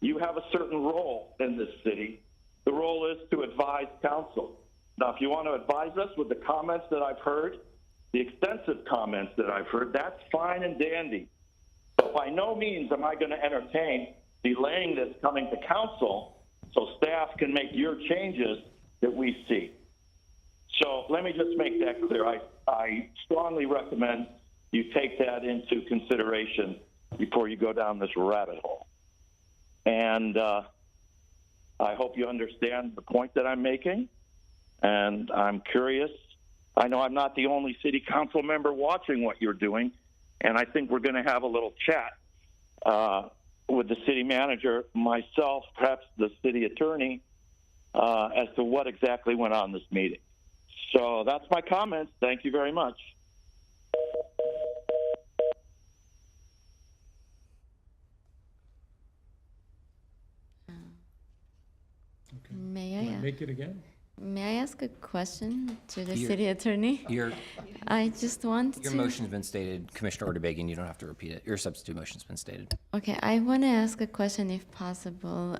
You have a certain role in this city. The role is to advise council. Now, if you want to advise us with the comments that I've heard, the extensive comments that I've heard, that's fine and dandy. But by no means am I going to entertain delaying this coming to council so staff can make your changes that we see. So let me just make that clear. I strongly recommend you take that into consideration before you go down this rabbit hole. And I hope you understand the point that I'm making. And I'm curious. I know I'm not the only city council member watching what you're doing. And I think we're going to have a little chat with the city manager, myself, perhaps the city attorney, as to what exactly went on this meeting. So that's my comments. Thank you very much. May Wanna I? make it again? May I ask a question to the Your- city attorney? Your I just want your to. motion's been stated, Commissioner Ortebagian, you don't have to repeat it. Your substitute motion's been stated. Okay, I want to ask a question if possible.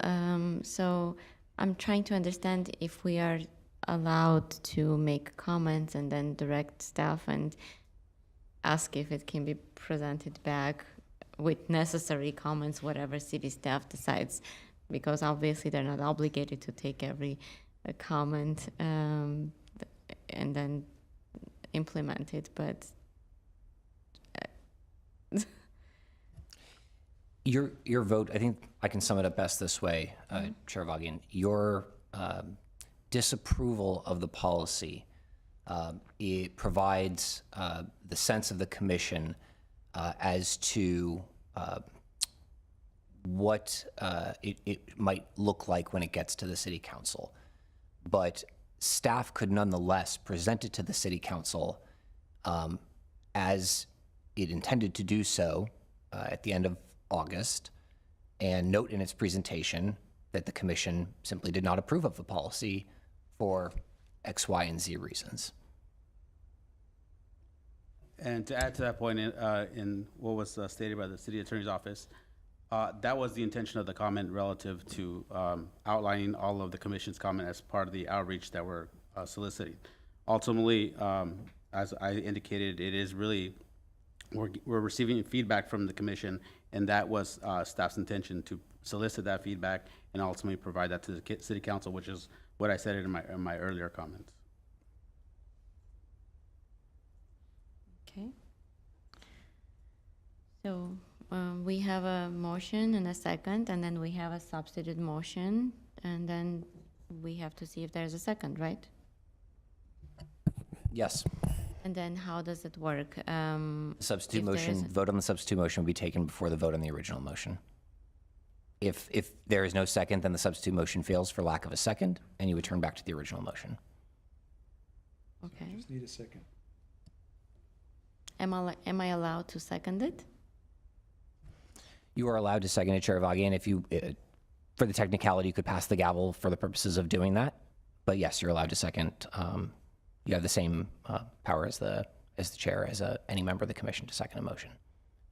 So I'm trying to understand if we are allowed to make comments and then direct staff and ask if it can be presented back with necessary comments, whatever city staff decides, because obviously they're not obligated to take every comment and then implement it, but Your vote, I think I can sum it up best this way, Chair Vagian. Your disapproval of the policy, it provides the sense of the commission as to what it might look like when it gets to the city council. But staff could nonetheless present it to the city council as it intended to do so at the end of August, and note in its presentation that the commission simply did not approve of the policy for X, Y, and Z reasons. And to add to that point, in what was stated by the city attorney's office, that was the intention of the comment relative to outlining all of the commission's comment as part of the outreach that we're soliciting. Ultimately, as I indicated, it is really, we're receiving feedback from the commission, and that was staff's intention to solicit that feedback and ultimately provide that to the city council, which is what I said in my earlier comments. okay. So we have a motion and a second, and then we have a substitute motion, and then we have to see if there's a second, right? Yes. And then how does it work? Substitute If there motion, isn't- vote on the substitute motion will be taken before the vote on the original motion. If there is no second, then the substitute motion fails for lack of a second, and you would turn back to the original motion. Okay. Just need a second. Am I allowed to second it? You are allowed to second it, Chair Vagian. If you, for the technicality, you could pass the gavel for the purposes of doing that. But yes, you're allowed to second. You have the same power as the chair, as any member of the commission to second a motion.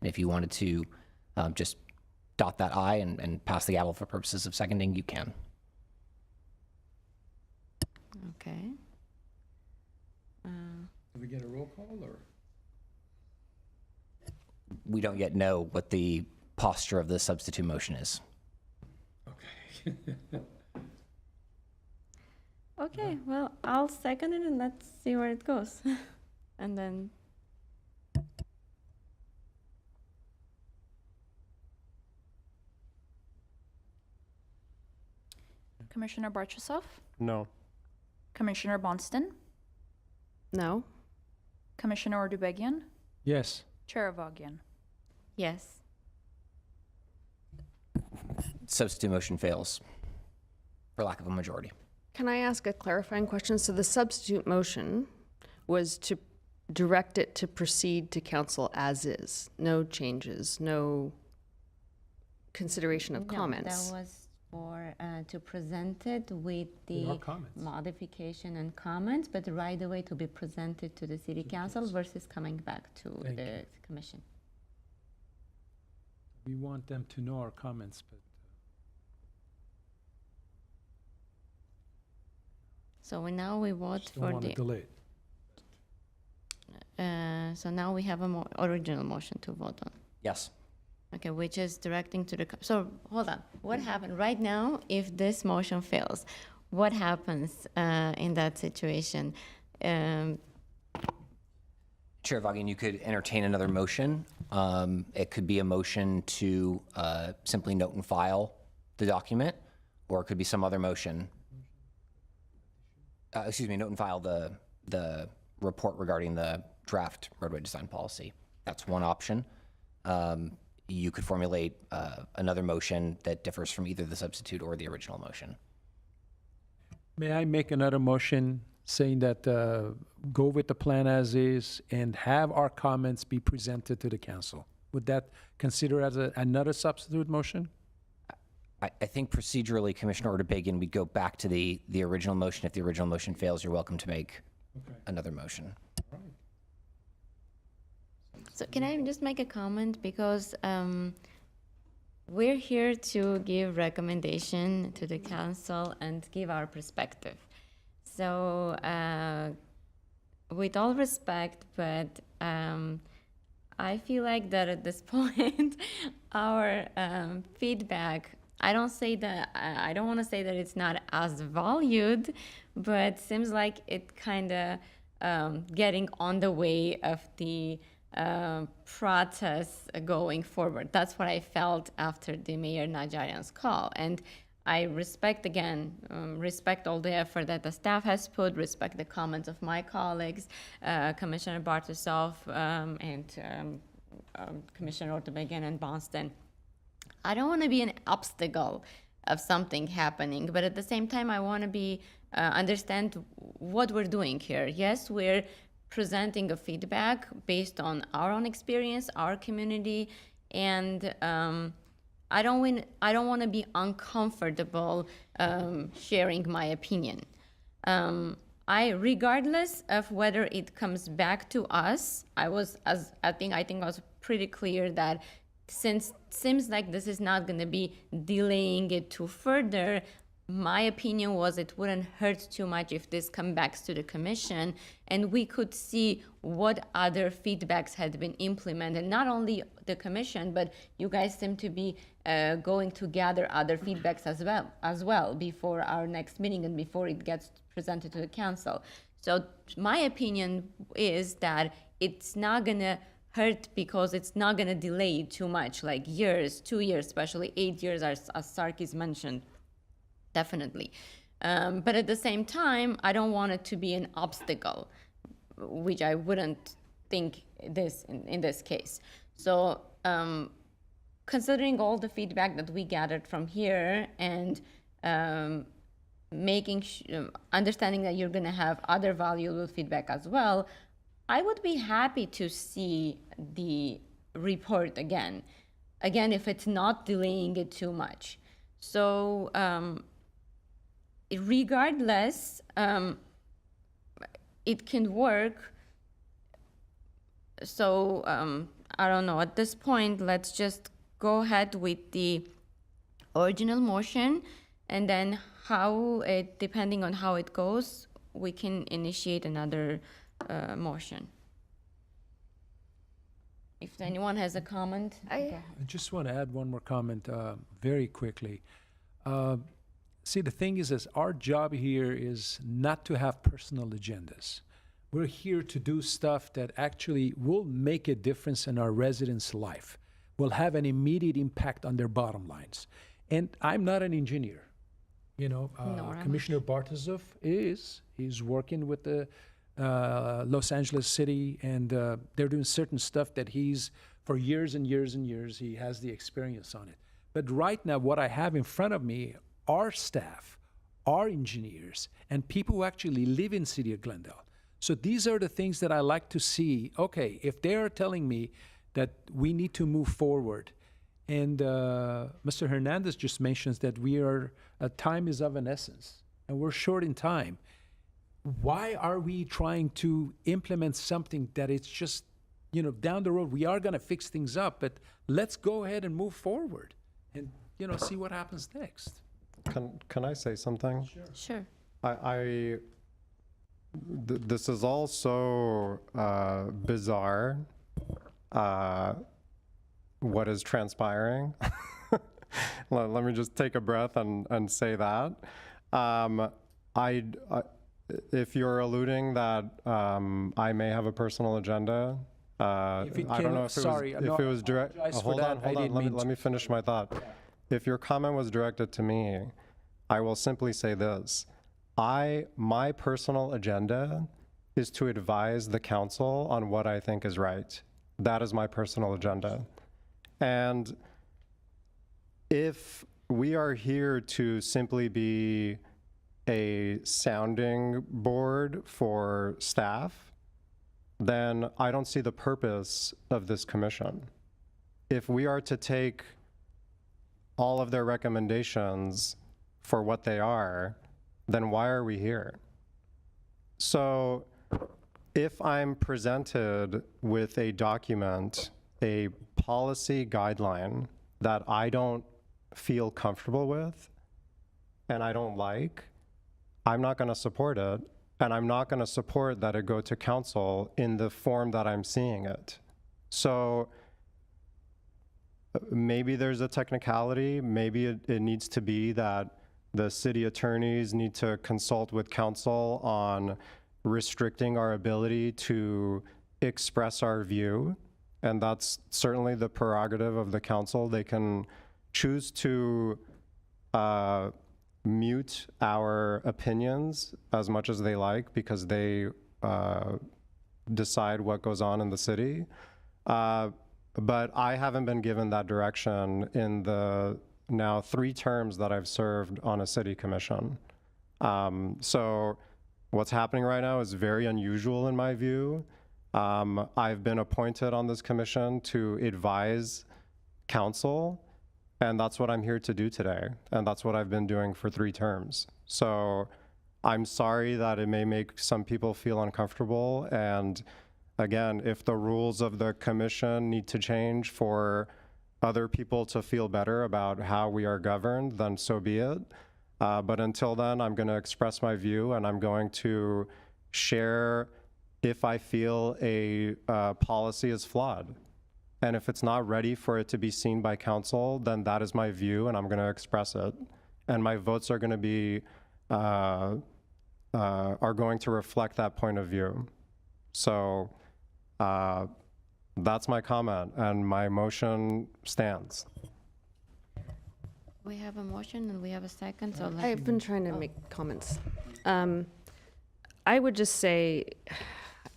And if you wanted to just dot that I and pass the gavel for purposes of seconding, you can. Okay. Do we get a roll call or? We don't yet know what the posture of the substitute motion is. Okay. Okay, well, I'll second it and let's see where it goes. And then, Commissioner Bartusoff, No. Commissioner Bonston, No? Commissioner Ordubegian, Yes. Chair Avagian. yes. Substitute motion fails for lack of a majority. Can I ask a clarifying question? So the substitute motion was to direct it to proceed to council as is, no changes, no consideration of No, comments. that was for, to present it with With our the comments. modification and comments, but right away to be presented to the city council versus coming back to Thank the commission. We want them to know our comments, but So now we vote just don't for want to the, delay it. so now we have a original motion to vote on. Yes. Okay, which is directing to the, so, hold on. What happened right now if this motion fails? What happens in that situation? Chair Vagian, you could entertain another motion. It could be a motion to simply note and file the document, or it could be some other motion. Note and file the report regarding the draft roadway design policy. That's one option. You could formulate another motion that differs from either the substitute or the original motion. May I make another motion saying that go with the plan as is and have our comments be presented to the council? Would that consider as another substitute motion? I think procedurally, Commissioner Ordubegian, we'd go back to the original motion. If the original motion fails, you're welcome to make another motion. So can I just make a comment? Because we're here to give recommendation to the council and give our perspective. So with all respect, but I feel like that at this point, our feedback, I don't want to say that it's not as valued, but seems like it kind of getting on the way of the process going forward. That's what I felt after the Mayor Najarian's call. And I respect all the effort that the staff has put, respect the comments of my colleagues, Commissioner Bartusoff and Commissioner Ordubegian and Bonston. I don't want to be an obstacle of something happening, but at the same time, I want to be understand what we're doing here. Yes, we're presenting a feedback based on our own experience, our community, and I don't want to be uncomfortable sharing my opinion. Regardless of whether it comes back to us, I think I was pretty clear that since it seems like this is not going to be delaying it too further, my opinion was it wouldn't hurt too much if this comes back to the commission and we could see what other feedbacks had been implemented. Not only the commission, but you guys seem to be going to gather other feedbacks as well before our next meeting and before it gets presented to the council. So my opinion is that it's not gonna hurt because it's not gonna delay too much, like years, 2 years, especially 8 years, as Sarkis mentioned. Definitely. But at the same time, I don't want it to be an obstacle, which I wouldn't think in this case. So considering all the feedback that we gathered from here and understanding that you're going to have other valuable feedback as well, I would be happy to see the report again. again, if it's not delaying it too much. So regardless, it can work. So I don't know, at this point, let's just go ahead with the original motion, and then depending on how it goes, we can initiate another motion. If anyone has a comment. I just want to add one more comment very quickly. See, the thing is, our job here is not to have personal agendas. We're here to do stuff that actually will make a difference in our residents' life, will have an immediate impact on their bottom lines. And I'm not an engineer. You know, Commissioner Bartosov is. He's working with the Los Angeles City, and they're doing certain stuff that for years and years and years, he has the experience on it. But right now, what I have in front of me are staff, are engineers, and people who actually live in City of Glendale. So these are the things that I like to see. Okay, if they are telling me that we need to move forward, and Mr. Hernandez just mentions that time is of an essence, and we're short in time. Why are we trying to implement something that it's just, down the road, we are going to fix things up, but let's go ahead and move forward and, see what happens next. Can I say something? Sure. This is all so bizarre, what is transpiring. Let me just take a breath and say that. If you're alluding that I may have a personal agenda, I don't know if it was direct. Hold on. Let me finish my thought. If your comment was directed to me, I will simply say this. My personal agenda is to advise the council on what I think is right. That is my personal agenda. And if we are here to simply be a sounding board for staff, then I don't see the purpose of this commission. If we are to take all of their recommendations for what they are, then why are we here? So if I'm presented with a document, a policy guideline that I don't feel comfortable with and I don't like, I'm not going to support it, and I'm not going to support that it go to council in the form that I'm seeing it. So maybe there's a technicality, maybe it needs to be that the city attorneys need to consult with council on restricting our ability to express our view, and that's certainly the prerogative of the council. They can choose to mute our opinions as much as they like because they decide what goes on in the city. But I haven't been given that direction in the now 3 terms that I've served on a city commission. So what's happening right now is very unusual in my view. I've been appointed on this commission to advise council, and that's what I'm here to do today. And that's what I've been doing for 3 terms. So I'm sorry that it may make some people feel uncomfortable. And again, if the rules of the commission need to change for other people to feel better about how we are governed, then so be it. But until then, I'm going to express my view, and I'm going to share if I feel a policy is flawed. And if it's not ready for it to be seen by council, then that is my view, and I'm going to express it. And my votes are going to be, are going to reflect that point of view. So that's my comment, and my motion stands. We have a motion and we have a second, so I've been trying to make comments. I would just say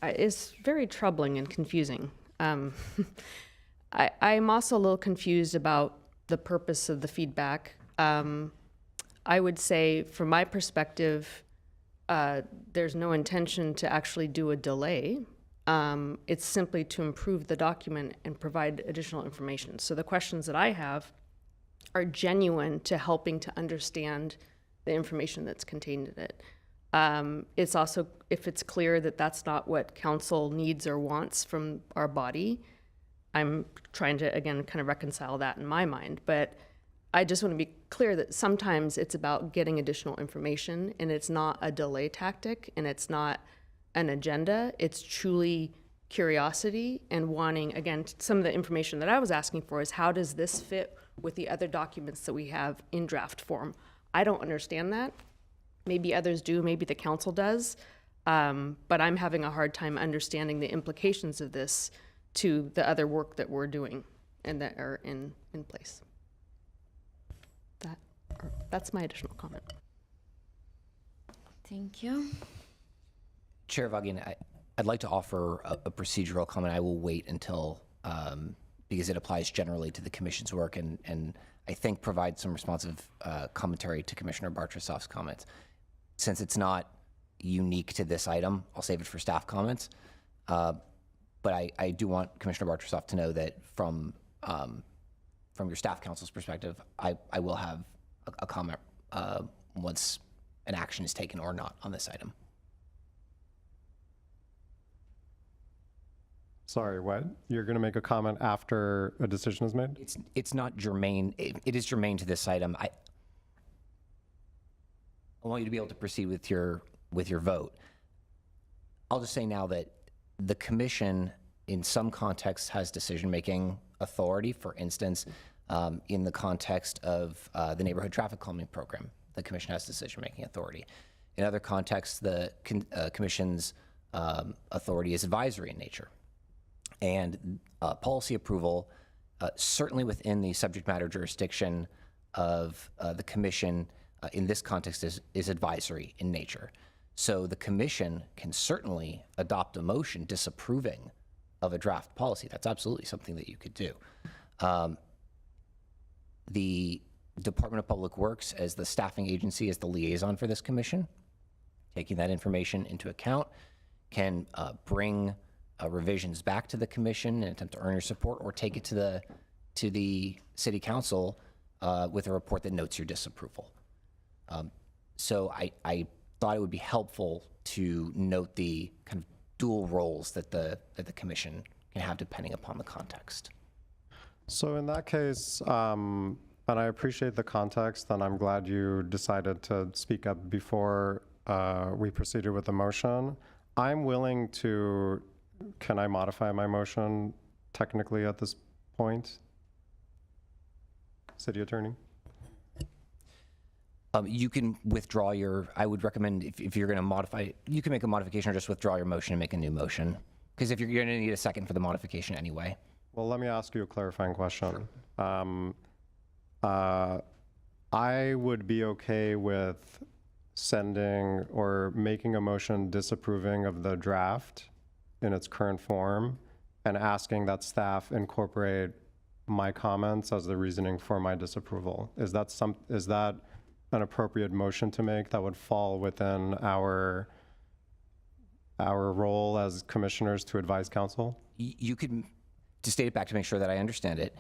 it's very troubling and confusing. I'm also a little confused about the purpose of the feedback. I would say, from my perspective, there's no intention to actually do a delay. It's simply to improve the document and provide additional information. So the questions that I have are genuine to helping to understand the information that's contained in it. It's also, if it's clear that that's not what council needs or wants from our body, I'm trying to, again, kind of reconcile that in my mind. But I just want to be clear that sometimes it's about getting additional information, and it's not a delay tactic, and it's not an agenda. It's truly curiosity and wanting, again, some of the information that I was asking for is how does this fit with the other documents that we have in draft form? I don't understand that. Maybe others do, maybe the council does, but I'm having a hard time understanding the implications of this to the other work that we're doing and that are in place. That's my additional comment. Thank you. Chair Vaughan, I'd like to offer a procedural comment. I will wait until, because it applies generally to the commission's work and I think provide some responsive commentary to Commissioner Bartosov's comments. Since it's not unique to this item, I'll save it for staff comments. But I do want Commissioner Bartosov to know that from your staff council's perspective, I will have a comment once an action is taken or not on this item. Sorry, what? You're going to make a comment after a decision is made? It's not germane. It is germane to this item. I want you to be able to proceed with your vote. I'll just say now that the commission, in some contexts, has decision-making authority. For instance, in the context of the neighborhood traffic calming program, the commission has decision-making authority. In other contexts, the commission's authority is advisory in nature. And policy approval, certainly within the subject matter jurisdiction of the commission, in this context is advisory in nature. So the commission can certainly adopt a motion disapproving of a draft policy. That's absolutely something that you could do. The Department of Public Works, as the staffing agency, as the liaison for this commission, taking that information into account, can bring revisions back to the commission in an attempt to earn your support, or take it to the city council with a report that notes your disapproval. So I thought it would be helpful to note the kind of dual roles that the commission can have depending upon the context. So in that case, and I appreciate the context, and I'm glad you decided to speak up before we proceeded with the motion. I'm willing to, can I modify my motion technically at this point? City Attorney? You can withdraw your, I would recommend if you're going to modify, you can make a modification or just withdraw your motion and make a new motion. Because if you're going to need a second for the modification anyway. Well, let me ask you a clarifying question. Sure. I would be okay with sending or making a motion disapproving of the draft in its current form and asking that staff incorporate my comments as the reasoning for my disapproval. Is that an appropriate motion to make that would fall within our role as commissioners to advise council? You could, to state it back to make sure that I understand it,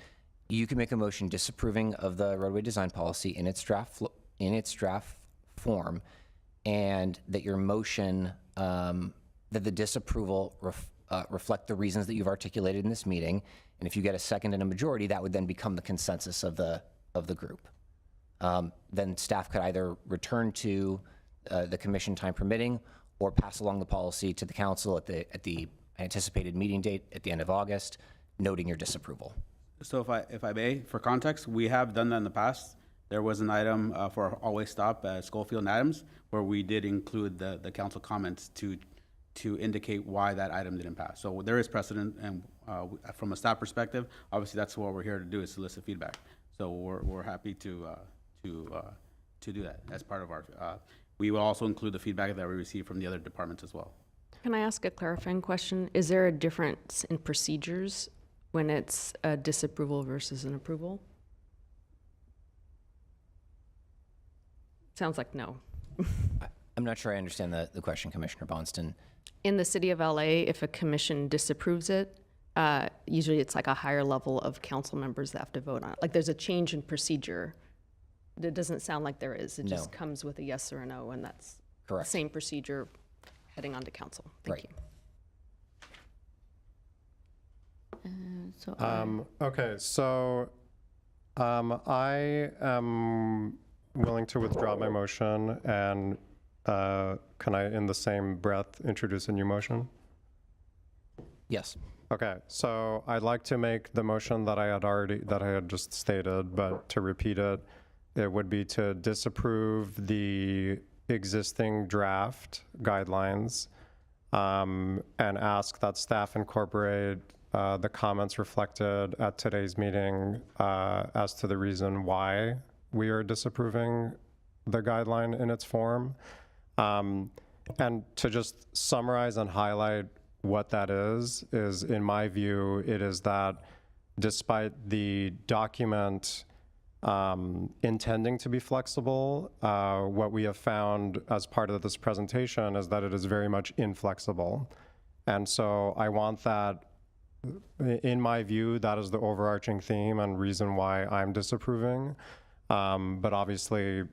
you can make a motion disapproving of the roadway design policy in its draft form, and that your motion, that the disapproval reflect the reasons that you've articulated in this meeting, and if you get a second and a majority, that would then become the consensus of the group. Then staff could either return to the commission, time permitting, or pass along the policy to the council at the anticipated meeting date at the end of August, noting your disapproval. So if I may, for context, we have done that in the past. There was an item for Always Stop at Schofield and Adams where we did include the council comments to indicate why that item didn't pass. So there is precedent, and from a staff perspective, obviously that's what we're here to do, is solicit feedback. So we're happy to do that as part of our. We will also include the feedback that we receive from the other departments as well. Can I ask a clarifying question? Is there a difference in procedures when it's a disapproval versus an approval? Sounds like no. I'm not sure I understand the question, Commissioner Bonston. In the city of LA, if a commission disapproves it, usually it's like a higher level of council members that have to vote on it. Like there's a change in procedure. It doesn't sound like there is. It No. just comes with a yes or a no, and that's Correct. the same procedure heading on to council. Thank Right. you. So Okay, so I am willing to withdraw my motion, and can I, in the same breath, introduce a new motion? Yes. Okay, so I'd like to make the motion that I had just stated, but to repeat it, it would be to disapprove the existing draft guidelines and ask that staff incorporate the comments reflected at today's meeting as to the reason why we are disapproving the guideline in its form. And to just summarize and highlight what that is in my view, it is that despite the document intending to be flexible, what we have found as part of this presentation is that it is very much inflexible. And so I want that, in my view, that is the overarching theme and reason why I'm disapproving. But obviously,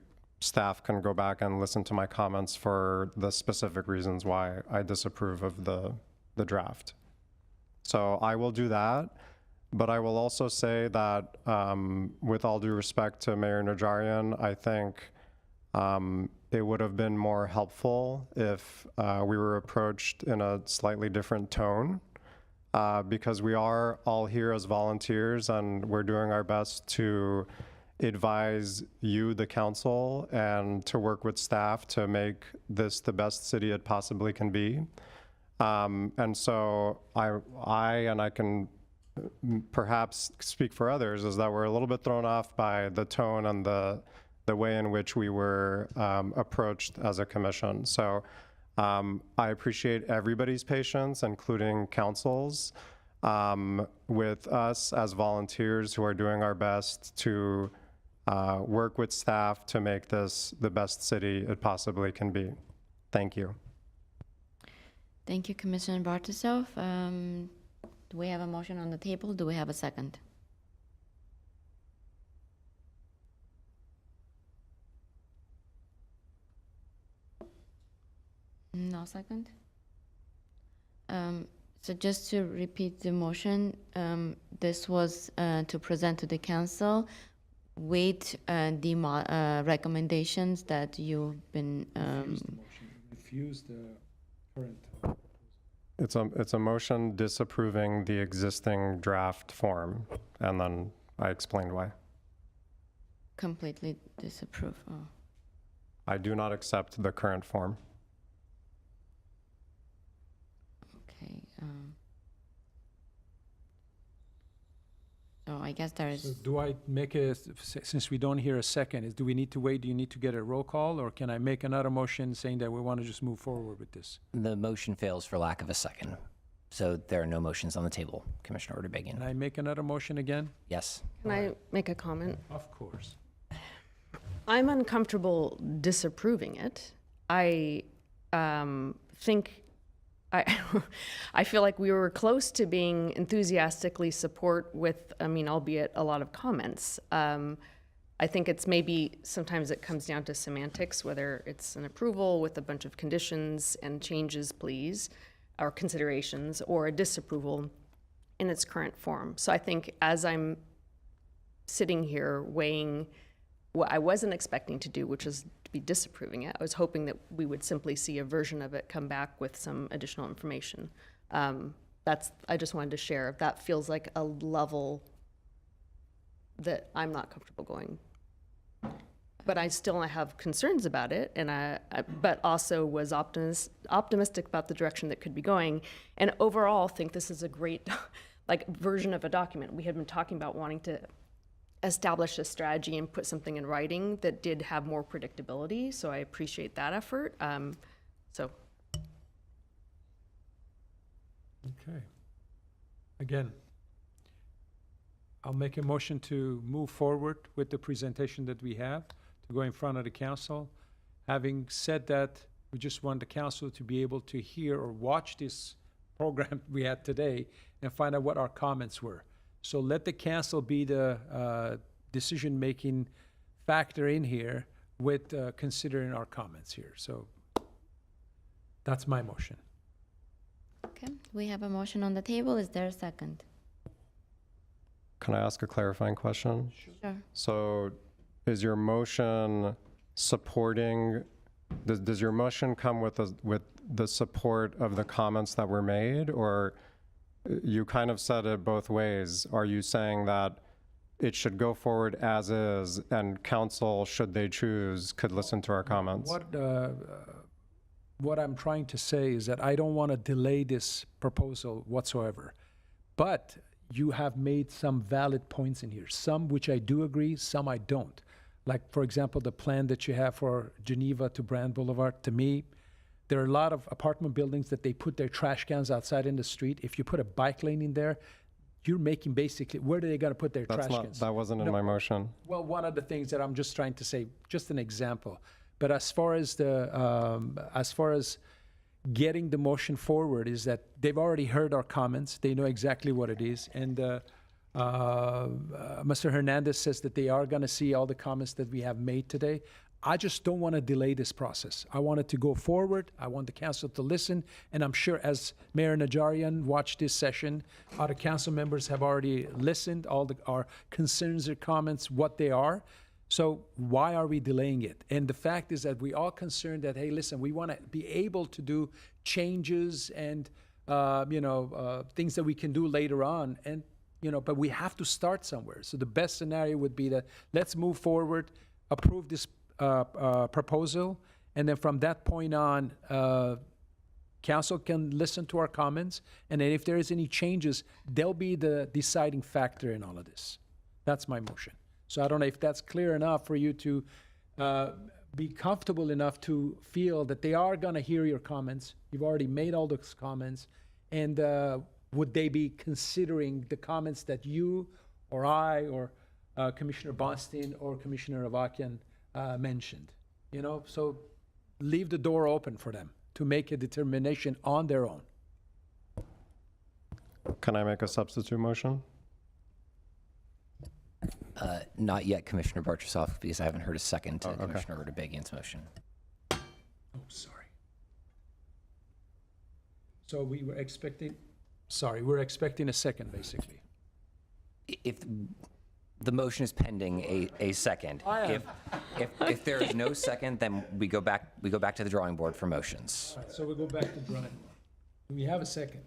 staff can go back and listen to my comments for the specific reasons why I disapprove of the draft. So I will do that, but I will also say that with all due respect to Mayor Najarian, I think it would have been more helpful if we were approached in a slightly different tone, because we are all here as volunteers and we're doing our best to advise you, the council, and to work with staff to make this the best city it possibly can be. And so I can perhaps speak for others, is that we're a little bit thrown off by the tone and the way in which we were approached as a commission. So I appreciate everybody's patience, including councils, with us as volunteers who are doing our best to work with staff to make this the best city it possibly can be. Thank you. thank you, Commissioner Bartoszov. Do we have a motion on the table? Do we have a second? No second? So just to repeat the motion, this was to present to the council with the recommendations that you've been. Refuse the current. It's a motion disapproving the existing draft form, and then I explained why. Completely disapprove. Oh. I do not accept the current form. Okay. So I guess there So is. do I make since we don't hear a second, do we need to wait? Do you need to get a roll call, or can I make another motion saying that we want to just move forward with this? The motion fails for lack of a second. So there are no motions on the table, Commissioner Can Ortebagian. I make another motion again? Yes. Can I make a comment? Of course. I'm uncomfortable disapproving it. I think I feel like we were close to being enthusiastically support with, albeit a lot of comments. I think it's maybe sometimes it comes down to semantics, whether it's an approval with a bunch of conditions and changes, please, or considerations, or a disapproval in its current form. So I think as I'm sitting here weighing what I wasn't expecting to do, which was to be disapproving it, I was hoping that we would simply see a version of it come back with some additional information. I just wanted to share. That feels like a level that I'm not comfortable going. But I still have concerns about it, and but also was optimistic about the direction that could be going, and overall think this is a great version of a document. We had been talking about wanting to establish a strategy and put something in writing that did have more predictability, so I appreciate that effort. So. Okay. Again, I'll make a motion to move forward with the presentation that we have, to go in front of the council. Having said that, We just want the council to be able to hear or watch this program we had today and find out what our comments were. So let the council be the decision-making factor in here with considering our comments here. So that's my motion. Okay, we have a motion on the table. Is there a second? Can I ask a clarifying question? Sure. So is your motion supporting, does your motion come with the support of the comments that were made? Or you kind of said it both ways. Are you saying that it should go forward as is and council, should they choose, could listen to our comments? What I'm trying to say is that I don't want to delay this proposal whatsoever. But you have made some valid points in here, some which I do agree, some I don't. Like, for example, the plan that you have for Geneva to Brand Boulevard, to me, there are a lot of apartment buildings that they put their trash cans outside in the street. If you put a bike lane in there, you're making basically, where are they going to put their trash cans? That wasn't in my motion. Well, one of the things that I'm just trying to say, just an example. But as far as getting the motion forward, is that they've already heard our comments. They know exactly what it is. And Mr. Hernandez says that they are going to see all the comments that we have made today. I just don't want to delay this process. I want it to go forward. I want the council to listen. And I'm sure as Mayor Najarian watched this session, other council members have already listened, our concerns or comments, what they are. So why are we delaying it? And the fact is that we all concerned that, hey, listen, we want to be able to do changes and, things that we can do later on. And, but we have to start somewhere. So the best scenario would be that let's move forward, approve this proposal, and then from that point on, council can listen to our comments. And then if there is any changes, they'll be the deciding factor in all of this. That's my motion. So I don't know if that's clear enough for you to be comfortable enough to feel that they are going to hear your comments. You've already made all those comments. And would they be considering the comments that you or I or Commissioner Boston or Commissioner Avakian mentioned? So leave the door open for them to make a determination on their own. Can I make a substitute motion? Not yet, Commissioner Bartusoff, because I haven't heard a second to okay. Commissioner Rotabegian's motion. Oh, sorry. So we're expecting a second, basically. If the motion is pending a second, if there is no second, then we go back to the drawing board for motions. All right, so we'll go back to drawing board. Do we have a second?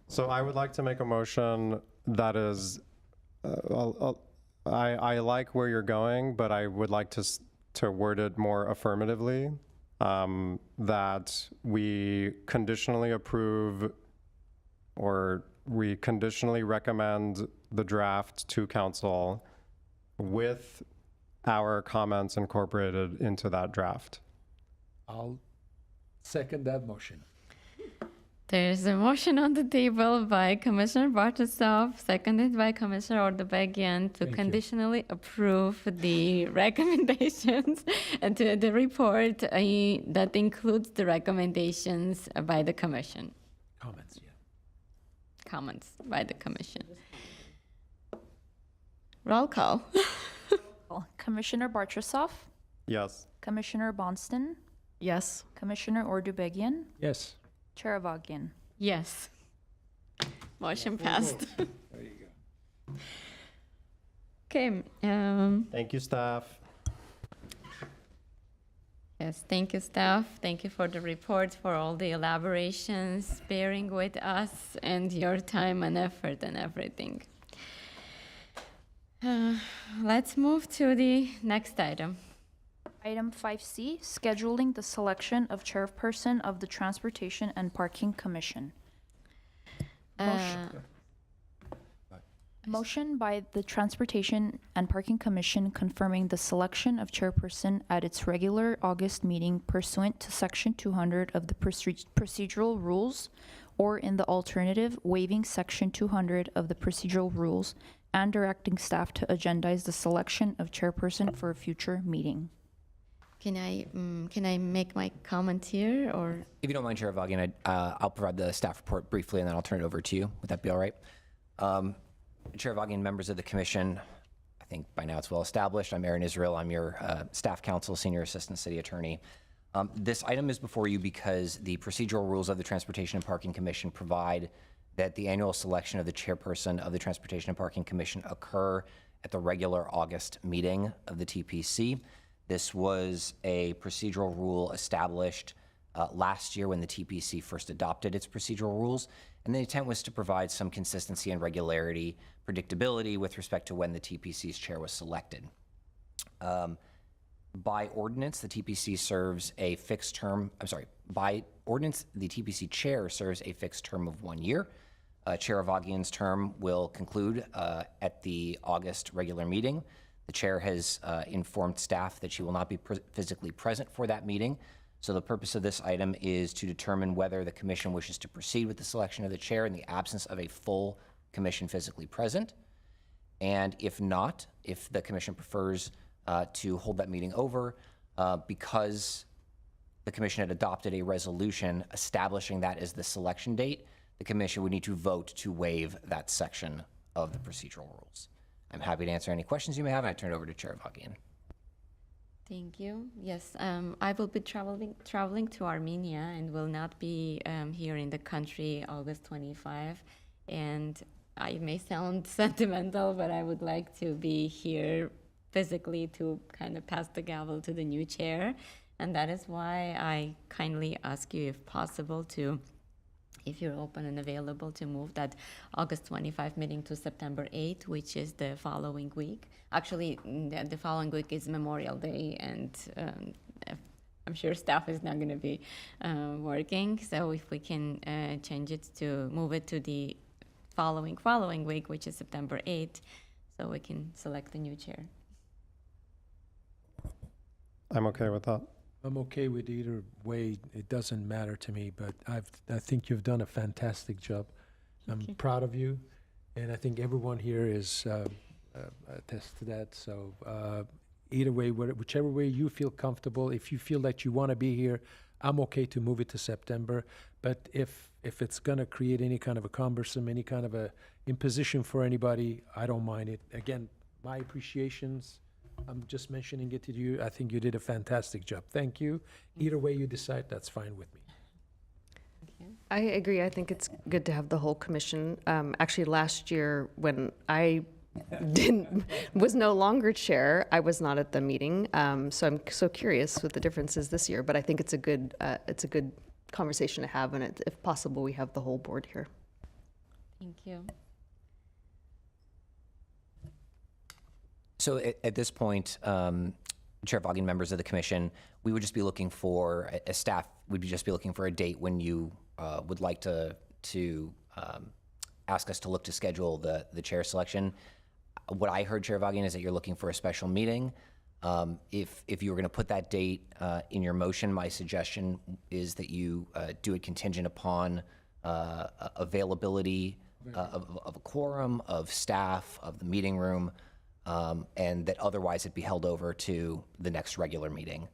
So I would like to make a motion that is, I like where you're going, but I would like to word it more affirmatively, that we conditionally approve or we conditionally recommend the draft to council with our comments incorporated into that draft. I'll second that motion. There's a motion on the table by Commissioner Bartusoff, seconded by Commissioner Ordobagian to conditionally approve the recommendations and to the report that includes the recommendations by the Commission. Comments, yeah. Comments by the Commission. Roll call. Commissioner Bartusoff, Yes. Commissioner Bonston, Yes. Commissioner Ordobagian, Yes. Chair Avakian. Yes. Motion passed. There you go. Okay. Thank you, staff. Yes, thank you, staff. Thank you for the report, for all the elaborations, bearing with us, and your time and effort and everything. Let's move to the next item. Item 5C, scheduling the selection of chairperson of the Transportation and Parking Commission. Motion by the Transportation and Parking Commission confirming the selection of chairperson at its regular August meeting pursuant to Section 200 of the procedural rules or in the alternative, waiving Section 200 of the procedural rules and directing staff to agendize the selection of chairperson for a future meeting. Can I make my comment here, or? If you don't mind, Chair Vaughan, I'll provide the staff report briefly, and then I'll turn it over to you. Would that be all right? Chair Vaughan, members of the commission, I think by now it's well established. I'm Aaron Israel. I'm your staff counsel, senior assistant city attorney. This item is before you because the procedural rules of the Transportation and Parking Commission provide that the annual selection of the chairperson of the Transportation and Parking Commission occur at the regular August meeting of the TPC. This was a procedural rule established last year when the TPC first adopted its procedural rules, and the intent was to provide some consistency and regularity, predictability with respect to when the TPC's chair was selected. By ordinance, the TPC serves a fixed term, by ordinance, the TPC chair serves a fixed term of 1 year. Chair Avagian's term will conclude at the August regular meeting. The chair has informed staff that she will not be physically present for that meeting. So the purpose of this item is to determine whether the commission wishes to proceed with the selection of the chair in the absence of a full commission physically present. And if not, if the commission prefers to hold that meeting over, because the commission had adopted a resolution establishing that as the selection date, the commission would need to vote to waive that section of the procedural rules. I'm happy to answer any questions you may have, and I turn it over to Chair Vaughan. Thank you. Yes, I will be traveling to Armenia and will not be here in the country August 25. And I may sound sentimental, but I would like to be here physically to kind of pass the gavel to the new chair. And that is why I kindly ask you, if possible, to, if you're open and available, to move that August 25 meeting to September 8, which is the following week. Actually, the following week is Memorial Day, and I'm sure staff is not going to be working. So if we can change it to move it to the following week, which is September 8, so we can select the new chair. I'm okay with that. I'm okay with either way. It doesn't matter to me, but I think you've done a fantastic job. I'm proud of you, and I think everyone here is attests to that. So either way, whichever way you feel comfortable, if you feel that you want to be here, I'm okay to move it to September. But if it's going to create any kind of a cumbersome, any kind of a imposition for anybody, I don't mind it. Again, my appreciations. I'm just mentioning it to you. I think you did a fantastic job. Thank you. Either way you decide, that's fine with me. I agree. I think it's good to have the whole commission. Actually, last year when I was no longer chair, I was not at the meeting. So I'm so curious what the difference is this year. But I think it's a good conversation to have, and if possible, we have the whole board here. Thank you. So at this point, Chair Vaughan, members of the commission, we would just be looking for, as staff, we'd just be looking for a date when you would like to ask us to look to schedule the chair selection. What I heard, Chair Vaughan, is that you're looking for a special meeting. If you were going to put that date in your motion, my suggestion is that you do it contingent upon availability of a quorum, of staff, of the meeting room, and that otherwise it be held over to the next regular meeting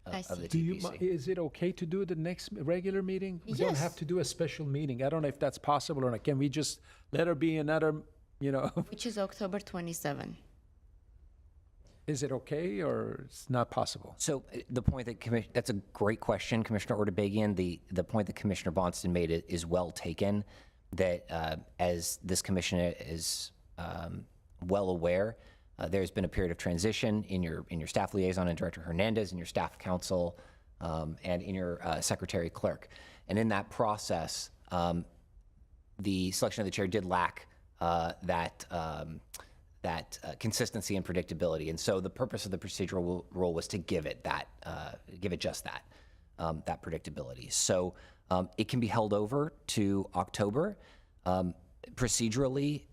of the TPC. Is it okay to do the next regular meeting? We don't have to do a special meeting. I don't know if that's possible or not. Can we just let her be another, Which is October 27. Is it okay or it's not possible? So the point that that's a great question, Commissioner Ortabagian. The point that Commissioner Bonston made is well taken, that as this commission is well aware, there's been a period of transition in your staff liaison and Director Hernandez, in your staff council, and in your secretary clerk. And in that process, the selection of the chair did lack that consistency and predictability. And so the purpose of the procedural rule was to give it just that predictability. So it can be held over to October. Procedurally,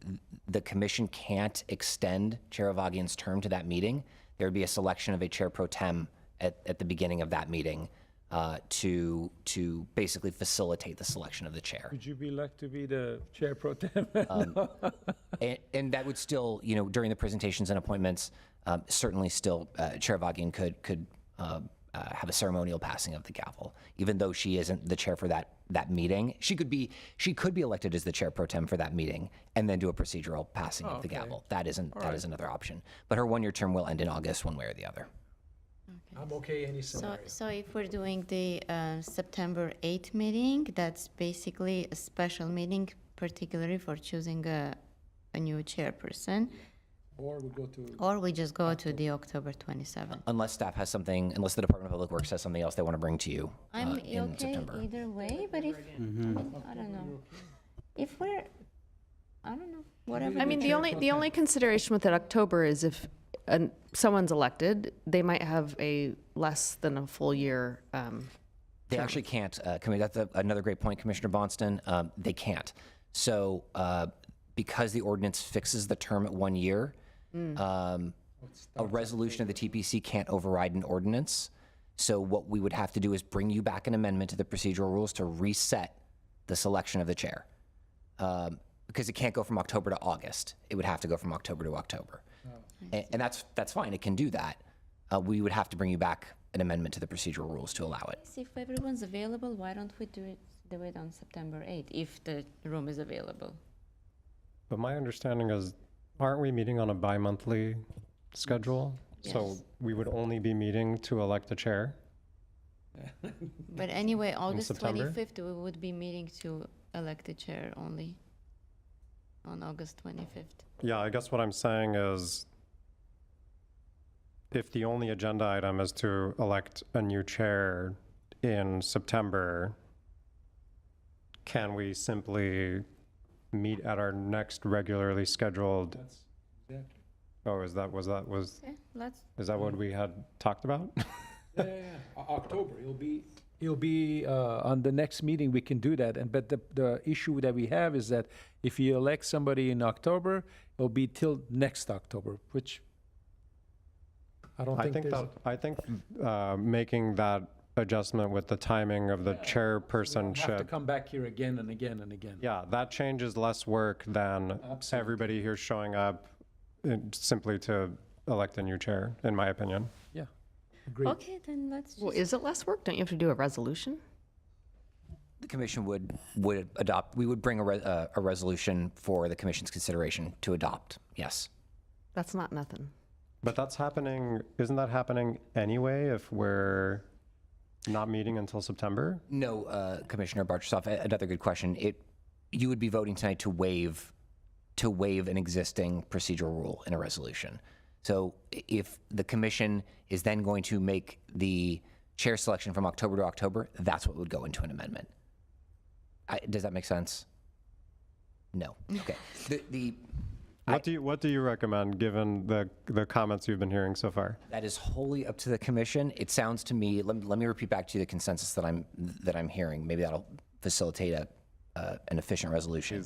the commission can't extend Chair Avagian's term to that meeting. There would be a selection of a chair pro tem at the beginning of that meeting. to basically facilitate the selection of the chair. Would you be like to be the chair pro tem? And that would still, during the presentations and appointments, certainly still, Chair Vagian could have a ceremonial passing of the gavel, even though she isn't the chair for that meeting. She could be elected as the chair pro tem for that meeting, and then do a procedural passing of the gavel. That is another option. But her one-year term will end in August, one way or the other. I'm okay any scenario. So if we're doing the September 8th meeting, that's basically a special meeting, particularly for choosing a new chairperson, Or we just go to the October 27th. Unless staff has something, unless the Department of Public Works has something else they want to bring to you I'm in okay September. either way, but if, I don't know. If we're, I don't know, whatever. I mean, the only consideration with that October is if someone's elected, they might have a less than a full year. They actually can't. That's another great point, Commissioner Bonston. They can't. So because the ordinance fixes the term at 1 year, a resolution of the TPC can't override an ordinance. So what we would have to do is bring you back an amendment to the procedural rules to reset the selection of the chair. Because it can't go from October to August. It would have to go from October to October. And that's fine. It can do that. We would have to bring you back an amendment to the procedural rules to allow it. If everyone's available, why don't we do it on September 8th, if the room is available? But my understanding is, aren't we meeting on a bi-monthly schedule? So Yes. we would only be meeting to elect a chair? But anyway, August September? 25th, we would be meeting to elect the chair only on August 25th. Yeah, I guess what I'm saying is, if the only agenda item is to elect a new chair in September, can we simply meet at our next regularly scheduled? Oh, is that what we had talked about? October, it'll be on the next meeting, we can do that. But the issue that we have is that if you elect somebody in October, it'll be till next October, which I don't think there's. I think making that adjustment with the timing of the Have to chairpersonship, come back here again and again and again. yeah, that changes less work than Absolutely. everybody here showing up simply to elect a new chair, in my opinion. Yeah, agreed. Okay, then let's Well, just, is it less work? Don't you have to do a resolution? The commission would adopt, we would bring a resolution for the commission's consideration to adopt, yes. That's not nothing. But that's happening, isn't that happening anyway if we're not meeting until September? No, Commissioner Bartoshov, another good question. You would be voting tonight to waive an existing procedural rule in a resolution. So if the commission is then going to make the chair selection from October to October, that's what would go into an amendment. Does that make sense? No. Okay. What do you recommend, given the comments you've been hearing so far? That is wholly up to the commission. It sounds to me, let me repeat back to you the consensus that I'm hearing. Maybe that'll facilitate an efficient resolution.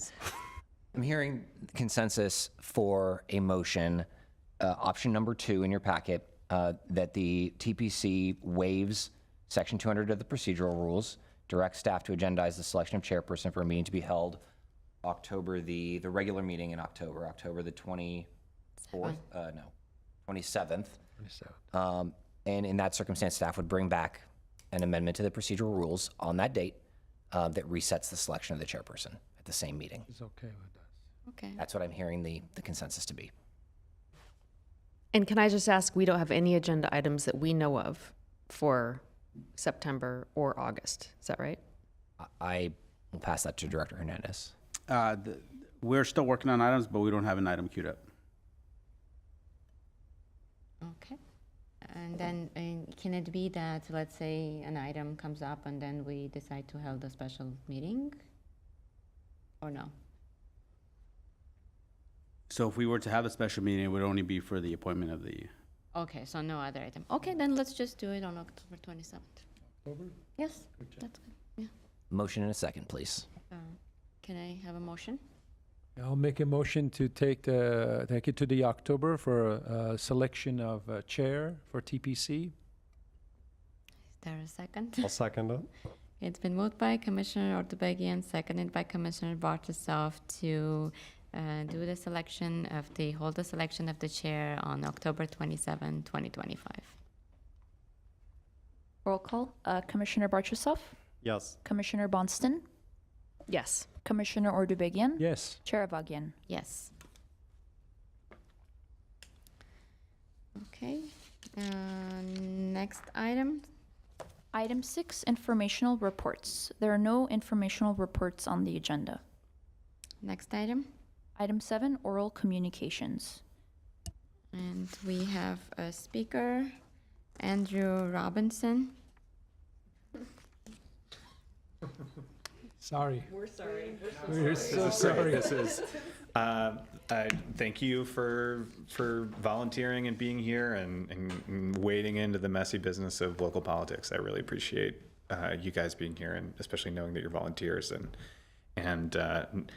I'm hearing consensus for a motion, option number 2 in your packet, that the TPC waives Section 200 of the procedural rules, directs staff to agendize the selection of chairperson for a meeting to be held October, the regular meeting in October the 24th, 27th. And in that circumstance, staff would bring back an amendment to the procedural rules on that date that resets the selection of the chairperson at the same meeting. It's okay with that. okay. That's what I'm hearing the consensus to be. And can I just ask, we don't have any agenda items that we know of for September or August, is that right? I will pass that to Director Hernandez. We're still working on items, but we don't have an item queued up. Okay. And then can it be that, let's say, an item comes up and then we decide to hold a special meeting? Or no? So if we were to have a special meeting, it would only be for the appointment of the, Okay, so no other item. Okay, then let's just do it on October 27th. October? Yes, that's good. Yeah. Motion in a second, please. Can I have a motion? I'll make a motion to take it to the October for a selection of a chair for TPC. Is there a second? I'll second it. It's been moved by Commissioner Ortobagi, seconded by Commissioner Bartoshov to hold the selection of the chair on October 27, 2025. Roll call. Commissioner Bartoshov, Yes. Commissioner Bonston, Yes. Commissioner Ordubagian, Yes. Chair Avagian. Yes. Okay. Next item. Item 6, informational reports. There are no informational reports on the agenda. Next item. Item 7, oral communications. And we have a speaker, Andrew Robinson. Sorry. We're sorry. We're so This is great. sorry. This is, thank you for volunteering and being here and wading into the messy business of local politics. I really appreciate you guys being here, and especially knowing that you're volunteers. And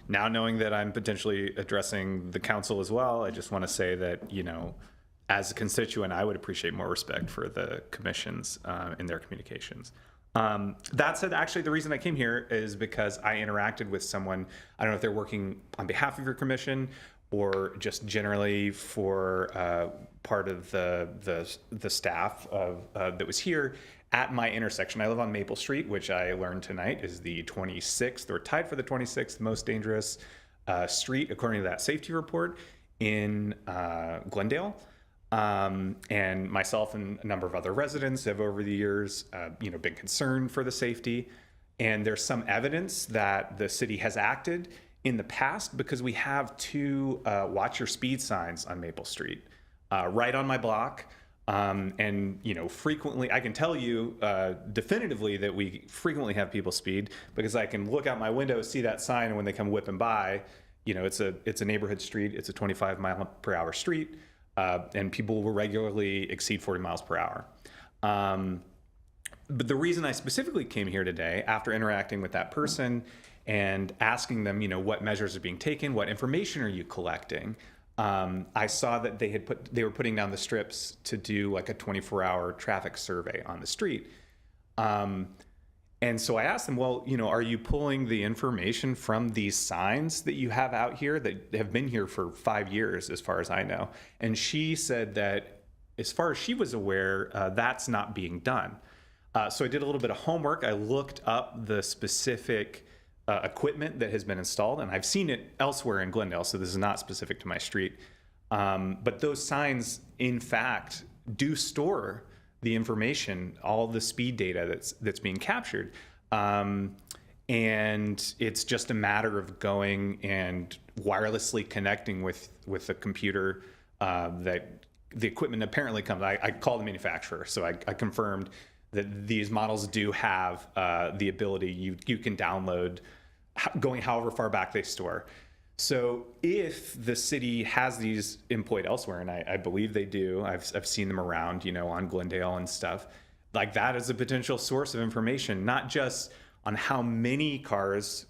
now knowing that I'm potentially addressing the council as well, I just want to say that, you know, as a constituent, I would appreciate more respect for the commissions in their communications. That said, actually, the reason I came here is because I interacted with someone. I don't know if they're working on behalf of your commission or just generally for part of the staff of that was here at my intersection. I live on Maple Street, which I learned tonight is the 26th, or tied for the 26th most dangerous street, according to that safety report in Glendale. And myself and a number of other residents have over the years, been concerned for the safety. And there's some evidence that the city has acted in the past because we have two watch your speed signs on Maple Street, right on my block. And frequently, I can tell you definitively that we frequently have people speed because I can look out my window, see that sign, and when they come whipping by, it's a neighborhood street. It's a 25-mile-per-hour street. And people will regularly exceed 40 miles per hour. But the reason I specifically came here today, after interacting with that person and asking them, what measures are being taken, what information are you collecting, I saw that they were putting down the strips to do like a 24-hour traffic survey on the street. And so I asked them, well, are you pulling the information from these signs that you have out here that have been here for 5 years, as far as I know? And she said that as far as she was aware, that's not being done. So I did a little bit of homework. I looked up the specific equipment that has been installed, and I've seen it elsewhere in Glendale, so this is not specific to my street. But those signs, in fact, do store the information, all the speed data that's being captured. And it's just a matter of going and wirelessly connecting with the computer that the equipment apparently comes. I called the manufacturer, so I confirmed that these models do have the ability, you can download going however far back they store. So if the city has these employed elsewhere, and I believe they do, I've seen them around, on Glendale and stuff, like that is a potential source of information, not just on how many cars,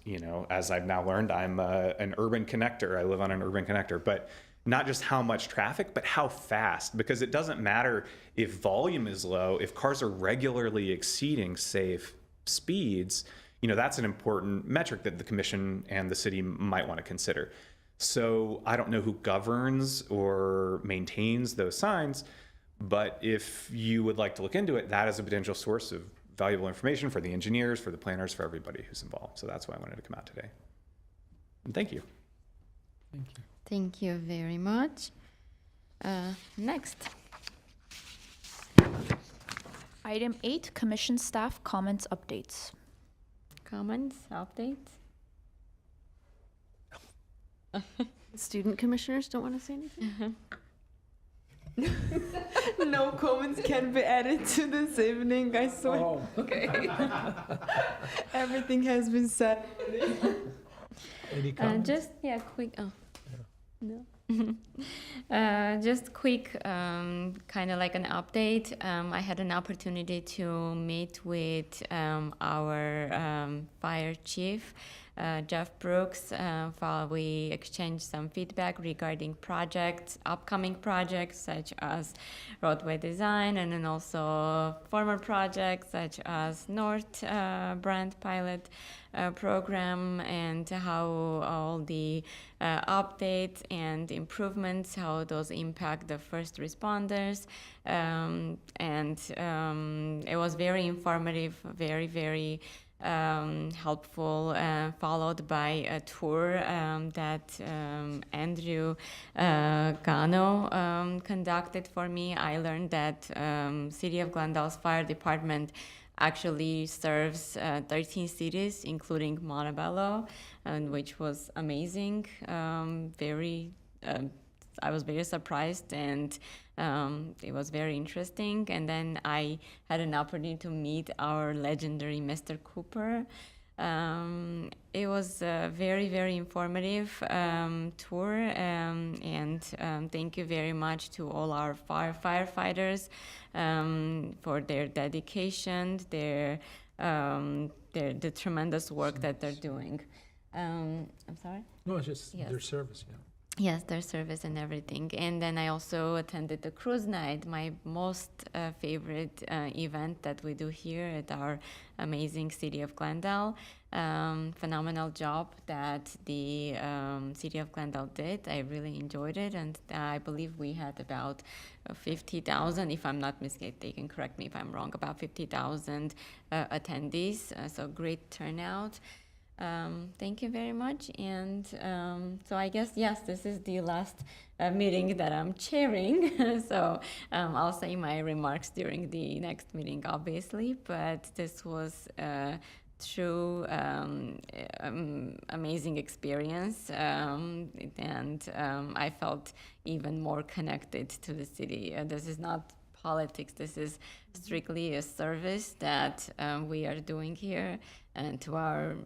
as I've now learned, I'm an urban connector, I live on an urban connector, but not just how much traffic, but how fast, because it doesn't matter if volume is low, if cars are regularly exceeding safe speeds, that's an important metric that the commission and the city might want to consider. So I don't know who governs or maintains those signs, but if you would like to look into it, that is a potential source of valuable information for the engineers, for the planners, for everybody who's involved. So that's why I wanted to come out today. And thank you. Thank you. Thank you very much. Next. Item 8, commission staff comments updates. Comments, updates? Student commissioners don't want to say anything? No comments can be added to this evening, I swear. Oh. Okay. Everything has been said. Any comments? Just, quick, no. Just quick, kind of like an update. I had an opportunity to meet with our fire chief Jeff Brooks. We exchanged some feedback regarding projects, upcoming projects such as roadway design, and then also former projects such as North Brand pilot program, and how all the updates and improvements, how those impact the first responders. It was very informative, very helpful, followed by a tour that Andrew Gano conducted for me. I learned that City of Glendale's fire department actually serves 13 cities, including Montebello, and which was amazing. I was very surprised, and it was very interesting. And then I had an opportunity to meet our legendary Mr. Cooper. It was a very informative tour, and thank you very much to all our firefighters for their dedication, the tremendous work that they're doing. I'm sorry? No, it's just Yes. their service, yeah. Yes, their service and everything. And then I also attended the cruise night, my most favorite event that we do here at our amazing City of Glendale. Phenomenal job that the City of Glendale did. I really enjoyed it, and I believe we had about 50,000, if I'm not mistaken, correct me if I'm wrong, about 50,000 attendees. So great turnout. Thank you very much. And so I guess, yes, this is the last meeting that I'm chairing. So I'll say my remarks during the next meeting, obviously. But this was a true amazing experience. And I felt even more connected to the city. This is not politics. This is strictly a service that we are doing here, and to our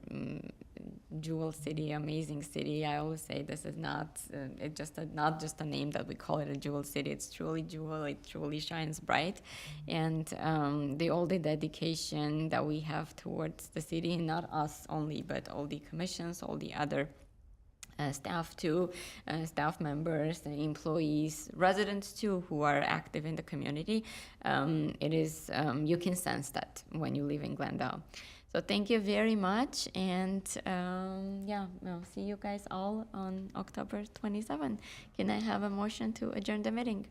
jewel city, amazing city. I always say this is not not just a name that we call it a jewel city. It's truly jewel. It truly shines bright, and all the dedication that we have towards the city, not us only, but all the commissions, all the other staff too, staff members, employees, residents too, who are active in the community. It is, you can sense that when you live in Glendale. So thank you very much, and yeah, we'll see you guys all on October 27. Can I have a motion to adjourn the meeting?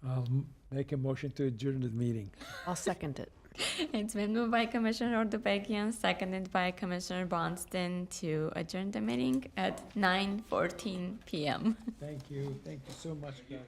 I'll make a motion to adjourn the meeting. I'll second it. It's been moved by Commissioner Ordobekian, seconded by Commissioner Bonston to adjourn the meeting at 9:14 p.m. Thank you so much, guys.